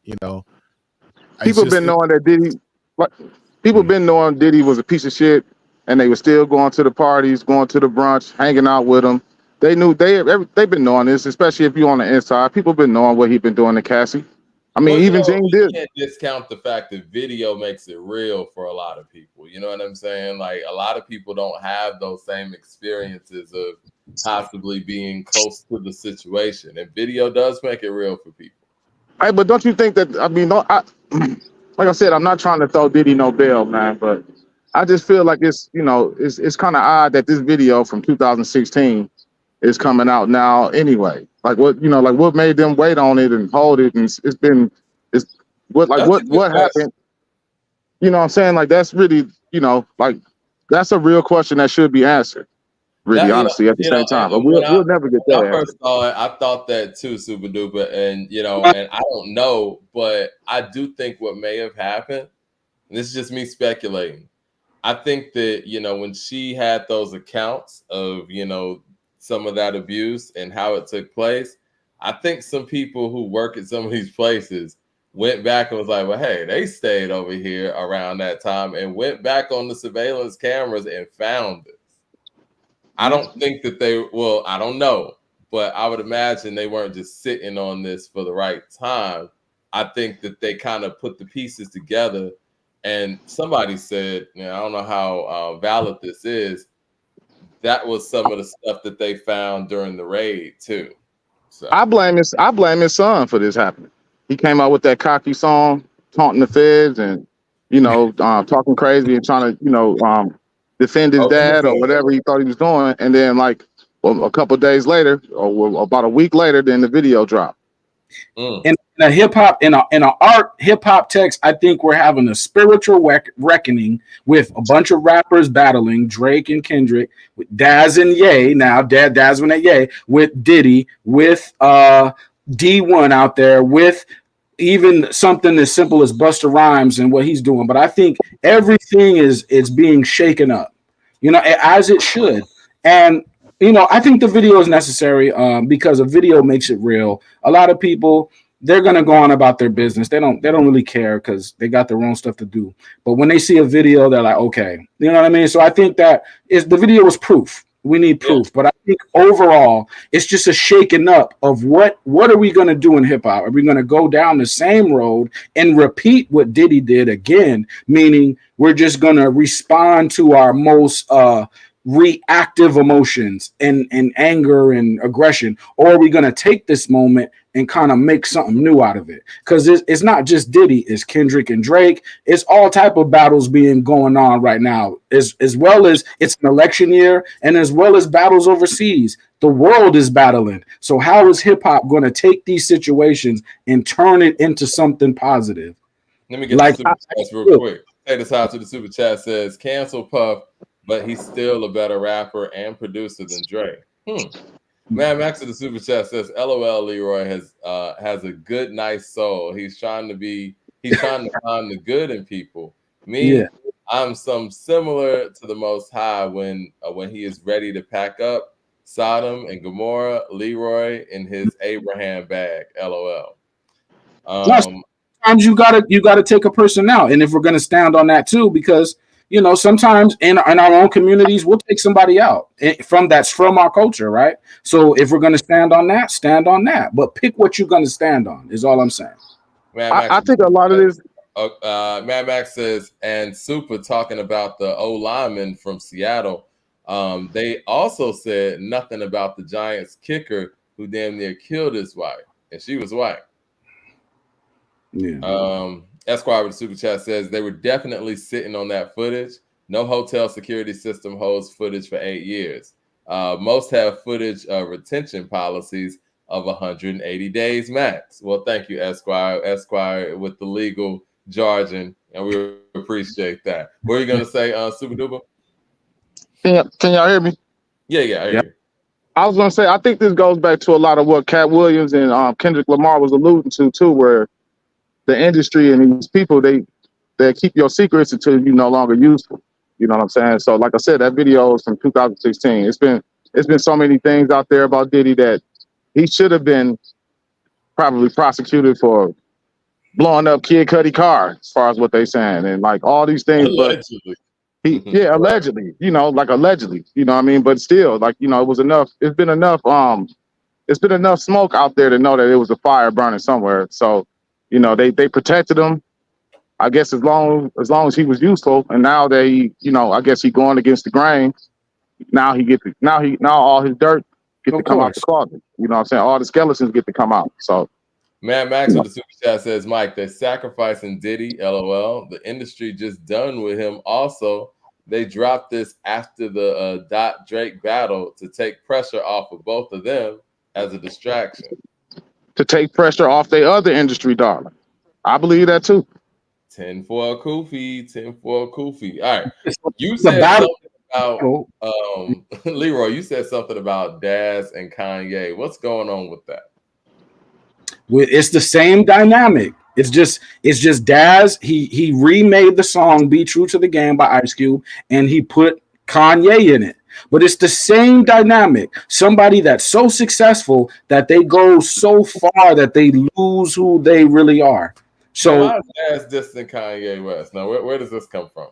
D: People been knowing that Diddy. People been knowing Diddy was a piece of shit, and they were still going to the parties, going to the brunch, hanging out with him. They knew they've been knowing this, especially if you're on the inside. People been knowing what he been doing to Cassie. I mean, even James did.
A: You can't discount the fact that video makes it real for a lot of people. You know what I'm saying? Like, a lot of people don't have those same experiences of possibly being close to the situation, and video does make it real for people.
D: Hey, but don't you think that? I mean, like I said, I'm not trying to throw Diddy no bail, man, but I just feel like it's kind of odd that this video from 2016 is coming out now anyway. Like what made them wait on it and hold it, and what happened? You know what I'm saying? Like, that's really, like, that's a real question that should be answered. Really, honestly, at the same time, but we'll never get that.
A: When I first saw it, I thought that too, super duper, and and I don't know, but I do think what may have happened, and this is just me speculating, I think that when she had those accounts of some of that abuse and how it took place, I think some people who work at some of these places went back and was like, well, hey, they stayed over here around that time, and went back on the surveillance cameras and found this. I don't think that I don't know, but I would imagine they weren't just sitting on this for the right time. I think that they kind of put the pieces together, and somebody said, I don't know how valid this is, that was some of the stuff that they found during the raid too. So
D: I blame his son for this happening. He came out with that cocky song, taunting the feds and talking crazy and trying to defend his dad or whatever he thought he was doing, and then a couple of days later, or about a week later, then the video dropped.
C: In a hip hop, in a art hip hop text, I think we're having a spiritual reckoning with a bunch of rappers battling, Drake and Kendrick, with Daz and Ye. Now, Daz and Ye, with Diddy, with D1 out there, with even something as simple as Busta Rhymes and what he's doing. But I think everything is being shaken up, as it should. And I think the video is necessary because a video makes it real. A lot of people, they're gonna go on about their business. They don't really care because they got their own stuff to do. But when they see a video, they're like, okay, you know what I mean? So I think that the video is proof. We need proof. Yeah. But I think overall, it's just a shaking up of what are we gonna do in hip hop? Are we gonna go down the same road and repeat what Diddy did again? Meaning we're just gonna respond to our most reactive emotions and anger and aggression, or are we going to take this moment and kind of make something new out of it? Because it's not just Diddy, it's Kendrick and Drake. It's all type of battles being going on right now, as well as it's an election year, and as well as battles overseas. The world is battling. So how is hip hop going to take these situations and turn it into something positive?
A: Let me get the super chats real quick. Say this out to the super chat says, cancel Puff, but he's still a better rapper and producer than Dre. Man, Max to the super chat says, LOL, Leroy has a good, nice soul. He's trying to find the good in people. Me, I'm some similar to the Most High when he is ready to pack up Sodom and Gomorrah, Leroy in his Abraham bag. LOL.
C: Sometimes you gotta take a person out, and if we're gonna stand on that too, because sometimes in our own communities we'll take somebody out from our culture, right? So if we're gonna stand on that, but pick what you're gonna stand on is all I'm saying.
D: I think a lot of this.
A: Mad Max says, and Super talking about the O lineman from Seattle. They also said nothing about the Giants kicker who damn near killed his wife, and she was white.
C: Yeah.
A: Esquire with the super chat says they were definitely sitting on that footage. No hotel security system holds footage for 8 years. Most have footage retention policies of 180 days max. Well, thank you, Esquire. Esquire with the legal jargon, and we appreciate that. What are you gonna say, Super Duper?
D: Can y'all hear me?
A: Yeah, I hear you.
D: I was gonna say I think this goes back to a lot of what Cat Williams and Kendrick Lamar was alluding to too, where the industry and these people they keep your secrets until you're no longer useful. You know what I'm saying? So like I said, that video is from 2016. It's been so many things out there about Diddy that he should have been probably prosecuted for blowing up Kid Cudi car, as far as what they saying, and like all these things.
A: Allegedly.
D: But allegedly, allegedly, you know what I mean? But still, like, it was enough. It's been enough smoke out there to know that it was a fire burning somewhere. So, they protected him, I guess, as long as he was useful. And now I guess he going against the grain. Now all his dirt get to come out the closet. You know what I'm saying? All the skeletons get to come out. So
A: Mad Max with the super chat says, Mike, they're sacrificing Diddy, LOL. The industry just done with him. Also, they dropped this after the Dot Drake battle to take pressure off of both of them as a distraction.
D: To take pressure off their other industry, darling. I believe that too.
A: 10 for a Kofi, 10 for a Kofi. All right. You said something about Leroy, you said something about Daz and Kanye. What's going on with that?
C: It's the same dynamic. It's just Daz. He remade the song "Be True to the Game" by Ice Cube, and he put Kanye in it. But it's the same dynamic. Somebody that's so successful that they go so far that they lose who they really are. So
A: why is Daz dissing Kanye West? Now, where does this come from?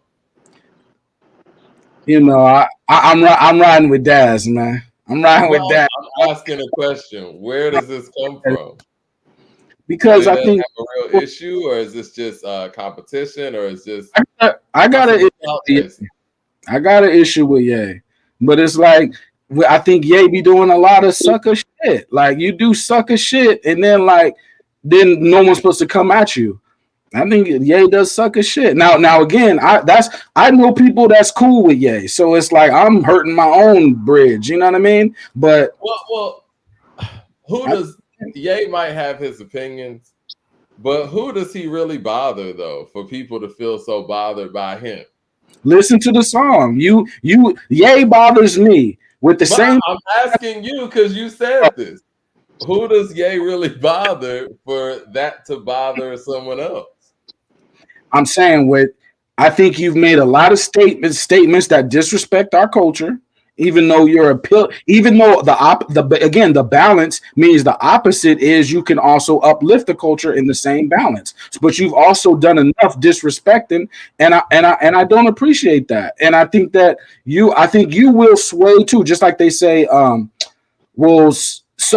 C: I'm riding with Daz, man. I'm riding with Daz.
A: I'm asking a question. Where does this come from?
C: Because I think
A: have a real issue, or is this just competition, or is this?
C: I got an issue with Ye, but it's like I think Ye be doing a lot of sucker shit. Like you do sucker shit, and then no one's supposed to come at you. I think Ye does sucker shit. Now again, I know people that's cool with Ye, so it's like I'm hurting my own bridge. You know what I mean? But
A: well, who does? Ye might have his opinions, but who does he really bother though? For people to feel so bothered by him.
C: Listen to the song. Ye bothers me with the same.
A: I'm asking you because you said this. Who does Ye really bother for that to bother someone else?
C: I'm saying I think you've made a lot of statements that disrespect our culture. Even though the balance means the opposite is you can also uplift the culture in the same balance. But you've also done enough disrespecting, and I don't appreciate that. And I think you will sway too, just like they say, so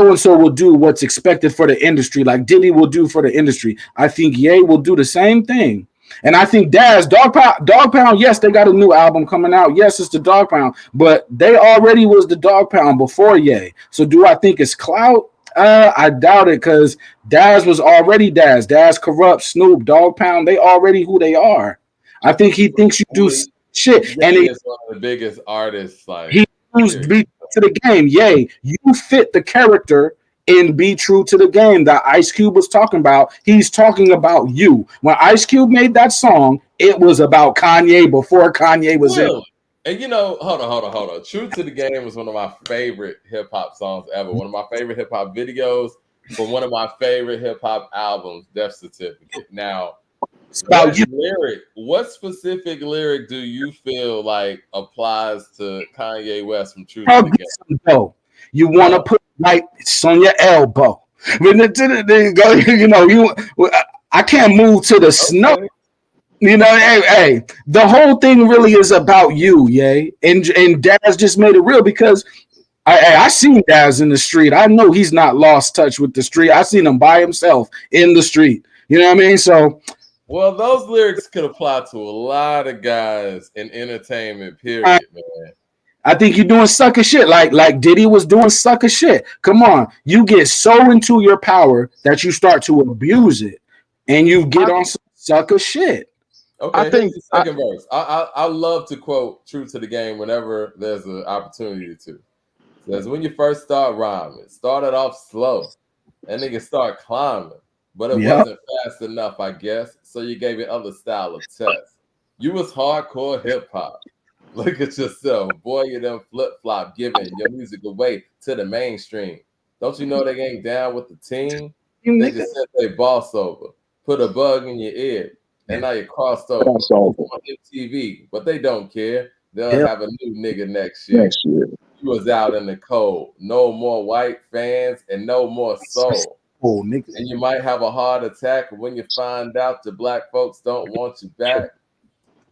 C: and so will do what's expected for the industry, like Diddy will do for the industry. I think Ye will do the same thing. And I think Dog Pound, yes, they got a new album coming out. Yes, it's the Dog Pound, but they already was the Dog Pound before Ye. So do I think it's clout? I doubt it because Daz was already Daz. Daz Corrupt, Snoop, Dog Pound, they already who they are. I think he thinks you do shit.
A: Ye
C: And
A: is one of the biggest artists, like,
C: he used to be to the game. Yay, you fit the character and be true to the game that Ice Cube was talking about. He's talking about you. When Ice Cube made that song, it was about Kanye before Kanye was in.
A: And you know, hold on. True to the Game was one of my favorite hip hop songs ever. One of my favorite hip hop videos from one of my favorite hip hop albums, Death Certificate. Now, what specific lyric do you feel like applies to Kanye West from True to the Game?
C: You want to put lights on your elbow. When I can't move to the snow. You know, hey, the whole thing really is about you, yay. And Daz just made it real because I seen Daz in the street. I know he's not lost touch with the street. I seen him by himself in the street. You know what I mean? So,
A: well, those lyrics could apply to a lot of guys in entertainment, period, man.
C: I think you're doing sucker shit like Diddy was doing sucker shit. Come on. You get so into your power that you start to abuse it and you get on some sucker shit.
A: Okay, I think the second verse. I love to quote True to the Game whenever there's an opportunity to. It says, when you first start rhyming, started off slow, and niggas start climbing, but it wasn't fast enough, I guess, so you gave it other style of test. You was hardcore hip-hop. Look at yourself. Boy, you done flip-flop, giving your music away to the mainstream. Don't you know they ain't down with the team? They just said they boss over. Put a bug in your ear. And now you're crossed over on MTV, but they don't care. They'll have a new nigga next year. You was out in the cold. No more white fans and no more soul. And you might have a heart attack when you find out the black folks don't want you back.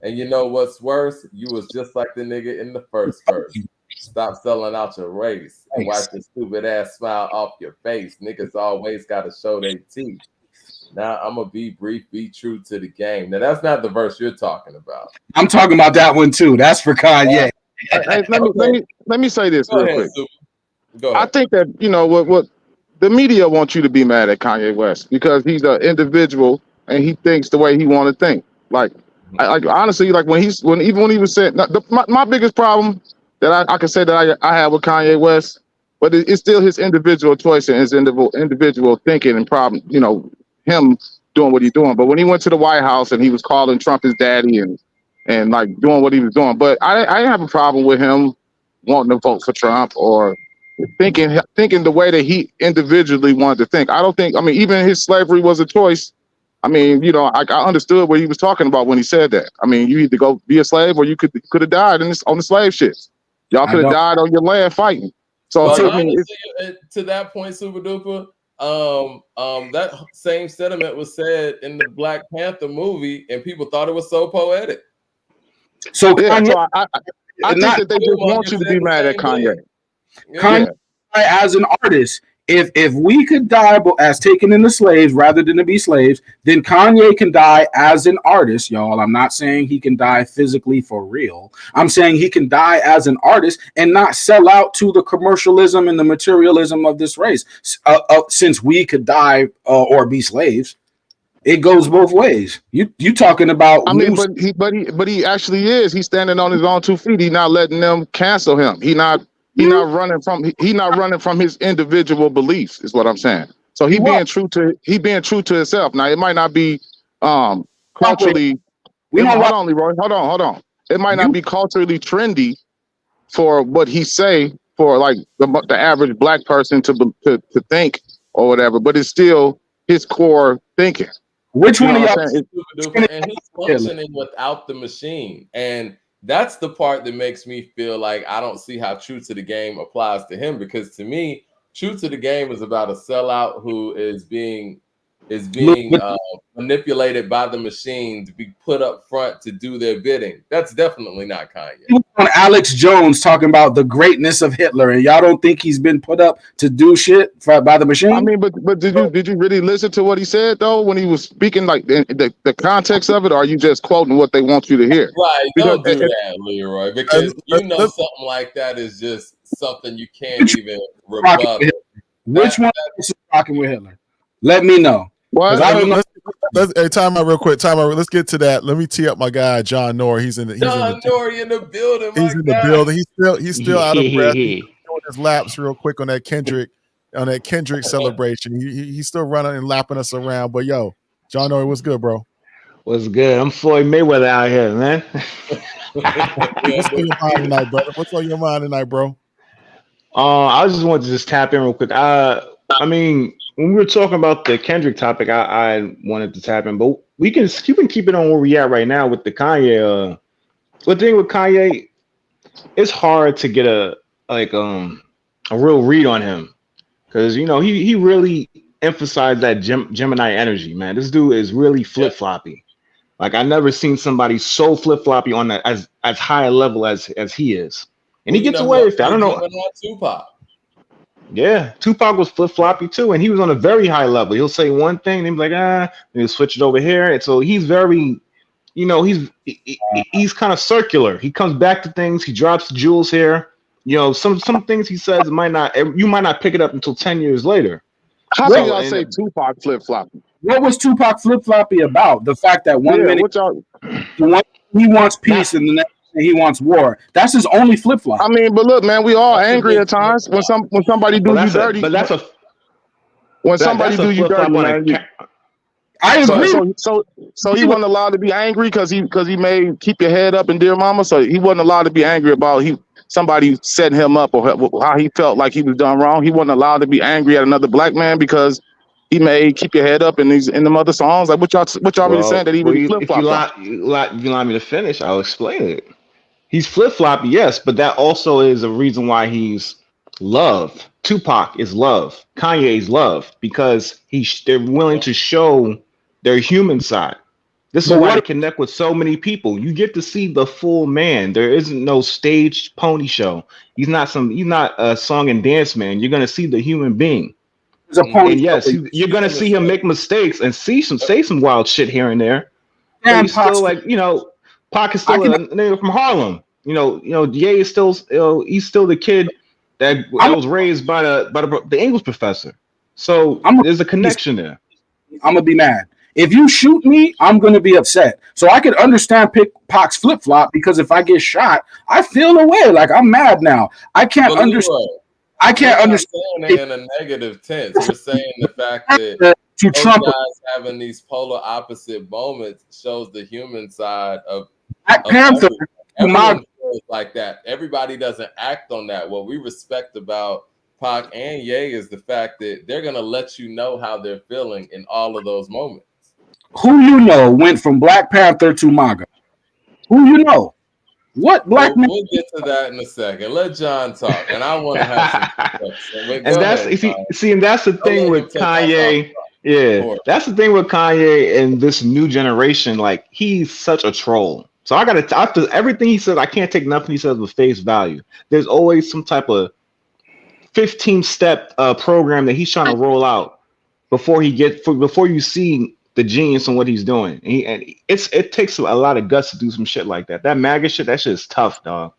A: And you know what's worse? You was just like the nigga in the first verse. Stop selling out your race and wipe the stupid ass smile off your face. Niggas always got to show their teeth. Now I'm gonna be brief, be true to the game. Now that's not the verse you're talking about.
C: I'm talking about that one too. That's for Kanye.
D: Hey, let me say this real quick.
A: Go ahead.
D: I think that what the media wants you to be mad at Kanye West because he's an individual and he thinks the way he want to think. Like, honestly, like when he was saying my biggest problem that I can say that I have with Kanye West, but it's still his individual choice and his individual thinking and problem. Him doing what he's doing. But when he went to the White House and he was calling Trump his daddy and like doing what he was doing, but I didn't have a problem with him wanting to vote for Trump or thinking the way that he individually wanted to think. Even his slavery was a choice. I understood what he was talking about when he said that. I mean, you either go be a slave or you could have died on the slave ships. Y'all could have died on your land fighting. So
A: to that point, Super Duper, that same sentiment was said in the Black Panther movie, and people thought it was so poetic.
C: So
D: I think that they just want you to be mad at Kanye.
C: Kanye as an artist, if we could die as taken in the slaves rather than to be slaves, then Kanye can die as an artist, y'all. I'm not saying he can die physically for real. I'm saying he can die as an artist and not sell out to the commercialism and the materialism of this race. Since we could die or be slaves, it goes both ways. You talking about?
D: But he actually is. He's standing on his own 2 feet. He's not letting them cancel him. He's not running from his individual beliefs, is what I'm saying. So he being true to himself. Now it might not be culturally. Hold on, Leroy. Hold on. It might not be culturally trendy for what he say for like the average black person to think or whatever, but it's still his core thinking.
C: Which one of y'all?
A: And he's functioning without the machine, and that's the part that makes me feel like I don't see how True to the Game applies to him, because to me, True to the Game is about a sellout who is being is being manipulated by the machine to be put up front to do their bidding. That's definitely not Kanye.
C: On Alex Jones talking about the greatness of Hitler, and y'all don't think he's been put up to do shit by the machine?
D: I mean, but did you really listen to what he said though when he was speaking, like the context of it, or are you just quoting what they want you to hear?
A: Right, don't do that, Leroy, because something like that is just something you can't even rebuttal.
C: Which one is rocking with Hitler? Let me know.
D: What?
C: I don't know.
B: Let's time out real quick. Time out. Let's get to that. Let me tee up my guy John Nor. He's in the
A: building.
B: He's in the building. He's still out of breath. He's doing his laps real quick on that Kendrick celebration. He's still running and lapping us around. But yo, John Nor, what's good, bro?
E: What's good? I'm Floyd Mayweather out here, man.
B: What's on your mind tonight, brother? What's on your mind tonight, bro?
E: I just wanted to just tap in real quick. I mean, when we were talking about the Kendrick topic, I wanted to tap in, but you can keep it on where we at right now with the Kanye. The thing with Kanye, it's hard to get a real read on him because he really emphasized that Gemini energy, man. This dude is really flip floppy. Like I never seen somebody so flip floppy on that as high a level as he is, and he gets away with it. I don't know.
A: Tupac.
E: Yeah, Tupac was flip floppy too, and he was on a very high level. He'll say one thing, and he'll be like, and he'll switch it over here. And so he's very, he's kind of circular. He comes back to things. He drops jewels here. Some things he says you might not pick it up until 10 years later.
D: How do y'all say Tupac flip floppy?
C: What was Tupac flip floppy about? The fact that one minute he wants peace and the next he wants war. That's his only flip flop.
D: I mean, but look, man, we all angry at times when somebody do you dirty. When somebody do you dirty, man. I agree. So he wasn't allowed to be angry because he made keep your head up and dear mama. So he wasn't allowed to be angry about somebody setting him up or how he felt like he was done wrong. He wasn't allowed to be angry at another black man because he made keep your head up in them other songs. Like what y'all really saying that he really flip flop?
E: If you allow me to finish, I'll explain it. He's flip floppy, yes, but that also is a reason why he's love. Tupac is love. Kanye's love because they're willing to show their human side. This is why they connect with so many people. You get to see the full man. There isn't no staged pony show. He's not a song and dance man. You're gonna see the human being. And yes, you're gonna see him make mistakes and say some wild shit here and there. But he's still Pac is still a nigga from Harlem. Ye is still he's still the kid that was raised by the English professor. So there's a connection there.
C: I'm gonna be mad. If you shoot me, I'm gonna be upset. So I could understand Pac's flip flop because if I get shot, I feel away. Like I'm mad now. I can't understand. I can't understand
A: in a negative tense. You're saying the fact that
C: to Trump
A: guys having these polar opposite moments shows the human side of
C: Black Panther.
A: Everyone feels like that. Everybody doesn't act on that. What we respect about Pac and Ye is the fact that they're gonna let you know how they're feeling in all of those moments.
C: Who went from Black Panther to MAGA? Who you know? What black man?
A: We'll get to that in a second. Let John talk, and I want to have some.
E: And that's the thing with Kanye. Yeah, that's the thing with Kanye and this new generation. Like he's such a troll. So after everything he says, I can't take nothing he says with face value. There's always some type of 15-step program that he's trying to roll out before you see the genius in what he's doing. And it takes a lot of guts to do some shit like that. That MAGA shit, that shit is tough, dog.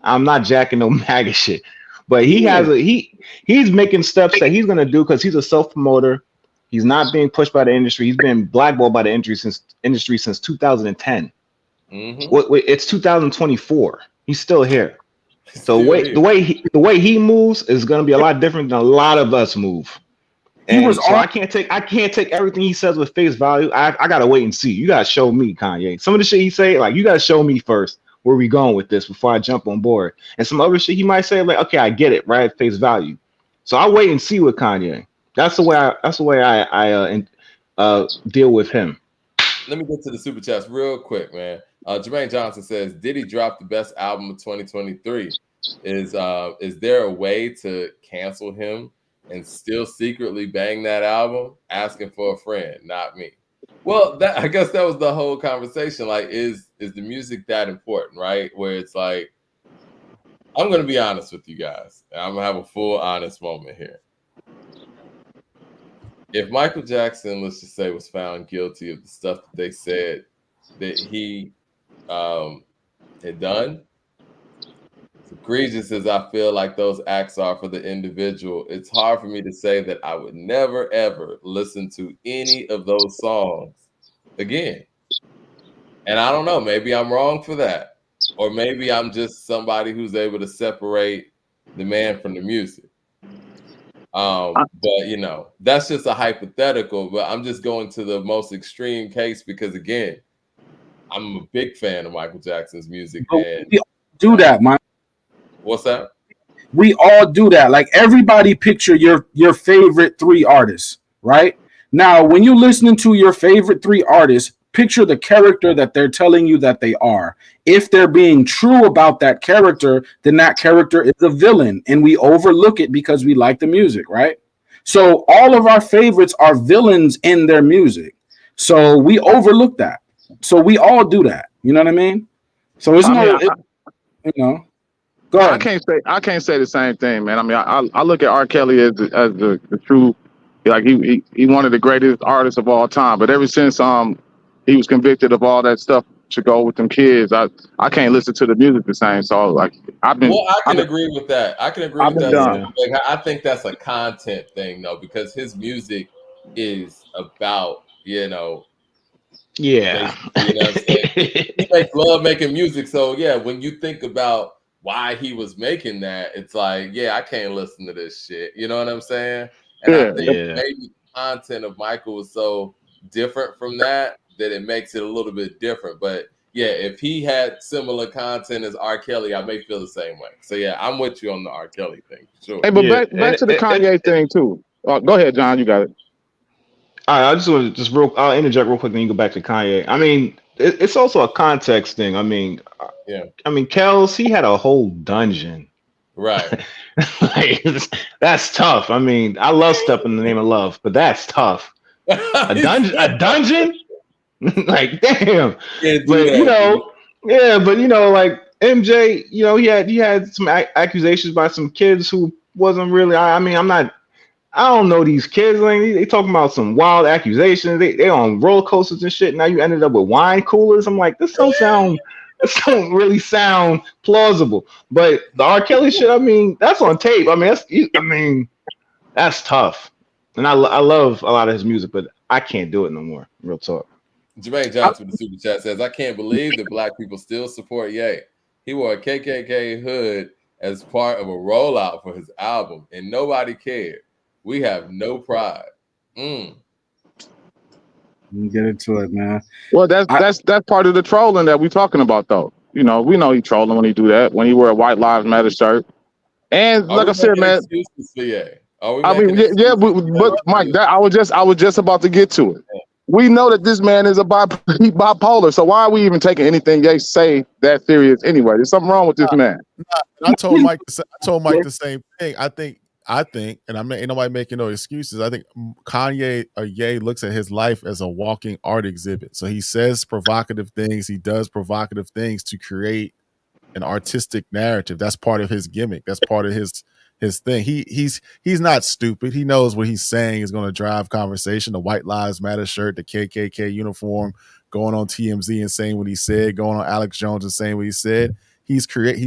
E: I'm not jacking no MAGA shit, but he's making steps that he's gonna do because he's a self-promoter. He's not being pushed by the industry. He's been blackballed by the industry since 2010. It's 2024. He's still here. So the way he moves is gonna be a lot different than a lot of us move. And I can't take everything he says with face value. I gotta wait and see. You gotta show me, Kanye. Some of the shit he say, like you gotta show me first where we going with this before I jump on board. And some other shit he might say, like, okay, I get it, right at face value. So I'll wait and see with Kanye. That's the way I deal with him.
A: Let me get to the super chats real quick, man. Jermaine Johnson says Diddy dropped the best album of 2023. Is there a way to cancel him and still secretly bang that album, asking for a friend, not me. Well, I guess that was the whole conversation. Like, is the music that important, right? Where it's like, I'm going to be honest with you guys. I'm going to have a full honest moment here. If Michael Jackson, let's just say, was found guilty of the stuff that they said that he had done, as egregious as I feel like those acts are for the individual, it's hard for me to say that I would never, ever listen to any of those songs again. And I don't know, maybe I'm wrong for that. Or maybe I'm just somebody who's able to separate the man from the music. But you know, that's just a hypothetical, but I'm just going to the most extreme case because again, I'm a big fan of Michael Jackson's music. And
C: we do that, man.
A: What's that?
C: We all do that. Like everybody picture your favorite 3 artists, right? Now, when you're listening to your favorite 3 artists, picture the character that they're telling you that they are. If they're being true about that character, then that character is a villain, and we overlook it because we like the music, right? So all of our favorites are villains in their music. So we overlook that. So we all do that. You know what I mean? So it's you know. Go ahead.
D: I can't say the same thing, man. I mean, I look at R. Kelly as the true, like he one of the greatest artists of all time. But ever since he was convicted of all that stuff to go with them kids, I can't listen to the music the same. So like I can
A: agree with that. I can agree with that. Like, I think that's a content thing though, because his music is about, you know.
E: Yeah.
A: You know what I'm saying? He makes love making music. So yeah, when you think about why he was making that, it's like, yeah, I can't listen to this shit. You know what I'm saying? And I think maybe the content of Michael was so different from that it makes it a little bit different. But yeah, if he had similar content as R. Kelly, I may feel the same way. So yeah, I'm with you on the R. Kelly thing. Sure.
D: Hey, but back to the Kanye thing too. Go ahead, John. You got it.
E: All right, I just want to I'll interject real quick, then you go back to Kanye. I mean, it's also a context thing. I mean, Kels, he had a whole dungeon.
A: Right.
E: Like, that's tough. I mean, I love Step in the Name of Love, but that's tough. A dungeon? Like, damn. But you know, like MJ, you know, he had some accusations by some kids who wasn't really. I mean, I don't know these kids. Like, they talking about some wild accusations. They on roller coasters and shit. Now you ended up with wine coolers. I'm like, this don't really sound plausible. But the R. Kelly shit, I mean, that's on tape. I mean, that's tough. And I love a lot of his music, but I can't do it no more. Real talk.
A: Jermaine Johnson with the super chat says, I can't believe that black people still support Ye. He wore a KKK hood as part of a rollout for his album, and nobody cared. We have no pride.
C: Let me get into it, man.
D: Well, that's part of the trolling that we're talking about, though. You know, we know he trolling when he do that, when he wear a White Lives Matter shirt. And like I said, man, I mean, but Mike, I was just about to get to it. We know that this man is bipolar, so why are we even taking anything they say that serious anyway? There's something wrong with this man.
B: I told Mike the same thing. I think, and ain't nobody making no excuses. I think Kanye or Ye looks at his life as a walking art exhibit. So he says provocative things. He does provocative things to create an artistic narrative. That's part of his gimmick. That's part of his thing. He's not stupid. He knows what he's saying is going to drive conversation. The White Lives Matter shirt, the KKK uniform, going on TMZ and saying what he said, going on Alex Jones and saying what he said. He's trotting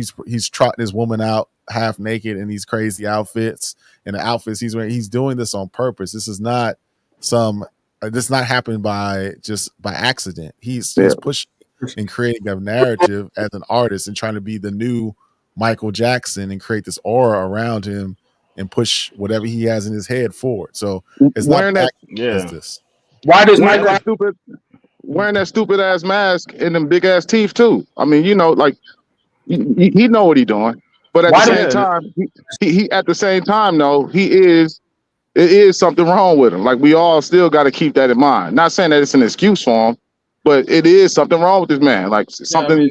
B: his woman out half naked in these crazy outfits, and the outfits he's wearing. He's doing this on purpose. This is not this not happened by accident. He's pushing and creating a narrative as an artist and trying to be the new Michael Jackson and create this aura around him and push whatever he has in his head forward. So it's
D: wearing
B: not
D: this.
C: Why does Michael
D: wearing that stupid ass mask and them big ass teeth too? I mean, you know, like he know what he's doing, but at the same time, he at the same time, though, it is something wrong with him. Like, we all still got to keep that in mind. Not saying that it's an excuse for him, but it is something wrong with this man. Like something.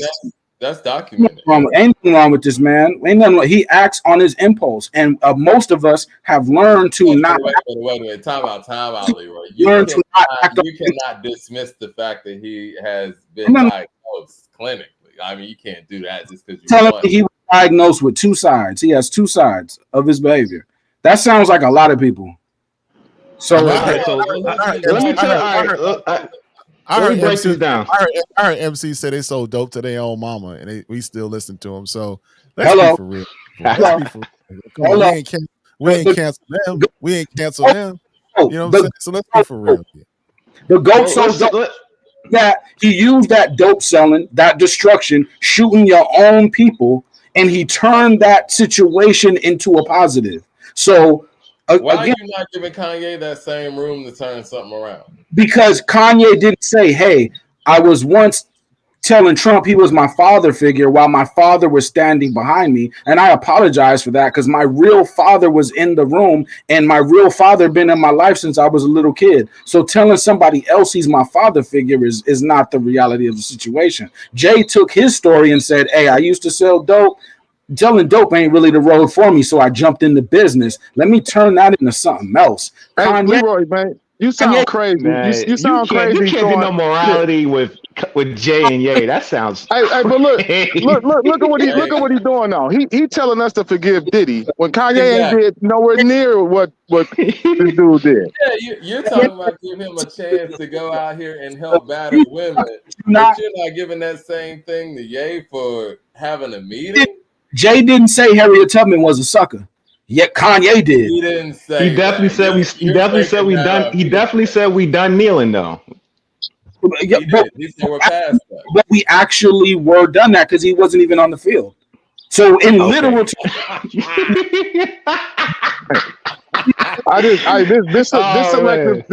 A: That's documented.
C: Ain't nothing wrong with this man. Ain't nothing wrong. He acts on his impulse, and most of us have learned to not.
A: Wait a minute. Time out, Leroy. You cannot dismiss the fact that he has been diagnosed clinically. I mean, you can't do that just because you
C: tell him he was diagnosed with two sides. He has two sides of his behavior. That sounds like a lot of people. So
E: let me tell you.
B: I heard MC down. I heard MC say they sold dope to their own mama, and we still listen to him. So let's be for real. Let's be for real. We ain't cancel them. We ain't cancel them. You know what I'm saying? So let's be for real.
C: The GOAT sold dope. That he used that dope selling, that destruction, shooting your own people, and he turned that situation into a positive. So
A: why are you not giving Kanye that same room to turn something around?
C: Because Kanye didn't say, hey, I was once telling Trump he was my father figure while my father was standing behind me. And I apologize for that because my real father was in the room and my real father been in my life since I was a little kid. So telling somebody else he's my father figure is not the reality of the situation. Jay took his story and said, hey, I used to sell dope. Selling dope ain't really the road for me, so I jumped into business. Let me turn that into something else.
D: Hey, Kanye, Leroy, man, you sound crazy. You sound crazy.
E: You can't do no morality with Jay and Ye. That sounds.
D: Hey, but look at what he's doing now. He telling us to forgive Diddy when Kanye ain't did nowhere near what this dude did.
A: Yeah, you're talking about giving him a chance to go out here and help battered women, but you're not giving that same thing to Ye for having a meeting.
C: Jay didn't say Harriet Tubman was a sucker. Yet Kanye did.
A: He didn't say.
E: He definitely said we. He definitely said we done. He definitely said we done kneeling though.
A: He said we're past that.
C: But we actually were done that because he wasn't even on the field. So in literal terms,
D: this selective.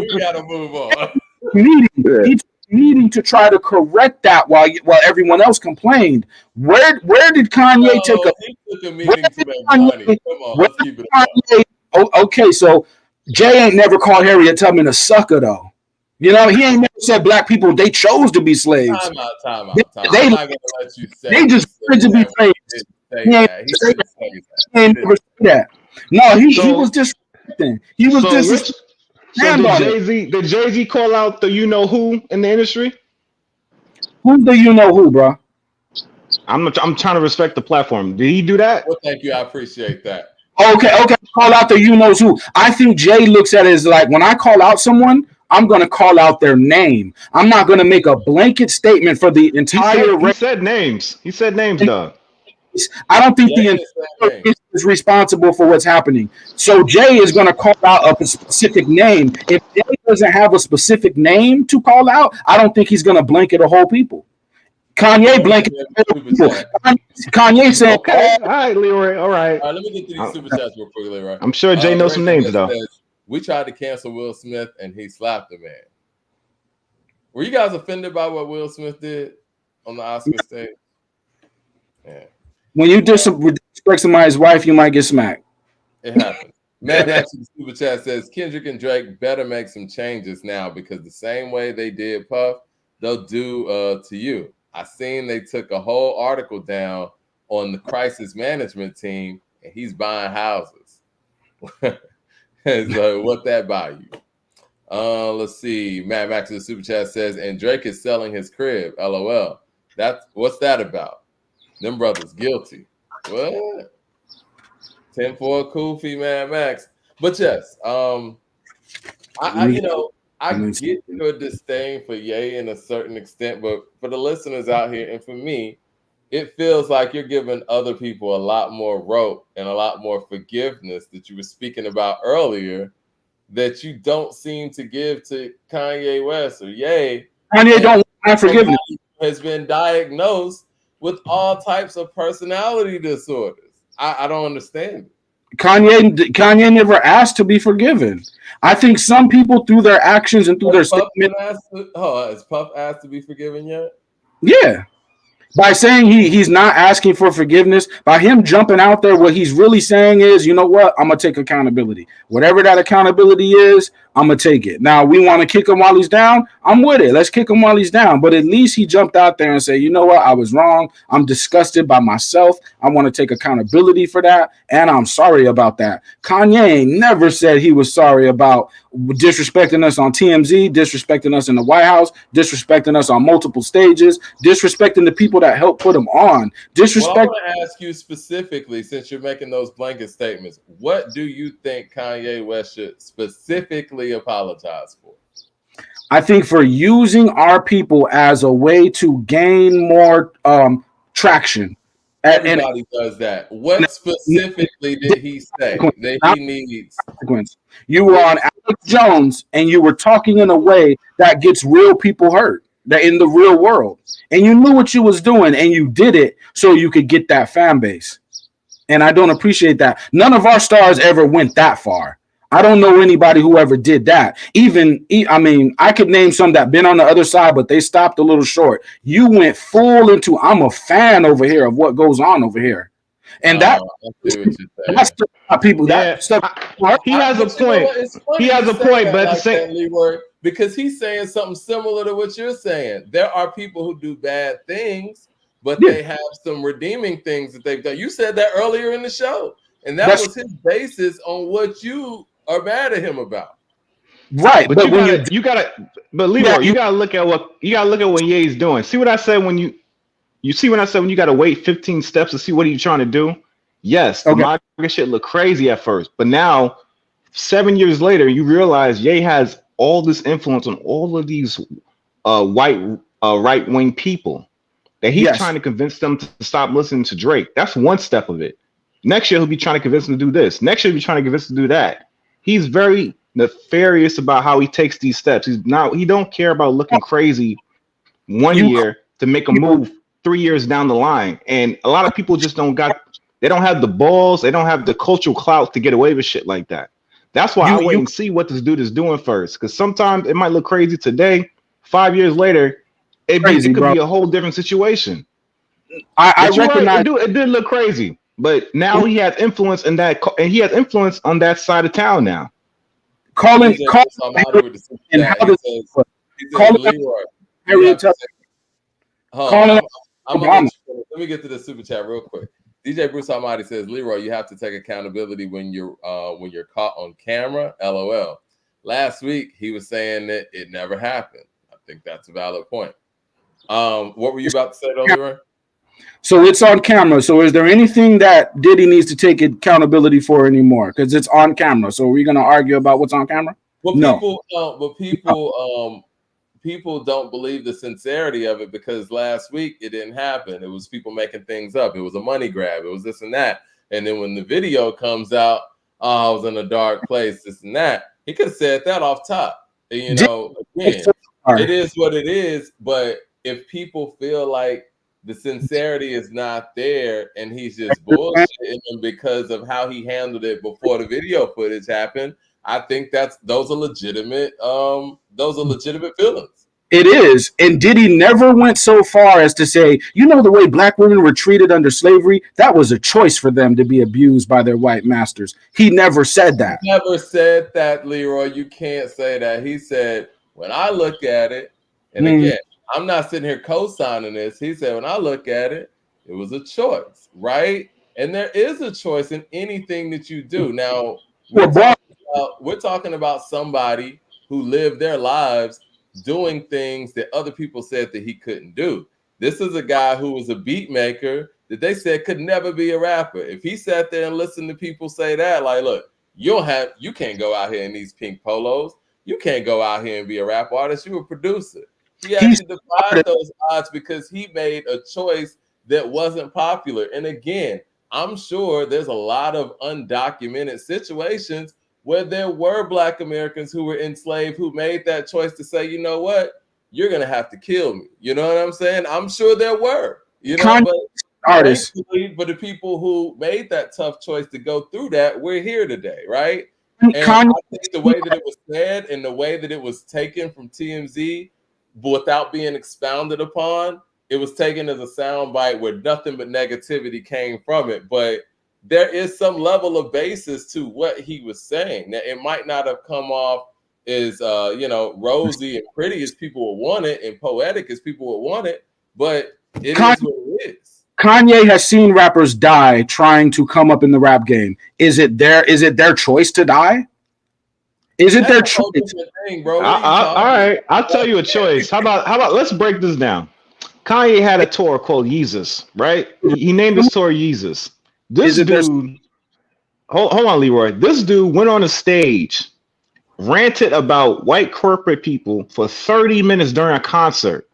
A: We gotta move on.
C: Needing to try to correct that while everyone else complained. Where did Kanye take a?
A: He took a meeting to make money. Come on, let's keep it
C: up. Okay, so Jay ain't never called Harriet Tubman a sucker though. You know, he ain't never said black people they chose to be slaves.
A: Time out.
C: They,
A: I'm not gonna let you say
C: they just wanted to be slaves. He ain't never say that. No, he was disrespecting. He was just.
E: So did Jay-Z call out the you know who in the industry?
C: Who's the you know who, bro?
E: I'm trying to respect the platform. Did he do that?
A: Well, thank you. I appreciate that.
C: Okay. Call out the you knows who. I think Jay looks at it as like when I call out someone, I'm gonna call out their name. I'm not gonna make a blanket statement for the entire.
E: He said names. He said names, Doug.
C: I don't think the entire is responsible for what's happening. So Jay is going to call out a specific name. If Jay doesn't have a specific name to call out, I don't think he's going to blanket a whole people. Kanye blanketed people. Kanye said,
E: okay, all right, Leroy, all right.
A: All right, let me get through these super chats real quickly, Leroy.
E: I'm sure Jay knows some names, though.
A: We tried to cancel Will Smith, and he slapped the man. Were you guys offended by what Will Smith did on the Oscar stage? Yeah.
C: When you disrespect somebody's wife, you might get smacked.
A: It happens. Matt Max in the super chat says Kendrick and Drake better make some changes now because the same way they did Puff, they'll do to you. I seen they took a whole article down on the crisis management team, and he's buying houses. So what that buy you? Let's see. Matt Max in the super chat says, and Drake is selling his crib. LOL. What's that about? Them brothers guilty. What? 10 for a cool fee, Mad Max. But yes, I get your disdain for Ye in a certain extent, but for the listeners out here and for me, it feels like you're giving other people a lot more rope and a lot more forgiveness that you were speaking about earlier that you don't seem to give to Kanye West or Ye.
C: Kanye don't want forgiveness.
A: Has been diagnosed with all types of personality disorders. I don't understand it.
C: Kanye never asked to be forgiven. I think some people through their actions and through their statement.
A: Is Puff asked to be forgiven yet?
C: Yeah. By saying he's not asking for forgiveness, by him jumping out there, what he's really saying is, you know what? I'm going to take accountability. Whatever that accountability is, I'm gonna take it. Now we want to kick him while he's down. I'm with it. Let's kick him while he's down. But at least he jumped out there and said, you know what? I was wrong. I'm disgusted by myself. I want to take accountability for that, and I'm sorry about that. Kanye never said he was sorry about disrespecting us on TMZ, disrespecting us in the White House, disrespecting us on multiple stages, disrespecting the people that helped put him on.
A: Well, I want to ask you specifically, since you're making those blanket statements, what do you think Kanye West should specifically apologize for?
C: I think for using our people as a way to gain more traction.
A: Everybody does that. What specifically did he say that he needs?
C: You were on Alex Jones and you were talking in a way that gets real people hurt, that in the real world. And you knew what you was doing and you did it so you could get that fan base. And I don't appreciate that. None of our stars ever went that far. I don't know anybody who ever did that. I could name some that been on the other side, but they stopped a little short. You went full into, I'm a fan over here of what goes on over here. And that's people.
E: Yeah, he has a point. He has a point, but at the same
A: Leroy, because he's saying something similar to what you're saying. There are people who do bad things, but they have some redeeming things that they've done. You said that earlier in the show, and that was his basis on what you are mad at him about.
C: Right,
E: but Leroy, you gotta look at what Ye's doing. See what I said when you see when I said when you gotta wait 15 steps to see what he's trying to do. Yes, the MAGA shit looked crazy at first, but now 7 years later, you realize Ye has all this influence on all of these white right-wing people that he's trying to convince them to stop listening to Drake. That's one step of it. Next year he'll be trying to convince them to do this. Next year he'll be trying to convince them to do that. He's very nefarious about how he takes these steps. He don't care about looking crazy one year to make a move 3 years down the line. And a lot of people just don't have the balls, they don't have the cultural clout to get away with shit like that. That's why I wait and see what this dude is doing first. Because sometimes it might look crazy today, 5 years later, it could be a whole different situation.
C: I recognize
E: it did look crazy. But now he has influence in that, and he has influence on that side of town now.
C: Let me
A: get to the super chat real quick. DJ Bruce Almighty says, Leroy, you have to take accountability when you're caught on camera. LOL. Last week he was saying that it never happened. I think that's a valid point. What were you about to say, though, Leroy?
C: So it's on camera. So is there anything that Diddy needs to take accountability for anymore? Because it's on camera. So are we going to argue about what's on camera?
A: Well, people don't believe the sincerity of it because last week it didn't happen. It was people making things up. It was a money grab. It was this and that. And then when the video comes out, I was in a dark place, this and that. He could have said that off top. You know, again, it is what it is. But if people feel like the sincerity is not there and he's just bullshitting them because of how he handled it before the video footage happened, I think those are legitimate feelings.
C: It is. And Diddy never went so far as to say, you know, the way black women were treated under slavery, that was a choice for them to be abused by their white masters. He never said that.
A: He never said that, Leroy. You can't say that. He said, when I look at it, and again, I'm not sitting here co-signing this. He said, when I look at it, it was a choice, right? And there is a choice in anything that you do. Now, we're talking about somebody who lived their lives doing things that other people said that he couldn't do. This is a guy who was a beat maker that they said could never be a rapper. If he sat there and listened to people say that, like, look, you can't go out here in these pink polos. You can't go out here and be a rap artist. You're a producer. He actually defied those odds because he made a choice that wasn't popular. And again, I'm sure there's a lot of undocumented situations where there were Black Americans who were enslaved who made that choice to say, you know what, you're going to have to kill me. You know what I'm saying? I'm sure there were, you know, but the people who made that tough choice to go through that, we're here today, right? And I think the way that it was said and the way that it was taken from TMZ without being expounded upon, it was taken as a soundbite where nothing but negativity came from it. But there is some level of basis to what he was saying. Now, it might not have come off is rosy and pretty as people would want it and poetic as people would want it, but it is what it is.
C: Kanye has seen rappers die trying to come up in the rap game. Is it their choice to die? Is it their choice?
A: Thing, bro.
E: All right, I'll tell you a choice. How about let's break this down. Kanye had a tour called Yeezus, right? He named his tour Yeezus. This dude, hold on, Leroy. This dude went on a stage, ranted about white corporate people for 30 minutes during a concert.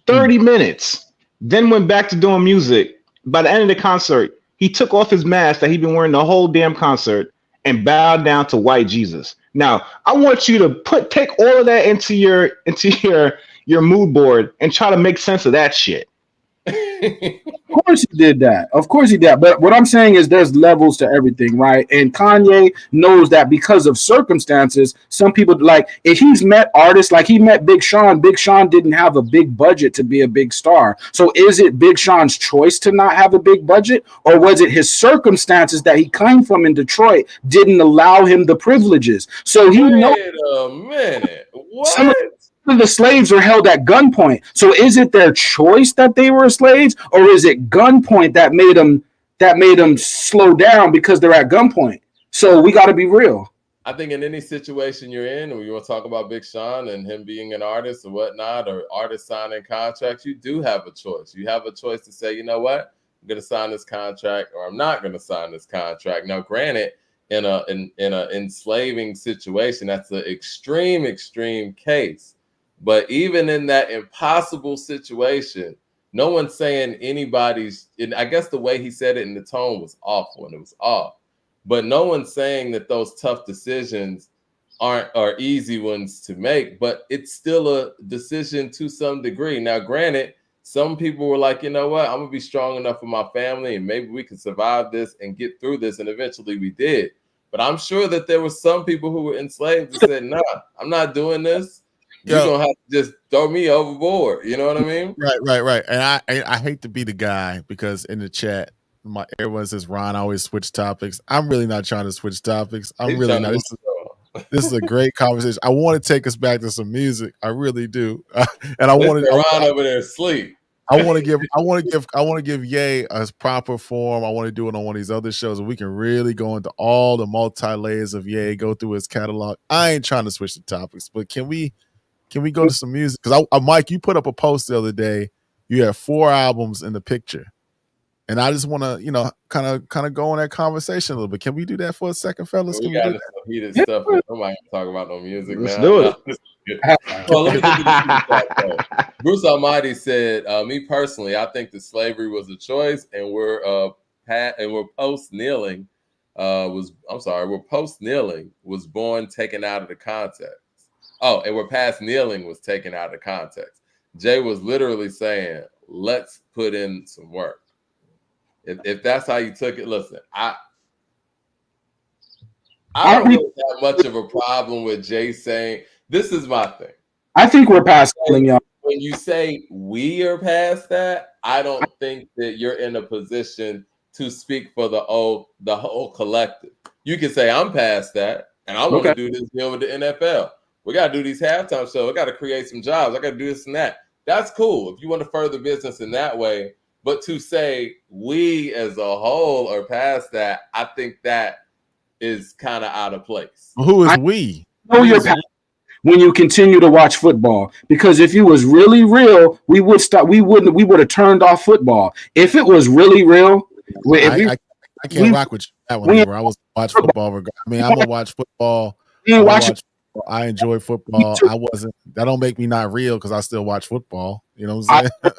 E: 30 minutes. Then went back to doing music. By the end of the concert, he took off his mask that he'd been wearing the whole damn concert and bowed down to white Jesus. Now, I want you to take all of that into your mood board and try to make sense of that shit.
C: Of course he did that. Of course he did. But what I'm saying is there's levels to everything, right? And Kanye knows that because of circumstances, some people, like, if he's met artists, like he met Big Sean didn't have a big budget to be a big star. So is it Big Sean's choice to not have a big budget? Or was it his circumstances that he came from in Detroit didn't allow him the privileges? So he knows.
A: Wait a minute. What?
C: The slaves are held at gunpoint. So is it their choice that they were slaves, or is it gunpoint that made them slow down because they're at gunpoint? So we got to be real.
A: I think in any situation you're in, or you want to talk about Big Sean and him being an artist or whatnot, or artists signing contracts, you do have a choice. You have a choice to say, you know what, I'm going to sign this contract, or I'm not going to sign this contract. Now, granted, in an enslaving situation, that's an extreme case. But even in that impossible situation, no one's saying anybody's, and I guess the way he said it in the tone was awful and it was off. But no one's saying that those tough decisions are easy ones to make, but it's still a decision to some degree. Now, granted, some people were like, you know what, I'm gonna be strong enough for my family and maybe we can survive this and get through this. And eventually we did. But I'm sure that there were some people who were enslaved and said, nah, I'm not doing this. You're gonna have to just throw me overboard. You know what I mean?
B: Right. And I hate to be the guy because in the chat, everyone says Ron always switch topics. I'm really not trying to switch topics. I'm really not. This is a great conversation. I want to take us back to some music. I really do. And I want to
A: Ron over there asleep.
B: I want to give Ye a proper form. I want to do it on one of these other shows where we can really go into all the multi-layers of Ye, go through his catalog. I ain't trying to switch the topics, but can we go to some music? Because Mike, you put up a post the other day. You have 4 albums in the picture, and I just want to, kind of go on that conversation a little bit. Can we do that for a second, fellas?
A: We got some heated stuff. Nobody talk about no music.
E: Let's do it.
A: Well, let me get this. Bruce Almighty said, "Me personally, I think that slavery was a choice, and we're post kneeling. We're post kneeling was born taken out of the context. Oh, and we're past kneeling was taken out of context. Jay was literally saying, let's put in some work. If that's how you took it, listen, I don't really have much of a problem with Jay saying, this is my thing.
C: I think we're past kneeling, y'all.
A: When you say we are past that, I don't think that you're in a position to speak for the whole collective. You can say, I'm past that, and I want to do this deal with the NFL. We got to do these halftime shows. I got to create some jobs. I got to do this and that. That's cool if you want to further business in that way. But to say we as a whole are past that, I think that is kind of out of place.
B: Who is we?
C: Know you're past when you continue to watch football. Because if it was really real, we would stop. We would have turned off football. If it was really real,
B: I can't rock with you that one. I was watch football. I mean, I'm gonna watch football. I enjoy football. That don't make me not real because I still watch football. You know what I'm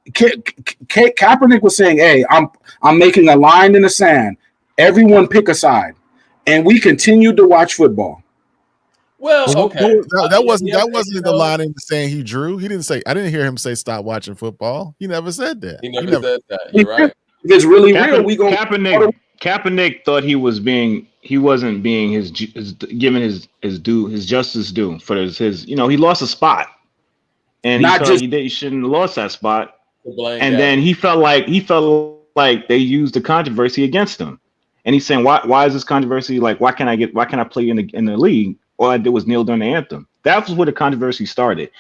C: saying? Kaepernick was saying, hey, I'm making a line in the sand. Everyone pick a side. And we continued to watch football.
A: Well, okay.
B: That wasn't the line in the sand he drew. He didn't say, I didn't hear him say stop watching football. He never said that.
A: He never said that. You're right.
C: If it's really real,
E: Kaepernick thought he wasn't being giving his justice due for his he lost a spot, and he shouldn't have lost that spot. Then he felt like they used the controversy against him, and he's saying why is this controversy, like why can I play in the league, all I did was kneel during the anthem. That was where the controversy started.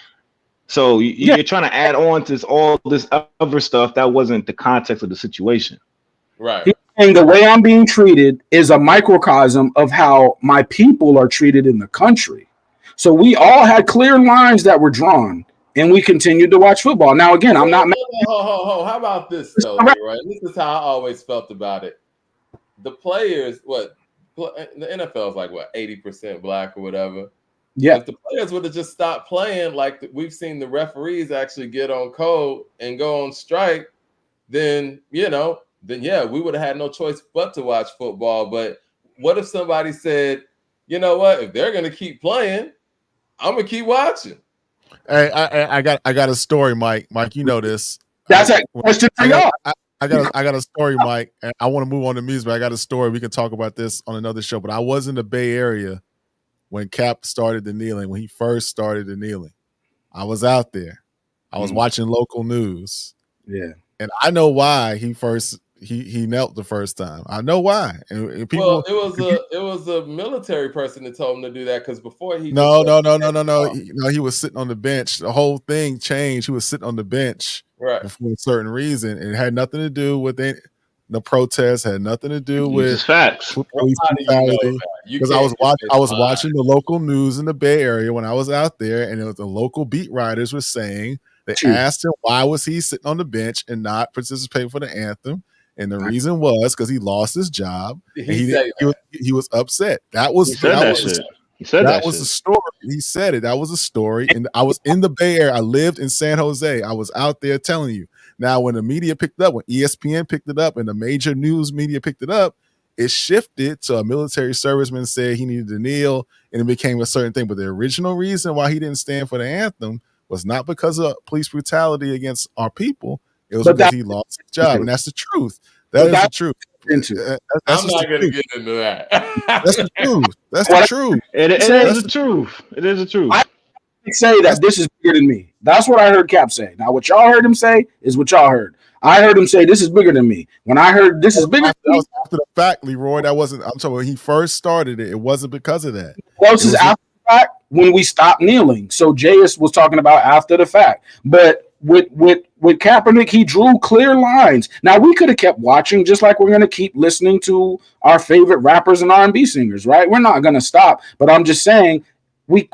E: So you're trying to add on to all this other stuff that wasn't the context of the situation.
A: Right.
C: And the way I'm being treated is a microcosm of how my people are treated in the country. So we all had clear lines that were drawn, and we continued to watch football. Now, again, I'm not.
A: How about this, though, Leroy? This is how I always felt about it. The players, the NFL is like, 80% black or whatever.
C: Yeah.
A: If the players would have just stopped playing, like we've seen the referees actually get on code and go on strike, then we would have had no choice but to watch football. But what if somebody said, you know what, if they're going to keep playing, I'm going to keep watching.
B: Hey, I got a story, Mike. Mike, you know this.
C: That's a question for y'all.
B: I got a story, Mike. And I want to move on to music, but I got a story. We can talk about this on another show. But I was in the Bay Area when Cap started the kneeling, when he first started the kneeling. I was out there. I was watching local news.
C: Yeah.
B: And I know why he knelt the first time. I know why. And people,
A: it was a military person that told him to do that, because before he
B: he was sitting on the bench. The whole thing changed. He was sitting on the bench for a certain reason. It had nothing to do with the protests. Had nothing to do with
E: facts.
B: Police brutality. Because I was watching the local news in the Bay Area when I was out there, and it was the local beat writers were saying, they asked him why was he sitting on the bench and not participating for the anthem. And the reason was because he lost his job. He was upset. That was the story. He said it. That was a story. And I was in the Bay Area. I lived in San Jose. I was out there telling you. Now, when the media picked it up, when ESPN picked it up and the major news media picked it up, it shifted to a military serviceman said he needed to kneel, and it became a certain thing. But the original reason why he didn't stand for the anthem was not because of police brutality against our people. It was because he lost his job, and that's the truth. That is the truth.
A: I'm not going to get into that.
B: That's the truth. That's the truth.
E: It is the truth. It is the truth.
C: I say that this is bigger than me. That's what I heard Cap say. Now, what y'all heard him say is what y'all heard. I heard him say this is bigger than me. When I heard this is bigger than me,
B: that was after the fact, Leroy. That wasn't. I'm talking when he first started it. It wasn't because of that.
C: Well, this is after the fact when we stopped kneeling. So J.S. was talking about after the fact, but. With Kaepernick, he drew clear lines. Now, we could have kept watching, just like we're going to keep listening to our favorite rappers and R&B singers, right? We're not going to stop. But I'm just saying, we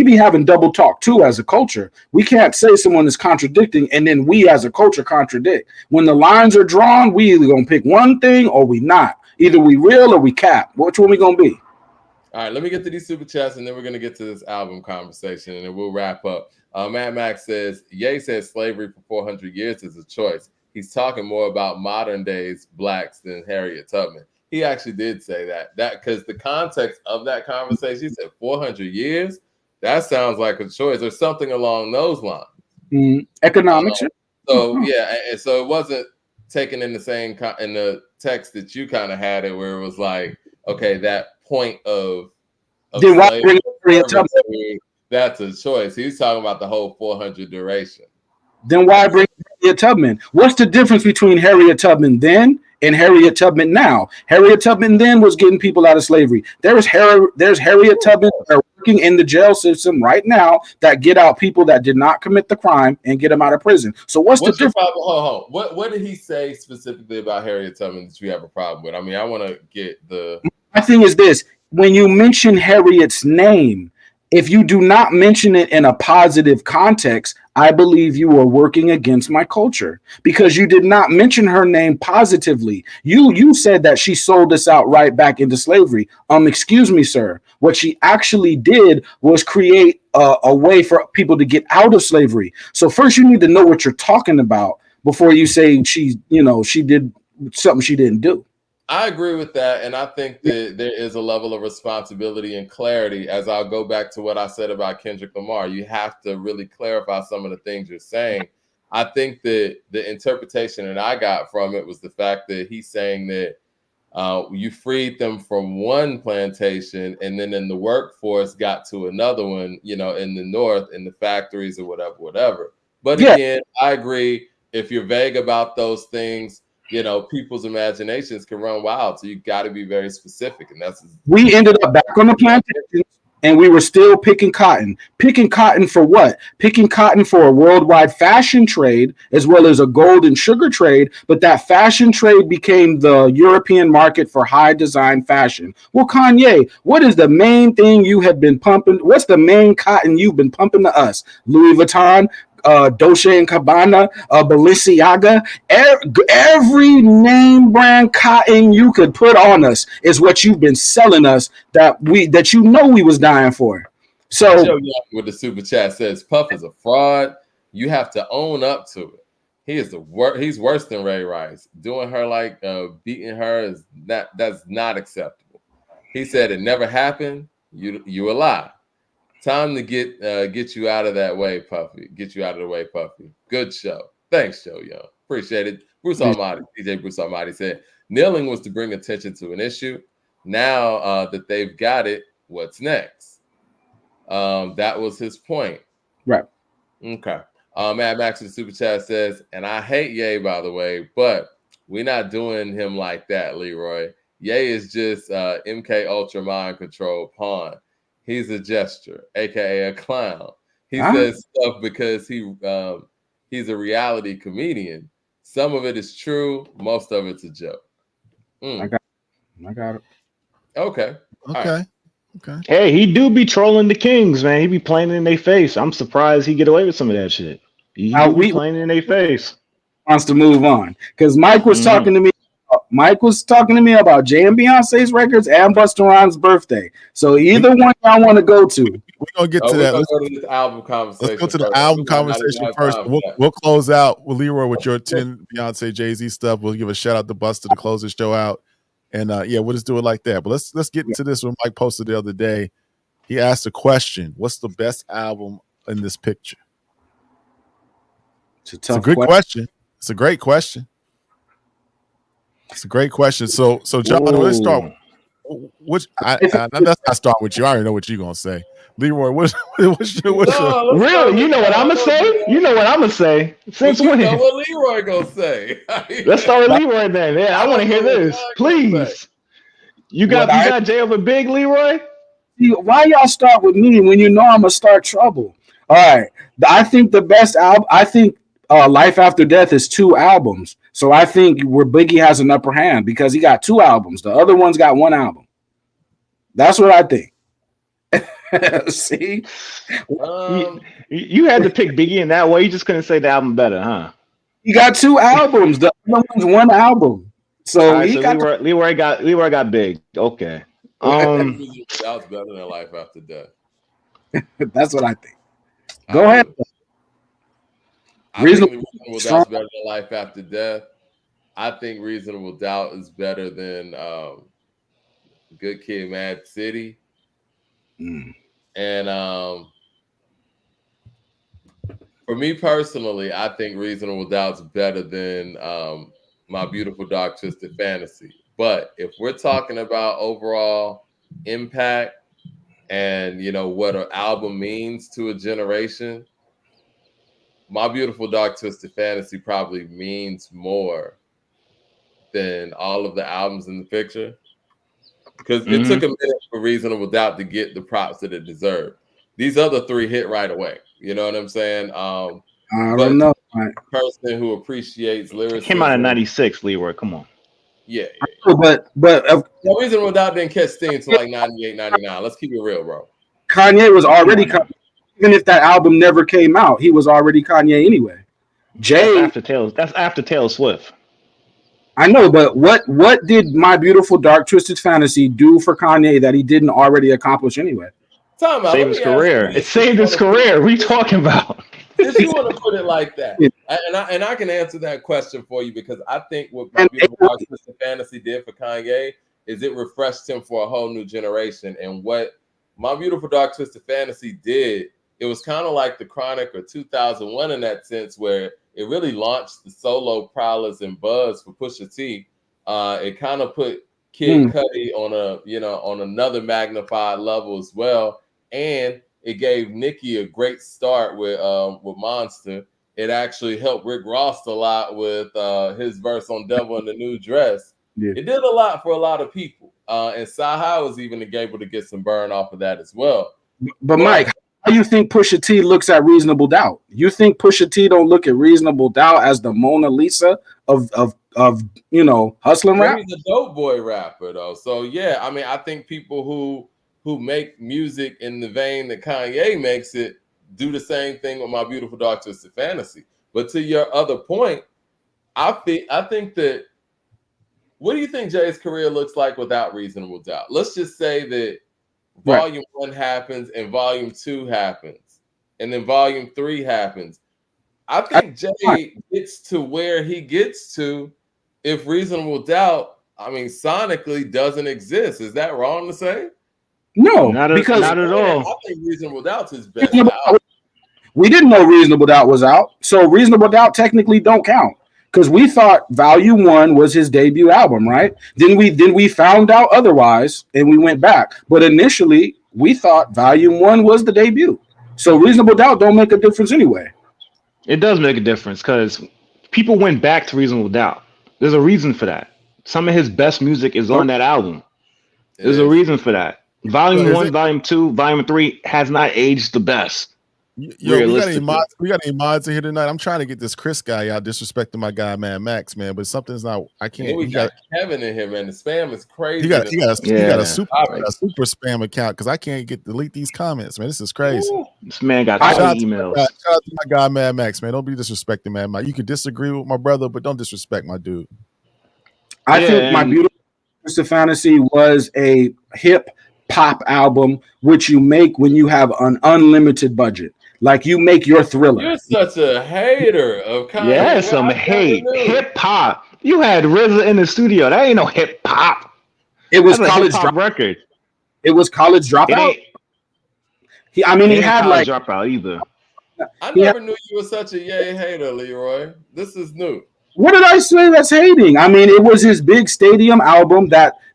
C: be having double talk, too, as a culture. We can't say someone is contradicting, and then we, as a culture, contradict. When the lines are drawn, we either going to pick one thing or we not. Either we real or we cap. Which one we going to be?
A: All right, let me get to these super chats, and then we're going to get to this album conversation, and then we'll wrap up. Mad Max says, Ye says slavery for 400 years is a choice. He's talking more about modern days blacks than Harriet Tubman. He actually did say that because the context of that conversation, he said 400 years. That sounds like a choice or something along those lines.
C: Economics.
A: So it wasn't taken in the same in the text that you kind of had it, where it was like, okay, that point of
C: then why bring Harriet Tubman?
A: That's a choice. He's talking about the whole 400 duration.
C: Then why bring Harriet Tubman? What's the difference between Harriet Tubman then and Harriet Tubman now? Harriet Tubman then was getting people out of slavery. There's Harriet Tubman that are working in the jail system right now that get out people that did not commit the crime and get them out of prison. So what's the difference?
A: What did he say specifically about Harriet Tubman that you have a problem with? I mean, I want to get the...
C: My thing is this. When you mention Harriet's name, if you do not mention it in a positive context, I believe you are working against my culture because you did not mention her name positively. You said that she sold us out right back into slavery. Excuse me, sir. What she actually did was create a way for people to get out of slavery. So first you need to know what you're talking about before you say she did something she didn't do.
A: I agree with that, and I think that there is a level of responsibility and clarity. As I'll go back to what I said about Kendrick Lamar, you have to really clarify some of the things you're saying. I think that the interpretation that I got from it was the fact that he's saying that you freed them from one plantation, and then in the workforce got to another one, in the north, in the factories or whatever. But again, I agree. If you're vague about those things, people's imaginations can run wild. So you got to be very specific. And we
C: ended up back on the plantation. and we were still picking cotton. Picking cotton for what? Picking cotton for a worldwide fashion trade as well as a gold and sugar trade. But that fashion trade became the European market for high design fashion. Well, Kanye, what is the main thing you have been pumping? What's the main cotton you've been pumping to us? Louis Vuitton, Dolce and Gabbana, Balenciaga, every name brand cotton you could put on us is what you've been selling us that we was dying for. So
A: Joe Young with the super chat says Puff is a fraud. You have to own up to it. He is he's worse than Ray Rice. Doing her like beating her that's not acceptable. He said it never happened. You a lie. Time to get you out of that way, Puffy. Get you out of the way, Puffy. Good show. Thanks, Joe Young. Appreciate it. Bruce Almighty, DJ Bruce Almighty said, kneeling was to bring attention to an issue. Now that they've got it, what's next? That was his point.
C: Right.
A: Okay. Mad Max in the super chat says, and I hate Ye, by the way, but we're not doing him like that, Leroy. Ye is just MK Ultra mind control pawn. He's a gesture, aka a clown. He says stuff because he's a reality comedian. Some of it is true, most of it's a joke.
C: I got it.
A: Okay.
B: Okay.
E: Hey, he do be trolling the Kings, man. He be playing in their face. I'm surprised he get away with some of that shit. He be playing in their face.
C: Wants to move on because Mike was talking to me. Mike was talking to me about Jay and Beyonce's records and Busta Rhymes' birthday. So either one y'all want to go to.
B: We're gonna get to that.
A: Let's go to this album conversation.
B: Let's go to the album conversation first. We'll close out with Leroy with your 10 Beyonce Jay-Z stuff. We'll give a shout out to Busta to close the show out. And we'll just do it like that. But let's get into this. When Mike posted the other day, he asked a question: what's the best album in this picture? It's a good question. It's a great question. It's a great question. So John, let's start. Let's not start with you. I already know what you're gonna say, Leroy. What's
E: really? You know what I'm gonna say? You know what I'm gonna say? Since when?
A: Know what Leroy gonna say?
E: Let's start with Leroy then. Yeah, I want to hear this, please. You got Jay over big, Leroy?
C: Why y'all start with me when you know I'm gonna start trouble? All right, I think the best album. I think Life After Death is 2 albums. So I think where Biggie has an upper hand because he got 2 albums. The other one's got 1 album. That's what I think. See?
E: You had to pick Biggie in that way. You just couldn't say the album better, huh?
C: He got 2 albums. The other one's 1 album. So,
E: right, Leroy got big. Okay.
A: That was better than Life After Death.
C: That's what I think. Go ahead.
A: I think Reasonable Doubt's better than Life After Death. I think Reasonable Doubt is better than Good Kid, Mad City. And for me personally, I think Reasonable Doubt's better than My Beautiful Dark Twisted Fantasy. But if we're talking about overall impact and what an album means to a generation, My Beautiful Dark Twisted Fantasy probably means more than all of the albums in the picture. Because it took a minute for Reasonable Doubt to get the props that it deserved. These other 3 hit right away. You know what I'm saying?
C: I don't know.
A: Person who appreciates lyrics.
E: Came out in 96, Leroy. Come on.
A: Yeah.
C: But
A: Reasonable Doubt didn't catch steam until like 98, 99. Let's keep it real, bro.
C: Kanye was already even if that album never came out, he was already Kanye anyway. Jay
E: that's after Taylor Swift.
C: I know, but what did My Beautiful Dark Twisted Fantasy do for Kanye that he didn't already accomplish anyway?
E: Saved his career. It saved his career. What are you talking about?
A: If you want to put it like that, and I can answer that question for you because I think what My Beautiful Dark Twisted Fantasy did for Kanye is it refreshed him for a whole new generation. And what My Beautiful Dark Twisted Fantasy did, it was kind of like the Chronic or 2001 in that sense, where it really launched the solo prowess and buzz for Pusha T. It kind of put Kid Cudi on another magnified level as well, and it gave Nicki a great start with Monster. It actually helped Rick Ross a lot with his verse on Devil in the New Dress. Yeah. It did a lot for a lot of people. And Saha was even able to get some burn off of that as well.
C: But Mike, how do you think Pusha T looks at Reasonable Doubt? You think Pusha T don't look at Reasonable Doubt as the Mona Lisa of hustling rap?
A: He's a dope boy rapper though. So yeah, I mean, I think people who make music in the vein that Kanye makes it do the same thing with My Beautiful Dark Twisted Fantasy. But to your other point, I think that, what do you think Jay's career looks like without Reasonable Doubt? Let's just say that Volume 1 happens and Volume 2 happens, and then Volume 3 happens. I think Jay gets to where he gets to if Reasonable Doubt, I mean, sonically doesn't exist. Is that wrong to say?
C: No,
E: not at all.
A: I think Reasonable Doubt's his best album.
C: We didn't know Reasonable Doubt was out, so Reasonable Doubt technically don't count because we thought Volume 1 was his debut album, right? Then we found out otherwise, and we went back. But initially, we thought Volume 1 was the debut. So Reasonable Doubt don't make a difference anyway.
E: It does make a difference because people went back to Reasonable Doubt. There's a reason for that. Some of his best music is on that album. There's a reason for that. Volume 1, Volume 2, Volume 3 has not aged the best.
B: Yo, we got any mods in here tonight? I'm trying to get this Chris guy out disrespecting my guy Mad Max, man, but something's not. I can't.
A: We got Kevin in here, man. The spam is crazy.
B: He got a super spam account because I can't delete these comments, man. This is crazy.
E: Ooh, this man got emails.
B: Shout out to my guy Mad Max, man. Don't be disrespecting Mad Max. You can disagree with my brother, but don't disrespect my dude.
C: I think My Beautiful Twisted Fantasy was a hip pop album, which you make when you have an unlimited budget. Like you make your Thriller.
A: You're such a hater of Kanye.
E: Yeah, some hate. Hip hop. You had RZA in the studio. That ain't no hip hop.
C: It was College Dropout
E: record.
C: It was College Dropout. He had like
E: Dropout either.
A: I never knew you were such a Ye hater, Leroy. This is new.
C: What did I say that's hating? I mean, it was his big stadium album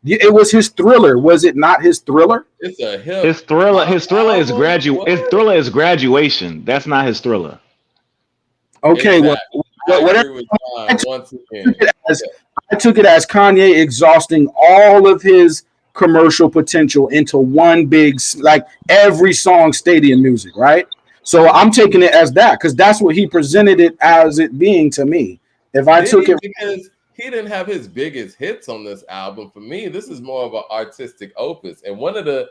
C: it was his Thriller. Was it not his Thriller?
A: It's a hip.
E: His Thriller is Graduation. That's not his Thriller.
C: Okay,
A: exactly.
C: whatever.
A: I
C: took it as Kanye exhausting all of his commercial potential into one big, like every song stadium music, right? So I'm taking it as that because that's what he presented it as it being to me. If I took it
A: because he didn't have his biggest hits on this album. For me, this is more of an artistic opus. And one of the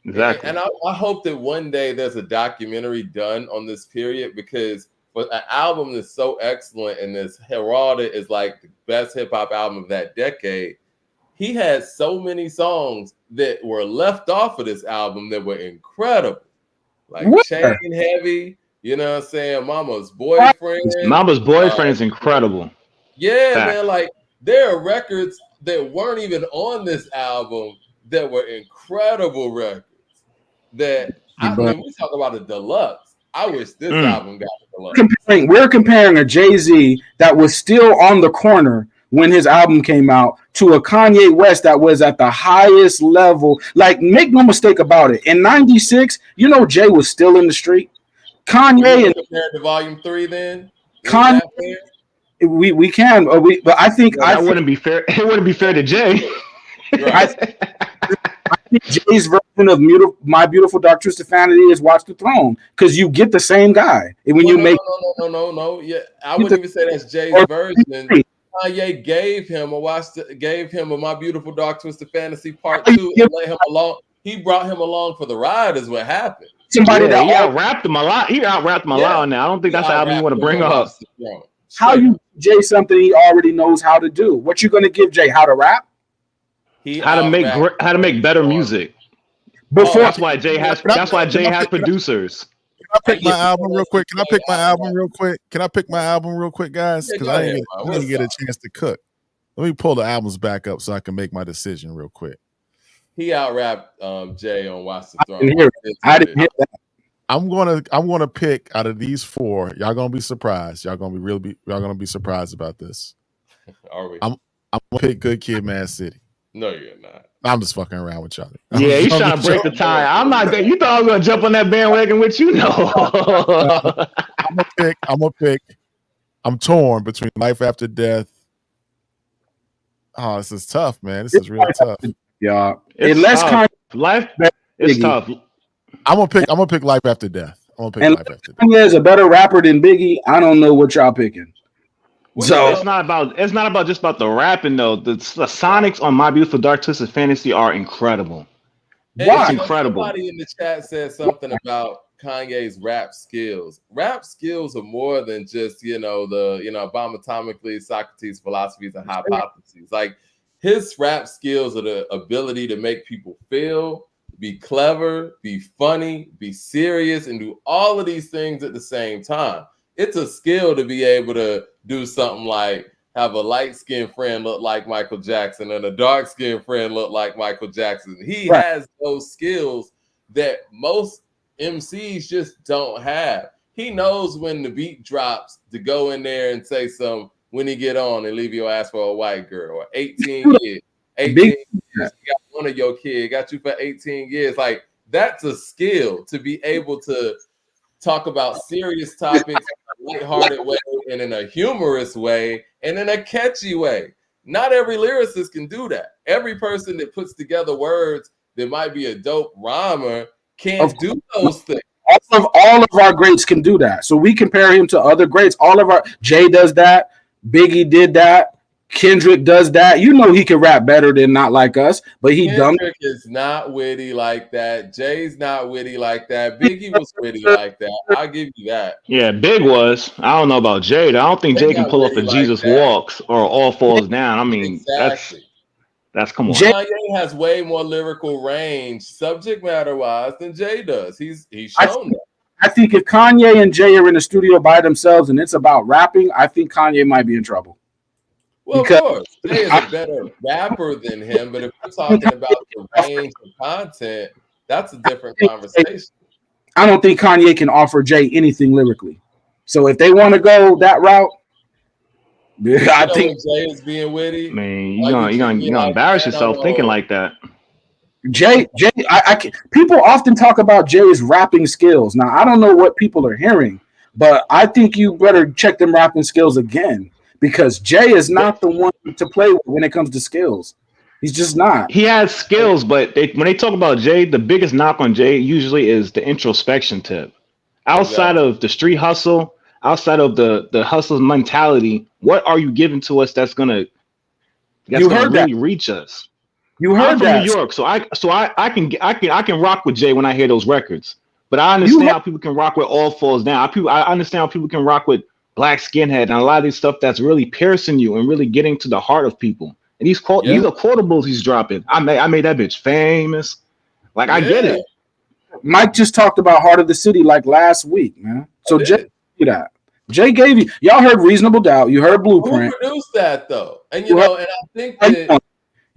E: exactly.
A: And I hope that one day there's a documentary done on this period because for an album that's so excellent and this heralded is like the best hip hop album of that decade, he had so many songs that were left off of this album that were incredible. Like Chain Heavy, you know what I'm saying? Mama's Boyfriend
E: is incredible.
A: Yeah, man, like there are records that weren't even on this album that were incredible records. That when we talk about a deluxe, I wish this album got a deluxe.
C: We're comparing a Jay-Z that was still on the corner when his album came out to a Kanye West that was at the highest level. Like, make no mistake about it. In '96, Jay was still in the street. Kanye and
A: compared to Volume 3, then
C: Kanye. We can, but I think
E: that wouldn't be fair. It wouldn't be fair to Jay.
C: Right. I think Jay's version of My Beautiful Dark Twisted Fantasy is Watch the Throne because you get the same guy. And when
A: no. Yeah, I wouldn't even say that's Jay's version. Kanye gave him a My Beautiful Dark Twisted Fantasy Part 2 and let him along. He brought him along for the ride, is what happened.
E: He out-rapped him a lot. He out-rapped him a lot on that. I don't think that's the album you want to bring up.
C: How you Jay something he already knows how to do? What you gonna give Jay? How to rap?
E: How to make better music. That's why Jay has producers.
B: Can I pick my album real quick? Can I pick my album real quick, guys? Because I didn't get a chance to cook. Let me pull the albums back up so I can make my decision real quick.
A: He out-rapped Jay on Watch the Throne.
C: I didn't hear that.
B: I'm gonna pick out of these four. Y'all gonna be surprised. Y'all gonna be surprised about this.
A: Are we?
B: I'm gonna pick Good Kid, Mad City.
A: No, you're not.
B: I'm just fucking around with y'all.
E: Yeah, he's trying to break the tie. I'm not there. You thought I was gonna jump on that bandwagon with you? No.
B: I'm gonna pick. I'm torn between Life After Death. Oh, this is tough, man. This is real tough.
C: Yeah,
E: It's
C: unless
E: tough.
C: Kanye,
E: Life, it's tough.
B: I'm gonna pick Life After Death. I'm gonna pick
C: and
B: Life After Death.
C: Kanye is a better rapper than Biggie. I don't know what y'all picking.
A: Well,
C: So
E: It's not about just about the rapping though. The sonics on My Beautiful Dark Twisted Fantasy are incredible.
A: and
E: It's
C: why?
E: incredible.
A: somebody in the chat said something about Kanye's rap skills. Rap skills are more than just bomb atomically, Socrates' philosophies and hypotheses. Like his rap skills are the ability to make people feel, be clever, be funny, be serious, and do all of these things at the same time. It's a skill to be able to do something like have a light-skinned friend look like Michael Jackson and a dark-skinned friend look like Michael Jackson. He has those skills that most MCs just don't have. He knows when the beat drops to go in there and say some when he get on and leave your ass for a white girl or 18 years. 18 years, you got one of your kids, got you for 18 years. Like that's a skill to be able to talk about serious topics in a lighthearted way and in a humorous way and in a catchy way. Not every lyricist can do that. Every person that puts together words that might be a dope rhymer can't do those things.
C: All of our greats can do that. So we compare him to other greats. All of our Jay does that. Biggie did that. Kendrick does that. You know he can rap better than Not Like Us, but
A: Kendrick is not witty like that. Jay's not witty like that. Biggie was witty like that. I'll give you that.
E: Yeah, Big was. I don't know about Jay. I don't think Jay can pull off a Jesus Walks or All Falls Down. I mean,
A: exactly.
E: That's come on.
A: Kanye has way more lyrical range, subject matter wise, than Jay does. He's shown that.
C: I think if Kanye and Jay are in the studio by themselves and it's about rapping, I think Kanye might be in trouble.
A: Well, of course, Jay is a better rapper than him, but if we're talking about the range of content, that's a different conversation.
C: I don't think Kanye can offer Jay anything lyrically. So if they want to go that route, I think
A: Jay is being witty.
E: Man, you're gonna embarrass yourself thinking like that.
C: Jay, people often talk about Jay's rapping skills. Now, I don't know what people are hearing, but I think you better check them rapping skills again because Jay is not the one to play with when it comes to skills. He's just not.
E: He has skills, but when they talk about Jay, the biggest knock on Jay usually is the introspection tip. Outside of the street hustle, outside of the hustle mentality, what are you giving to us that's gonna really reach us?
C: You heard
E: I'm from New York, so I can rock with Jay when I hear those records. But I understand how people can rock with All Falls Down. I understand how people can rock with Black Skinhead and a lot of these stuff that's really piercing you and really getting to the heart of people. And these are quotables he's dropping. I made that bitch famous. Like I get it.
C: Mike just talked about Heart of the City like last week, man. So Jay gave you that. Jay gave you. Y'all heard Reasonable Doubt. You heard Blueprint.
A: Who produced that though? And and I think that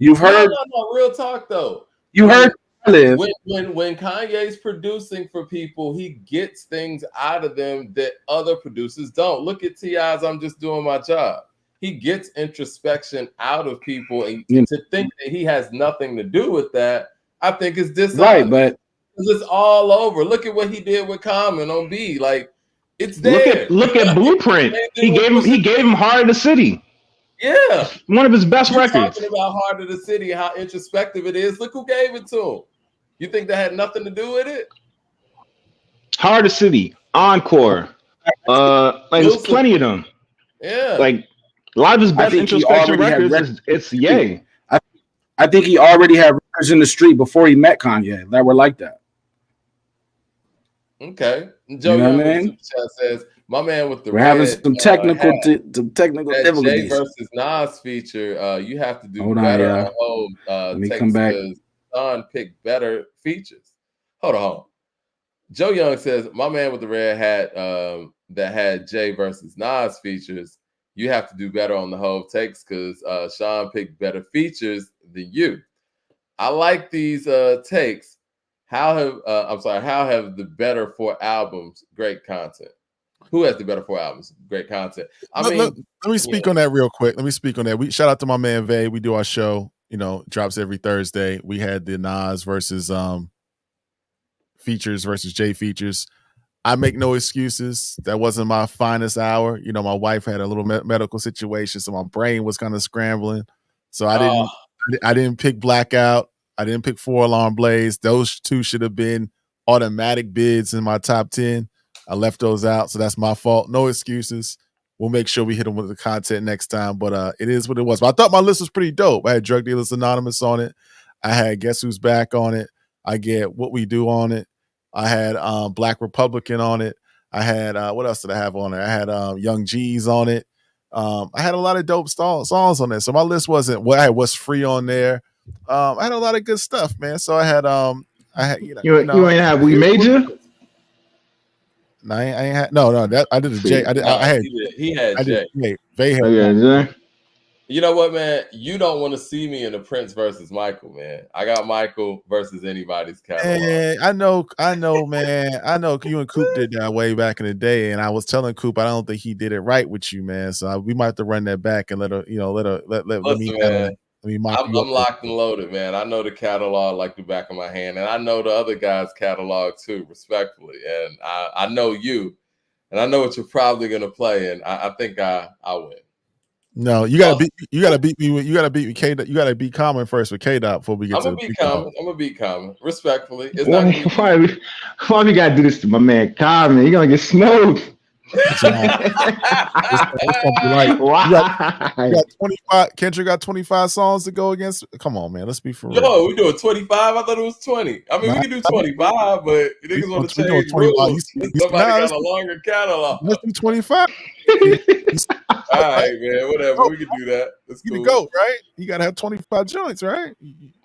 C: you've heard.
A: No, real talk though.
C: You heard.
A: When Kanye's producing for people, he gets things out of them that other producers don't. Look at T.I.'s I'm Just Doing My Job. He gets introspection out of people, and to think that he has nothing to do with that, I think is dishonest.
C: Right, but
A: it's all over. Look at what he did with Common on B. Like it's there.
E: Look at Blueprint. He gave him Heart of the City.
A: Yeah,
E: one of his best records.
A: Talking about Heart of the City, how introspective it is. Look who gave it to him. You think that had nothing to do with it?
E: Heart of the City, Encore. There's plenty of them.
A: Yeah,
E: like a lot of his best introspection records. It's Ye.
C: I think he already had records in the street before he met Kanye that were like that.
A: Okay, Joe Young says, "My man with the
C: we're having some technical difficulties."
A: Jay versus Nas feature. You have to do better.
C: Let me come back.
A: Son picked better features. Hold on. Joe Young says, "My man with the red hat that had Jay versus Nas features. You have to do better on the whole takes because Sean picked better features than you." I like these takes. How have the better 4 albums great content? Who has the better 4 albums great content?
B: Let me speak on that real quick. Let me speak on that. We shout out to my man Vay. We do our show. Drops every Thursday. We had the Nas versus features versus Jay features. I make no excuses. That wasn't my finest hour. My wife had a little medical situation, so my brain was kind of scrambling. So I didn't pick Blackout. I didn't pick 4 Alarm Blades. Those 2 should have been automatic bids in my top 10. I left those out, so that's my fault. No excuses. We'll make sure we hit them with the content next time, but it is what it was. But I thought my list was pretty dope. I had Drug Dealers Anonymous on it. I had Guess Who's Back on it. I get What We Do on it. I had Black Republican on it. I had what else did I have on it? I had Young G's on it. I had a lot of dope songs on there. So my list wasn't I had What's Free on there. I had a lot of good stuff, man. So I had
E: you ain't have We Made You?
B: No, I ain't had that I did a J. I had
A: he had J.
B: They had
E: Jay.
A: You know what, man? You don't want to see me in the Prince versus Michael, man. I got Michael versus anybody's catalog.
B: I know, man. I know you and Coop did that way back in the day, and I was telling Coop I don't think he did it right with you, man. So we might have to run that back and let me mock you up.
A: I'm locked and loaded, man. I know the catalog like the back of my hand, and I know the other guy's catalog too, respectfully. And I know you, and I know what you're probably gonna play, and I think I win.
B: No, you gotta beat me. You gotta beat me. You gotta beat Common first with K-Dot before we get to the
A: I'm gonna beat Common. Respectfully, it's
E: why we gotta do this to my man Common? You're gonna get smoked.
B: It's gonna be like, you got 25. Kendrick got 25 songs to go against. Come on, man. Let's be for real.
A: Yo, we doing 25. I thought it was 20. I mean, we can do 25, but niggas want to change rules. Somebody got a longer catalog.
B: Let's do 25.
A: All right, man. Whatever. We can do that. That's cool.
B: You go, right? You gotta have 25 joints, right?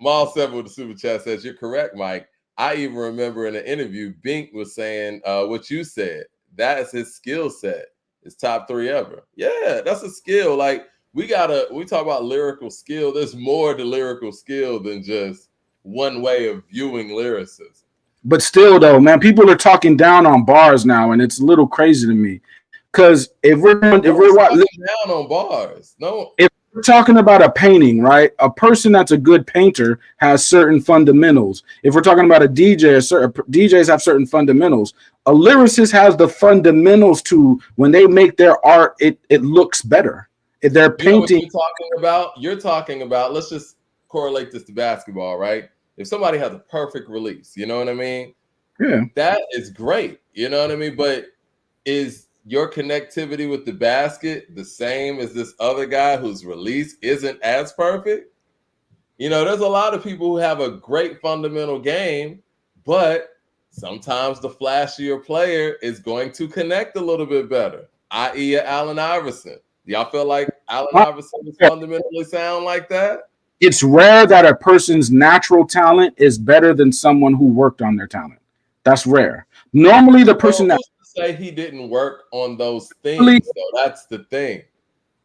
A: Mal 7 with the super chat says, "You're correct, Mike. I even remember in an interview, Bink was saying what you said. That is his skill set. It's top 3 ever. Yeah, that's a skill. Like we talk about lyrical skill. There's more to lyrical skill than just one way of viewing lyricism.
C: But still, though, man, people are talking down on bars now, and it's a little crazy to me. Because if we're down
A: on bars, no.
C: If we're talking about a painting, right? A person that's a good painter has certain fundamentals. If we're talking about a DJ, DJs have certain fundamentals. A lyricist has the fundamentals to when they make their art, it looks better. If they're painting,
A: you're talking about. Let's just correlate this to basketball, right? If somebody has a perfect release, you know what I mean?
C: Yeah,
A: that is great. You know what I mean? But is your connectivity with the basket the same as this other guy whose release isn't as perfect? You know, there's a lot of people who have a great fundamental game, but sometimes the flashier player is going to connect a little bit better, i.e. Allen Iverson. Y'all feel like Allen Iverson is fundamentally sound like that?
C: It's rare that a person's natural talent is better than someone who worked on their talent. That's rare. Normally, the person that
A: say he didn't work on those things, so that's the thing.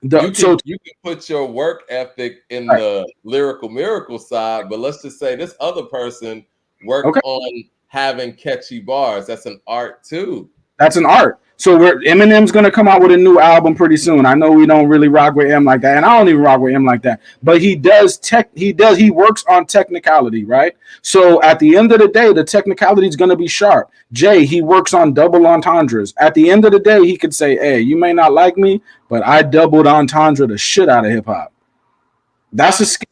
A: You can put your work ethic in the lyrical miracle side, but let's just say this other person worked on having catchy bars. That's an art too. That's an art.
C: So Eminem's gonna come out with a new album pretty soon. I know we don't really rock with him like that, and I don't even rock with him like that. But he works on technicality, right? So at the end of the day, the technicality is gonna be sharp. Jay, he works on double entendres. At the end of the day, he could say, "Hey, you may not like me, but I doubled entendre the shit out of hip hop." That's a skill.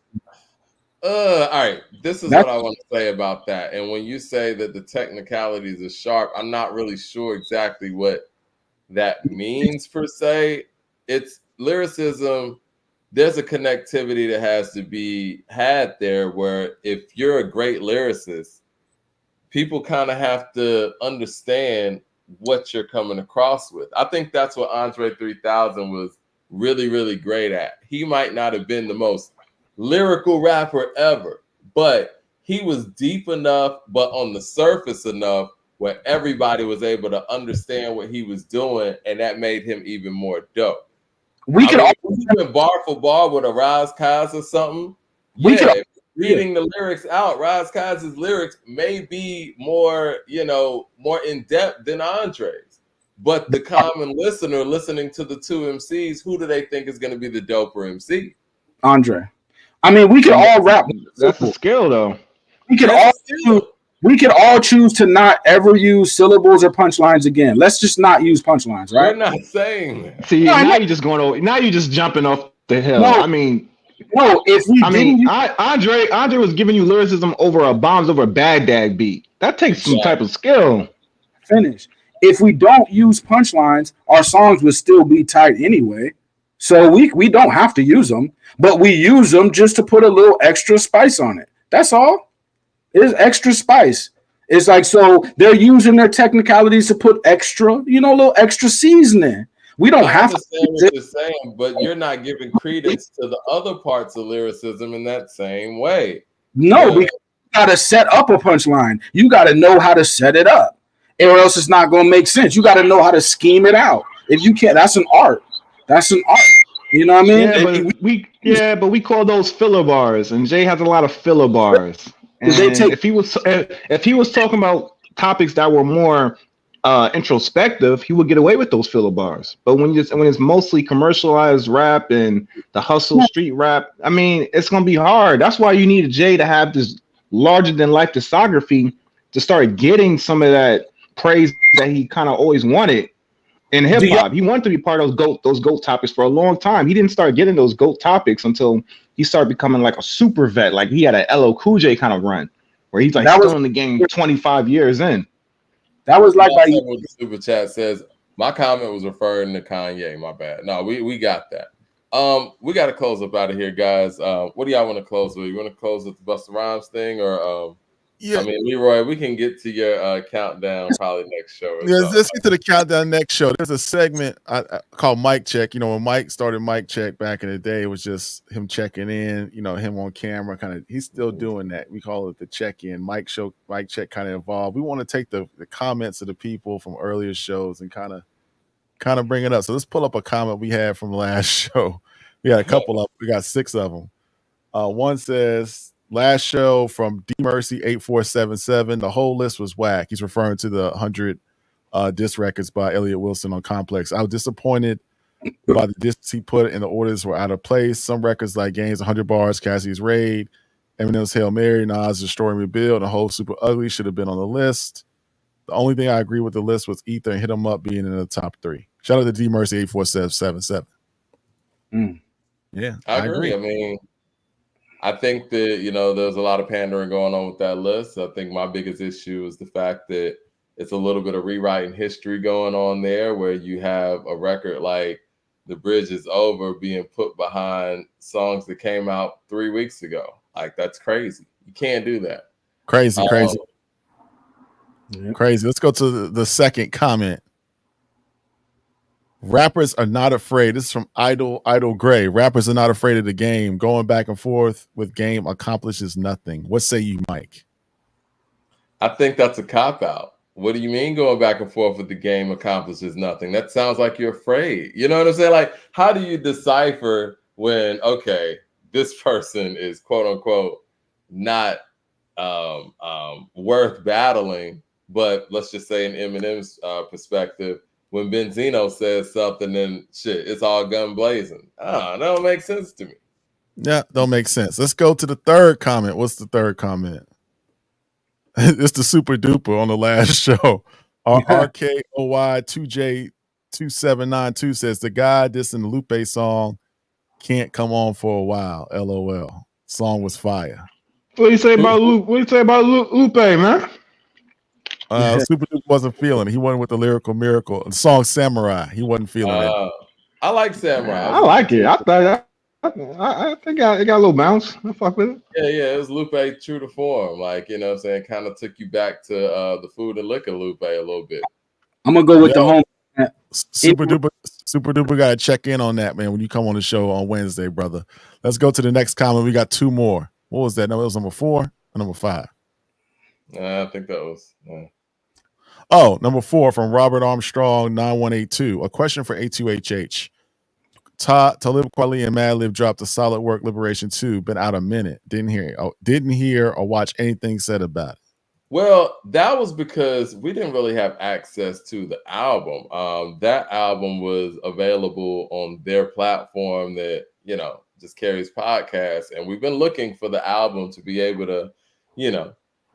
A: All right. This is what I want to say about that. And when you say that the technicalities are sharp, I'm not really sure exactly what that means per se. It's lyricism. There's a connectivity that has to be had there where if you're a great lyricist, people kind of have to understand what you're coming across with. I think that's what Andre 3000 was really, really great at. He might not have been the most lyrical rapper ever, but he was deep enough, but on the surface enough where everybody was able to understand what he was doing, and that made him even more dope. Even bar for bar with a Raz Kaz or something. Reading the lyrics out, Raz Kaz's lyrics may be more, more in depth than Andre's. But the common listener listening to the two MCs, who do they think is going to be the doper MC?
C: Andre. I mean, we could all rap.
E: That's a skill, though.
C: We could all choose to not ever use syllables or punchlines again. Let's just not use punchlines, right?
A: We're not saying that.
E: See, now you're just going over. Now you're just jumping off the hill. No, I mean,
C: No, if we
E: Andre was giving you lyricism over a bombs over a Baghdad beat. That takes some type of skill.
C: Finish. If we don't use punchlines, our songs would still be tight anyway. So we don't have to use them, but we use them just to put a little extra spice on it. That's all. It's extra spice. It's like, so they're using their technicalities to put extra, a little extra seasoning. We don't have to
A: understand what you're saying, but you're not giving credence to the other parts of lyricism in that same way.
C: No, because you got to set up a punchline. You got to know how to set it up, or else it's not going to make sense. You got to know how to scheme it out. If you can't, that's an art. That's an art. You know what I
E: mean? But we call those filler bars, and Jay has a lot of filler bars. And if he was talking about topics that were more introspective, he would get away with those filler bars. But when it's mostly commercialized rap and the hustle street rap, I mean, it's gonna be hard. That's why you need Jay to have this larger than life discography to start getting some of that praise that he kind of always wanted in hip hop. He wanted to be part of those GOAT topics for a long time. He didn't start getting those GOAT topics until he started becoming like a super vet. Like he had an LL Cool J kind of run where he's like still in the game 25 years in.
C: That was like
A: what the super chat says. My comment was referring to Kanye. My bad. No, we got that. We got to close up out of here, guys. What do y'all want to close with? You want to close with the Busta Rhymes thing, or I mean, Leroy, we can get to your countdown probably next show.
B: Let's get to the countdown next show. There's a segment called Mic Check. When Mike started Mic Check back in the day, it was just him checking in, him on camera. He's still doing that. We call it the check-in. Mic Check kind of evolved. We want to take the comments of the people from earlier shows and kind of bring it up. So let's pull up a comment we had from last show. We got a couple we got 6 of them. One says, last show from D Mercy 8477. The whole list was whack. He's referring to the 100 diss records by Elliott Wilson on Complex. I was disappointed by the discs he put in. The orders were out of place. Some records like Gaines 100 Bars, Cassie's Raid, Eminem's Hail Mary, Nas Destroy and Rebuild, and Whole Super Ugly should have been on the list. The only thing I agree with the list was Ether and Hit 'Em Up being in the top 3. Shout out to D Mercy 8477. Yeah,
A: I agree. I mean, I think that, there's a lot of pandering going on with that list. I think my biggest issue is the fact that it's a little bit of rewriting history going on there, where you have a record like The Bridge Is Over being put behind songs that came out 3 weeks ago. Like, that's crazy. You can't do that.
B: Crazy. Let's go to the second comment. Rappers are not afraid. This is from Idol Gray. Rappers are not afraid of the game. Going back and forth with game accomplishes nothing. What say you, Mike?
A: I think that's a cop-out. What do you mean going back and forth with the game accomplishes nothing? That sounds like you're afraid. You know what I'm saying? Like, how do you decipher when, okay, this person is quote unquote not worth battling, but let's just say in Eminem's perspective, when Benzino says something, then shit, it's all gun blazing. That don't make sense to me.
B: Yeah, don't make sense. Let's go to the third comment. What's the third comment? It's the super duper on the last show. RKOY2J2792 says the guy dissing the Lupe song can't come on for a while. LOL. Song was fire.
E: What do you say about Lupe? What do you say about Lupe, man?
B: Super Duke wasn't feeling it. He wasn't with the lyrical miracle. The song Samurai, he wasn't feeling it.
A: I like Samurai.
E: I like it. I think it got a little bounce. I fuck with it.
A: Yeah, it was Lupe true to form. Like, you know what I'm saying? Kind of took you back to the Food and Liquor Lupe a little bit.
C: I'm going to go with the home.
B: Super duper got to check in on that, man, when you come on the show on Wednesday, brother. Let's go to the next comment. We got 2 more. What was that? No, it was number 4 or number 5?
A: I think that was...
B: Oh, number 4 from Robert Armstrong 9182. A question for A2HH. Talib Kweli and Madlib dropped a solid work Liberation 2. Been out a minute. Didn't hear or watch anything said about it.
A: Well, that was because we didn't really have access to the album. That album was available on their platform that, just carries podcasts. And we've been looking for the album to be able to,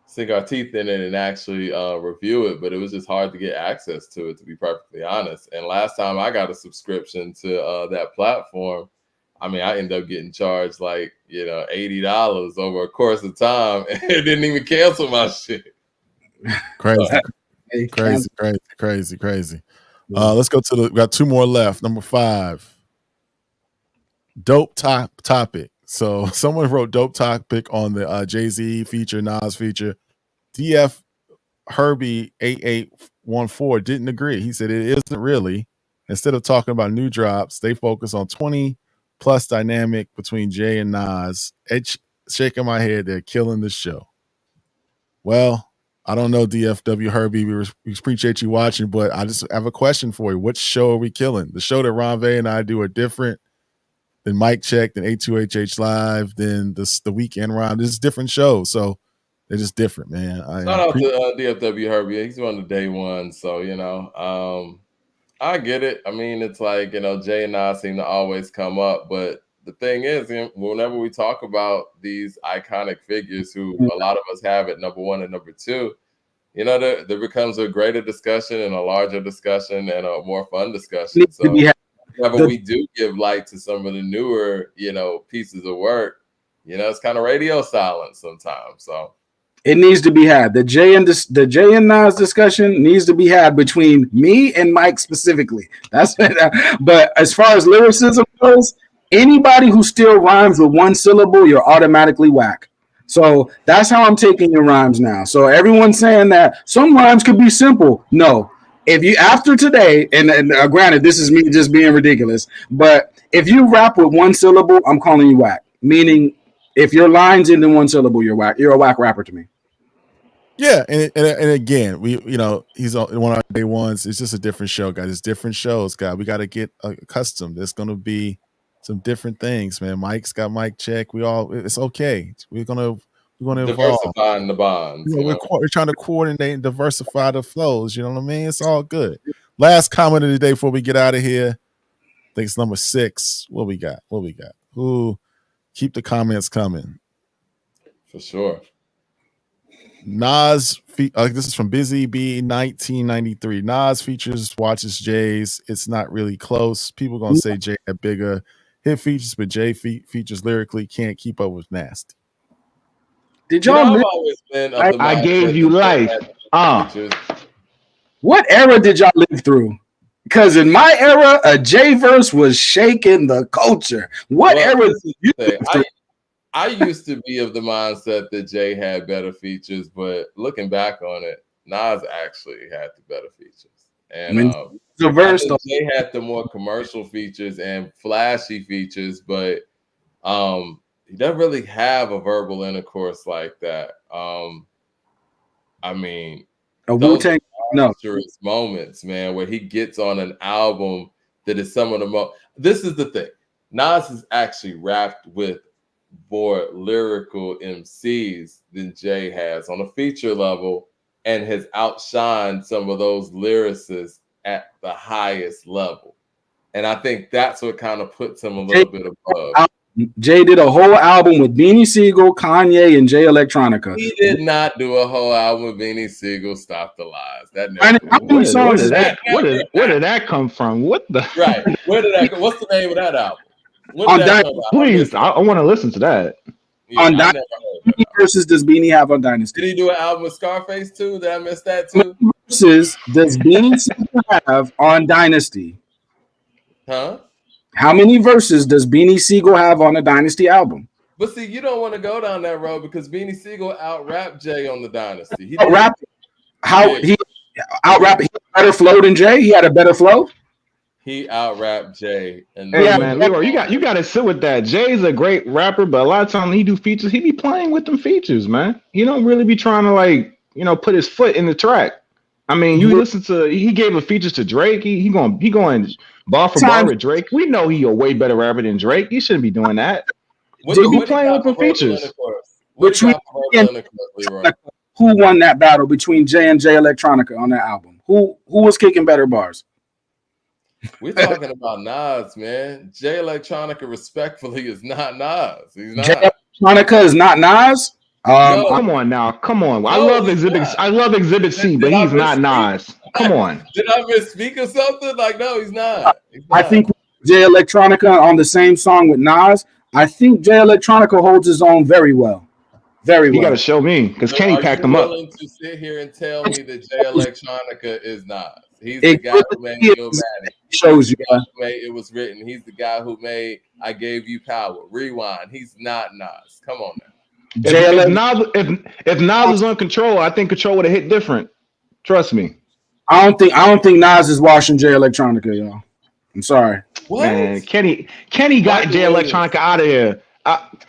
A: sink our teeth in it and actually review it, but it was just hard to get access to it, to be perfectly honest. And last time I got a subscription to that platform, I mean, I ended up getting charged like, $80 over a course of time and didn't even cancel my shit.
B: Crazy. Let's go we got two more left. Number 5. Dope topic. So someone wrote dope topic on the Jay-Z feature, Nas feature. DF Herbie 8814 didn't agree. He said it isn't really. Instead of talking about new drops, they focus on 20 plus dynamic between Jay and Nas. Shaking my head, they're killing the show. Well, I don't know, DFW Herbie. We appreciate you watching, but I just have a question for you. What show are we killing? The show that Ron Vay and I do are different than Mic Check, than A2HH Live, than the Weekend Round. This is different shows, so they're just different, man.
A: Shout out to DFW Herbie. He's one of the day ones, so I get it. I mean, it's like Jay and Nas seem to always come up, but the thing is, whenever we talk about these iconic figures who a lot of us have at number 1 and number 2, there becomes a greater discussion and a larger discussion and a more fun discussion. So whenever we do give light to some of the newer, pieces of work, it's kind of radio silence sometimes. So
C: it needs to be had. The Jay and Nas discussion needs to be had between me and Mike specifically. But as far as lyricism goes, anybody who still rhymes with one syllable, you're automatically whack. So that's how I'm taking your rhymes now. So everyone's saying that some rhymes could be simple. No. If you, after today, and granted, this is me just being ridiculous, but if you rap with one syllable, I'm calling you whack. Meaning, if your lines end in one syllable, you're whack. You're a whack rapper to me.
B: Yeah, and again, he's on one of our day ones. It's just a different show, guys. It's different shows, guys. We got to get accustomed. There's going to be some different things, man. Mike's got Mic Check. It's okay. We're gonna evolve.
A: Diversifying the bonds.
B: We're trying to coordinate and diversify the flows. You know what I mean? It's all good. Last comment of the day before we get out of here. I think it's number 6. What we got? Ooh, keep the comments coming.
A: For sure.
B: Nas, this is from Busy B 1993. Nas features watches Jay's. It's not really close. People gonna say Jay had bigger hit features, but Jay features lyrically can't keep up with Nasty.
C: Did y'all?
E: I gave you life.
C: What era did y'all live through? Because in my era, a Jay verse was shaking the culture. What era did you live through?
A: I used to be of the mindset that Jay had better features, but looking back on it, Nas actually had the better features. And Jay had the more commercial features and flashy features, but he doesn't really have a verbal intercourse like that. I mean,
C: Wu-Tang,
A: moments, man, where he gets on an album that is some of the most. This is the thing. Nas has actually rapped with more lyrical MCs than Jay has on a feature level and has outshined some of those lyricists at the highest level. And I think that's what kind of puts him a little bit above.
C: Jay did a whole album with Beanie Siegel, Kanye, and Jay Electronica.
A: He did not do a whole album with Beanie Siegel. Stop the lies. That
E: where did that come from? What the
A: right? Where did that? What's the name of that album?
E: Please, I want to listen to that.
C: Yeah, on Dynasty versus does Beanie have on Dynasty?
A: Did he do an album with Scarface too? Did I miss that too?
C: Versus does Beanie Siegel have on Dynasty?
A: Huh?
C: How many verses does Beanie Siegel have on a Dynasty album?
A: But see, you don't want to go down that road because Beanie Siegel out-rapped Jay on the Dynasty. He
C: out-rapped. He out-rapped. He had a better flow than Jay. He had a better flow.
A: He out-rapped Jay. And
E: man, Leroy, you got to sit with that. Jay's a great rapper, but a lot of times he do features, he be playing with them features, man. He don't really be trying to put his foot in the track. I mean, you listen to he gave the features to Drake. He going bar for bar with Drake. We know he a way better rapper than Drake. He shouldn't be doing that. He be playing with them features.
C: Who won that battle between Jay and Jay Electronica on that album? Who was kicking better bars?
A: We're talking about Nas, man. Jay Electronica, respectfully, is not Nas. He's not.
C: Jay Electronica is not Nas.
E: No, come on now, come on. No, I love Exhibit C, but he's not Nas. Come on.
A: Did I misspeak or something? Like, no, he's not.
C: I think Jay Electronica on the same song with Nas, I think Jay Electronica holds his own very well. Very well.
E: You got to show me because Kenny packed him up.
A: Are you willing to sit here and tell me that Jay Electronica is Nas? He's the guy who made Illmatic.
C: Shows you.
A: Who made It Was Written. He's the guy who made I Gave You Power. Rewind. He's not Nas. Come on now.
E: If Nas was on Control, I think Control would have hit different. Trust me.
C: I don't think Nas is washing Jay Electronica, y'all. I'm sorry.
E: What? Man, Kenny got Jay Electronica out of here.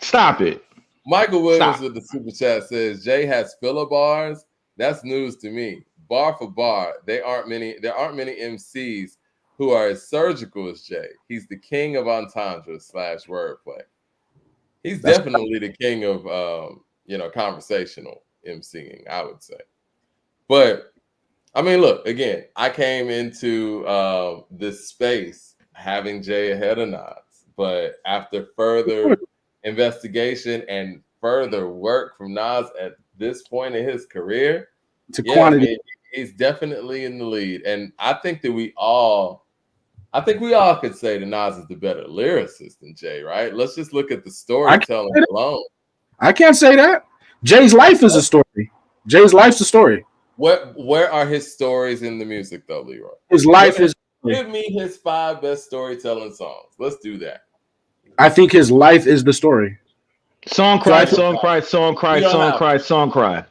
E: Stop it.
A: Michael Williams with the super chat says Jay has filler bars. That's news to me. Bar for bar, there aren't many MCs who are as surgical as Jay. He's the king of entendre / wordplay. He's definitely the king of conversational MCing, I would say. But I mean, look, again, I came into this space having Jay ahead of Nas, but after further investigation and further work from Nas at this point in his career, he's definitely in the lead. And I think we all could say that Nas is the better lyricist than Jay, right? Let's just look at the storytelling alone.
C: I can't say that. Jay's life is a story. Jay's life's a story.
A: Where are his stories in the music, though, Leroy?
C: His life is.
A: Give me his 5 best storytelling songs. Let's do that.
C: I think his life is the story.
E: Song cry, song cry, song cry, song cry, song cry.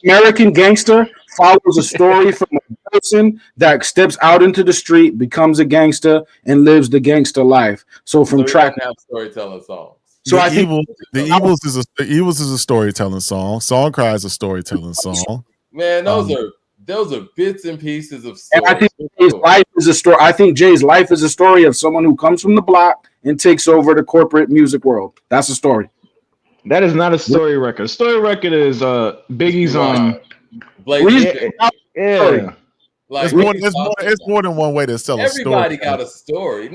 C: American Gangster follows a story from a person that steps out into the street, becomes a gangster, and lives the gangster life. So track
A: have storytelling songs.
C: So I think
B: the Evils is a storytelling song. Song Cry is a storytelling song.
A: Man, those are bits and pieces of stories.
C: And I think Jay's life is a story. I think Jay's life is a story of someone who comes from the block and takes over the corporate music world. That's a story.
E: That is not a story record. A story record is Biggie's
B: yeah. Like it's more than one way to tell a story.
A: Everybody got a story.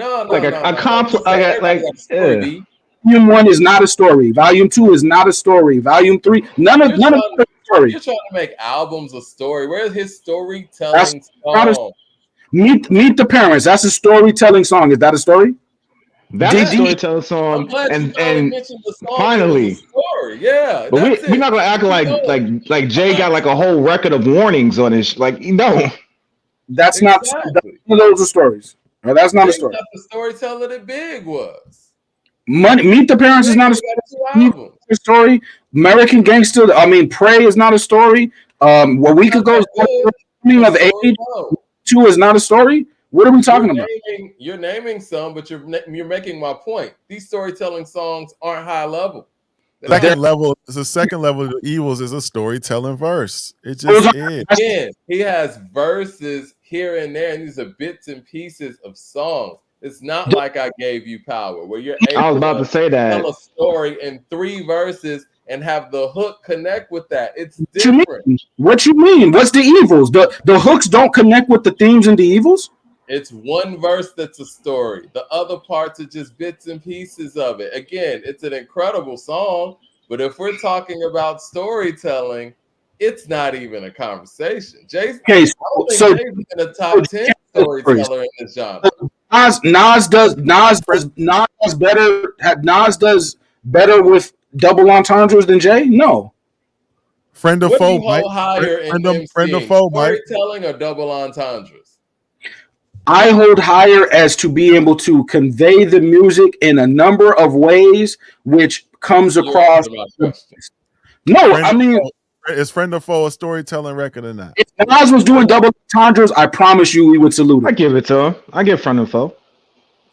C: Volume 1 is not a story. Volume 2 is not a story. Volume 3, none of the story.
A: You're trying to make albums a story. Where's his storytelling song?
C: Meet the Parents. That's a storytelling song. Is that a story?
E: That's a storytelling song. And finally,
A: story. Yeah.
E: But we're not gonna act like Jay got like a whole record of warnings on his.
C: That's not one of those are stories. No, that's not a story.
A: That's the storyteller that Big was.
C: Meet the Parents is not a story. American Gangster, Pray is not a story. What we could go of age 2 is not a story. What are we talking about?
A: You're naming some, but you're making my point. These storytelling songs aren't high level.
B: The second level of the Evils is a storytelling verse. It just is.
A: Again, he has verses here and there, and these are bits and pieces of songs. It's not like I Gave You Power, where you're able to tell a story in 3 verses and have the hook connect with that. It's different.
C: What you mean? What's the Evils? The hooks don't connect with the themes in the Evils?
A: It's one verse that's a story. The other parts are just bits and pieces of it. Again, it's an incredible song, but if we're talking about storytelling, it's not even a conversation. Jay's in the top 10 storyteller in this genre.
C: Nas does better with double entendres than Jay? No.
B: Friend of foe, Mike.
A: Friend of foe, Mike. Storytelling or double entendres?
C: I hold higher as to be able to convey the music in a number of ways, which comes across.
B: Is Friend of Foe a storytelling record or not?
C: If Nas was doing double entendres, I promise you we would salute him.
E: I give it to him. I give Friend of Foe.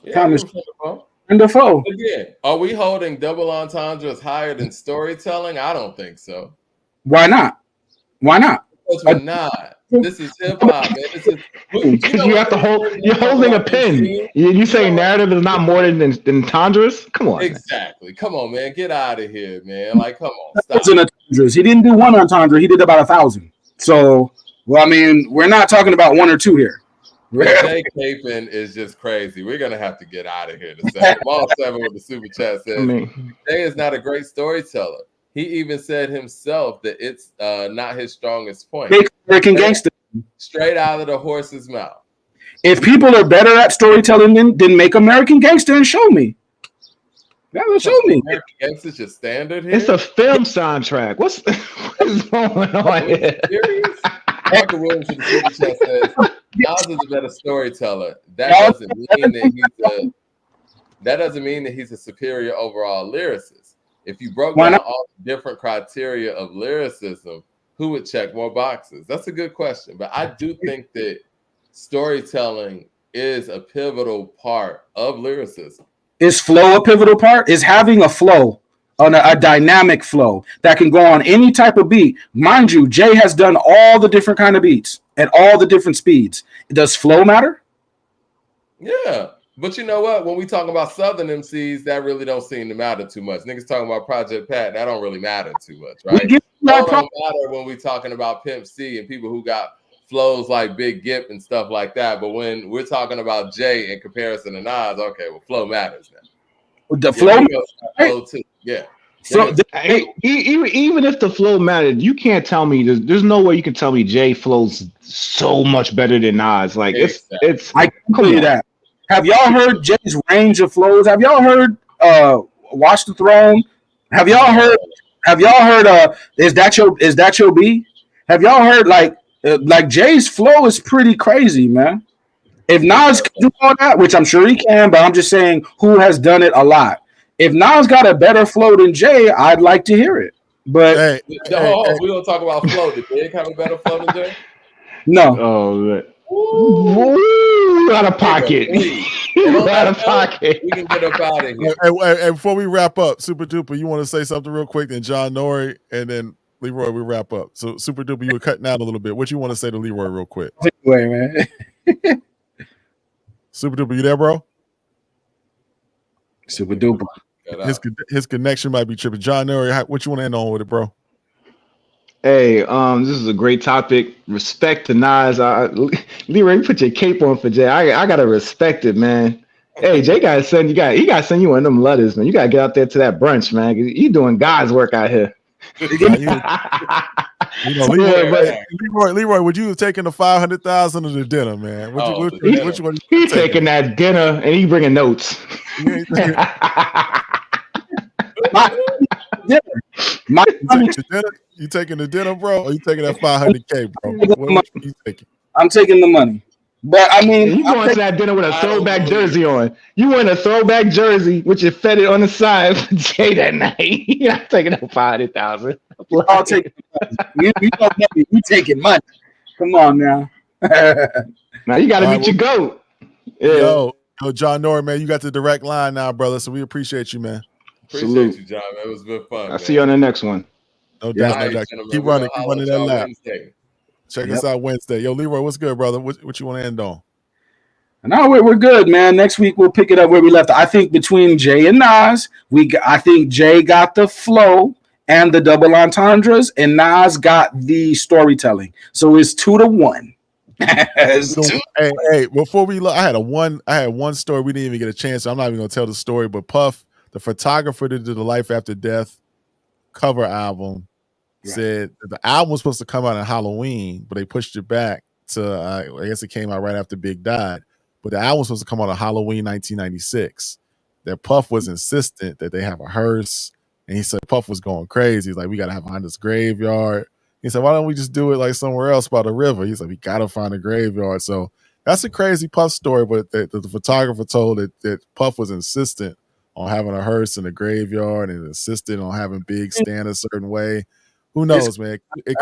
A: Yeah,
C: Friend of Foe.
A: Again, are we holding double entendres higher than storytelling? I don't think so.
C: Why not?
A: Because we're not. This is hip hop, man.
E: Because you have to hold. You're holding a pen. You say narrative is not more than entendres? Come on.
A: Exactly. Man. Come on, man. Get out of here, man. Like, come on. Stop.
C: He didn't do one entendre. He did about 1,000. So, we're not talking about 1 or 2 here.
A: Jay Capin is just crazy. We're gonna have to get out of here. Ball 7 with the super chat says Jay is not a great storyteller. He even said himself that it's not his strongest point.
C: American Gangster.
A: Straight out of the horse's mouth.
C: If people are better at storytelling, then make American Gangster and show me. Yeah, show me.
A: American Gangster is your standard here.
E: It's a film soundtrack. What is going on here?
A: Serious? Michael Williams in the super chat says Nas is a better storyteller. That doesn't mean that he's a superior overall lyricist. If you broke down all the different criteria of lyricism, who would check more boxes? That's a good question. But I do think that storytelling is a pivotal part of lyricism.
C: Is flow a pivotal part? Is having a flow, a dynamic flow that can go on any type of beat. Mind you, Jay has done all the different kind of beats at all the different speeds. Does flow matter?
A: Yeah. But you know what? When we talk about Southern MCs, that really don't seem to matter too much. Niggas talking about Project Pat, that don't really matter too much, right? It don't matter when we talking about Pimp C and people who got flows like Big Gip and stuff like that. But when we're talking about Jay in comparison to Nas, okay, well, flow matters now.
C: The flow
A: too. Yeah.
E: So even if the flow mattered, you can't tell me there's no way you can tell me Jay flows so much better than Nas. Like it's
C: I can tell you that. Have y'all heard Jay's range of flows? Have y'all heard Watch the Throne? Have y'all heard Is That Your B? Have y'all heard like Jay's flow is pretty crazy, man. If Nas can do all that, which I'm sure he can, but I'm just saying who has done it a lot. If Nas got a better flow than Jay, I'd like to hear it. But
A: we don't talk about flow. Did Big have a better flow than Jay?
C: No.
E: Oh, Ooh, out of pocket. Out of pocket.
A: We can get up out of here.
B: And before we wrap up, Super Duper, you want to say something real quick? Then John Nori, and then Leroy, we wrap up. So Super Duper, you were cutting out a little bit. What you want to say to Leroy real quick?
C: Wait, man.
B: Super Duper, you there, bro?
C: Super Duper.
B: His connection might be tripping. John Nori, what you want to end on with it, bro?
E: Hey, this is a great topic. Respect to Nas. Leroy, put your cape on for Jay. I gotta respect it, man. Hey, Jay gotta send you one of them letters, man. You gotta get out there to that brunch, man. You doing God's work out here.
B: Leroy, would you have taken the 500,000 of the dinner, man? Which one?
E: He taking that dinner and he bringing notes.
B: You taking the dinner, bro, or you taking that 500K, bro? What you taking?
C: I'm taking the money. But I mean,
E: you going to that dinner with a throwback jersey on. You wearing a throwback jersey with your fetid on the side for Jay that night. You're not taking that 500,000.
C: I'll take it. You taking money. Come on now.
E: Now you got to meet your goat. Yeah.
B: Yo, John Nori, man, you got the direct line now, brother. So we appreciate you, man.
A: Appreciate you, John. Man. It was good fun.
E: I'll see you on the next one.
B: No doubt. Keep running that lap. Check us out Wednesday. Yo, Leroy, what's good, brother? What you want to end on?
C: No, we're good, man. Next week we'll pick it up where we left. I think between Jay and Nas, I think Jay got the flow and the double entendres, and Nas got the storytelling. So it's 2-1.
B: Hey, before we look, I had one story we didn't even get a chance. So I'm not even gonna tell the story, but Puff, the photographer that did the Life After Death cover album, said that the album was supposed to come out on Halloween, but they pushed it back to I guess it came out right after Big died. But the album was supposed to come out on Halloween 1996. That Puff was insistent that they have a hearse, and he said Puff was going crazy. He's like, we gotta have behind this graveyard. He said, why don't we just do it like somewhere else by the river? He's like, we gotta find a graveyard. So that's a crazy Puff story, but the photographer told that Puff was insistent on having a hearse in the graveyard and insisted on having Big stand a certain way. Who knows, man? It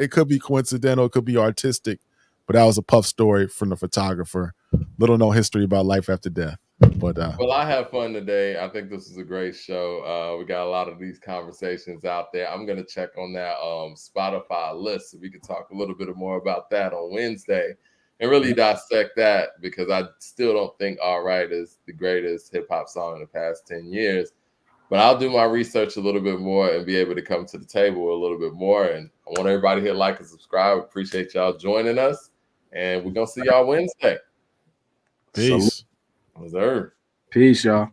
B: could be coincidental, it could be artistic, but that was a Puff story from the photographer. Little known history about Life After Death. But
A: well, I had fun today. I think this is a great show. We got a lot of these conversations out there. I'm gonna check on that Spotify list so we can talk a little bit more about that on Wednesday and really dissect that, because I still don't think All Right is the greatest hip hop song in the past 10 years. But I'll do my research a little bit more and be able to come to the table a little bit more. And I want everybody here to like and subscribe. Appreciate y'all joining us. And we're going to see y'all Wednesday.
B: Peace.
A: Reserve.
C: Peace, y'all.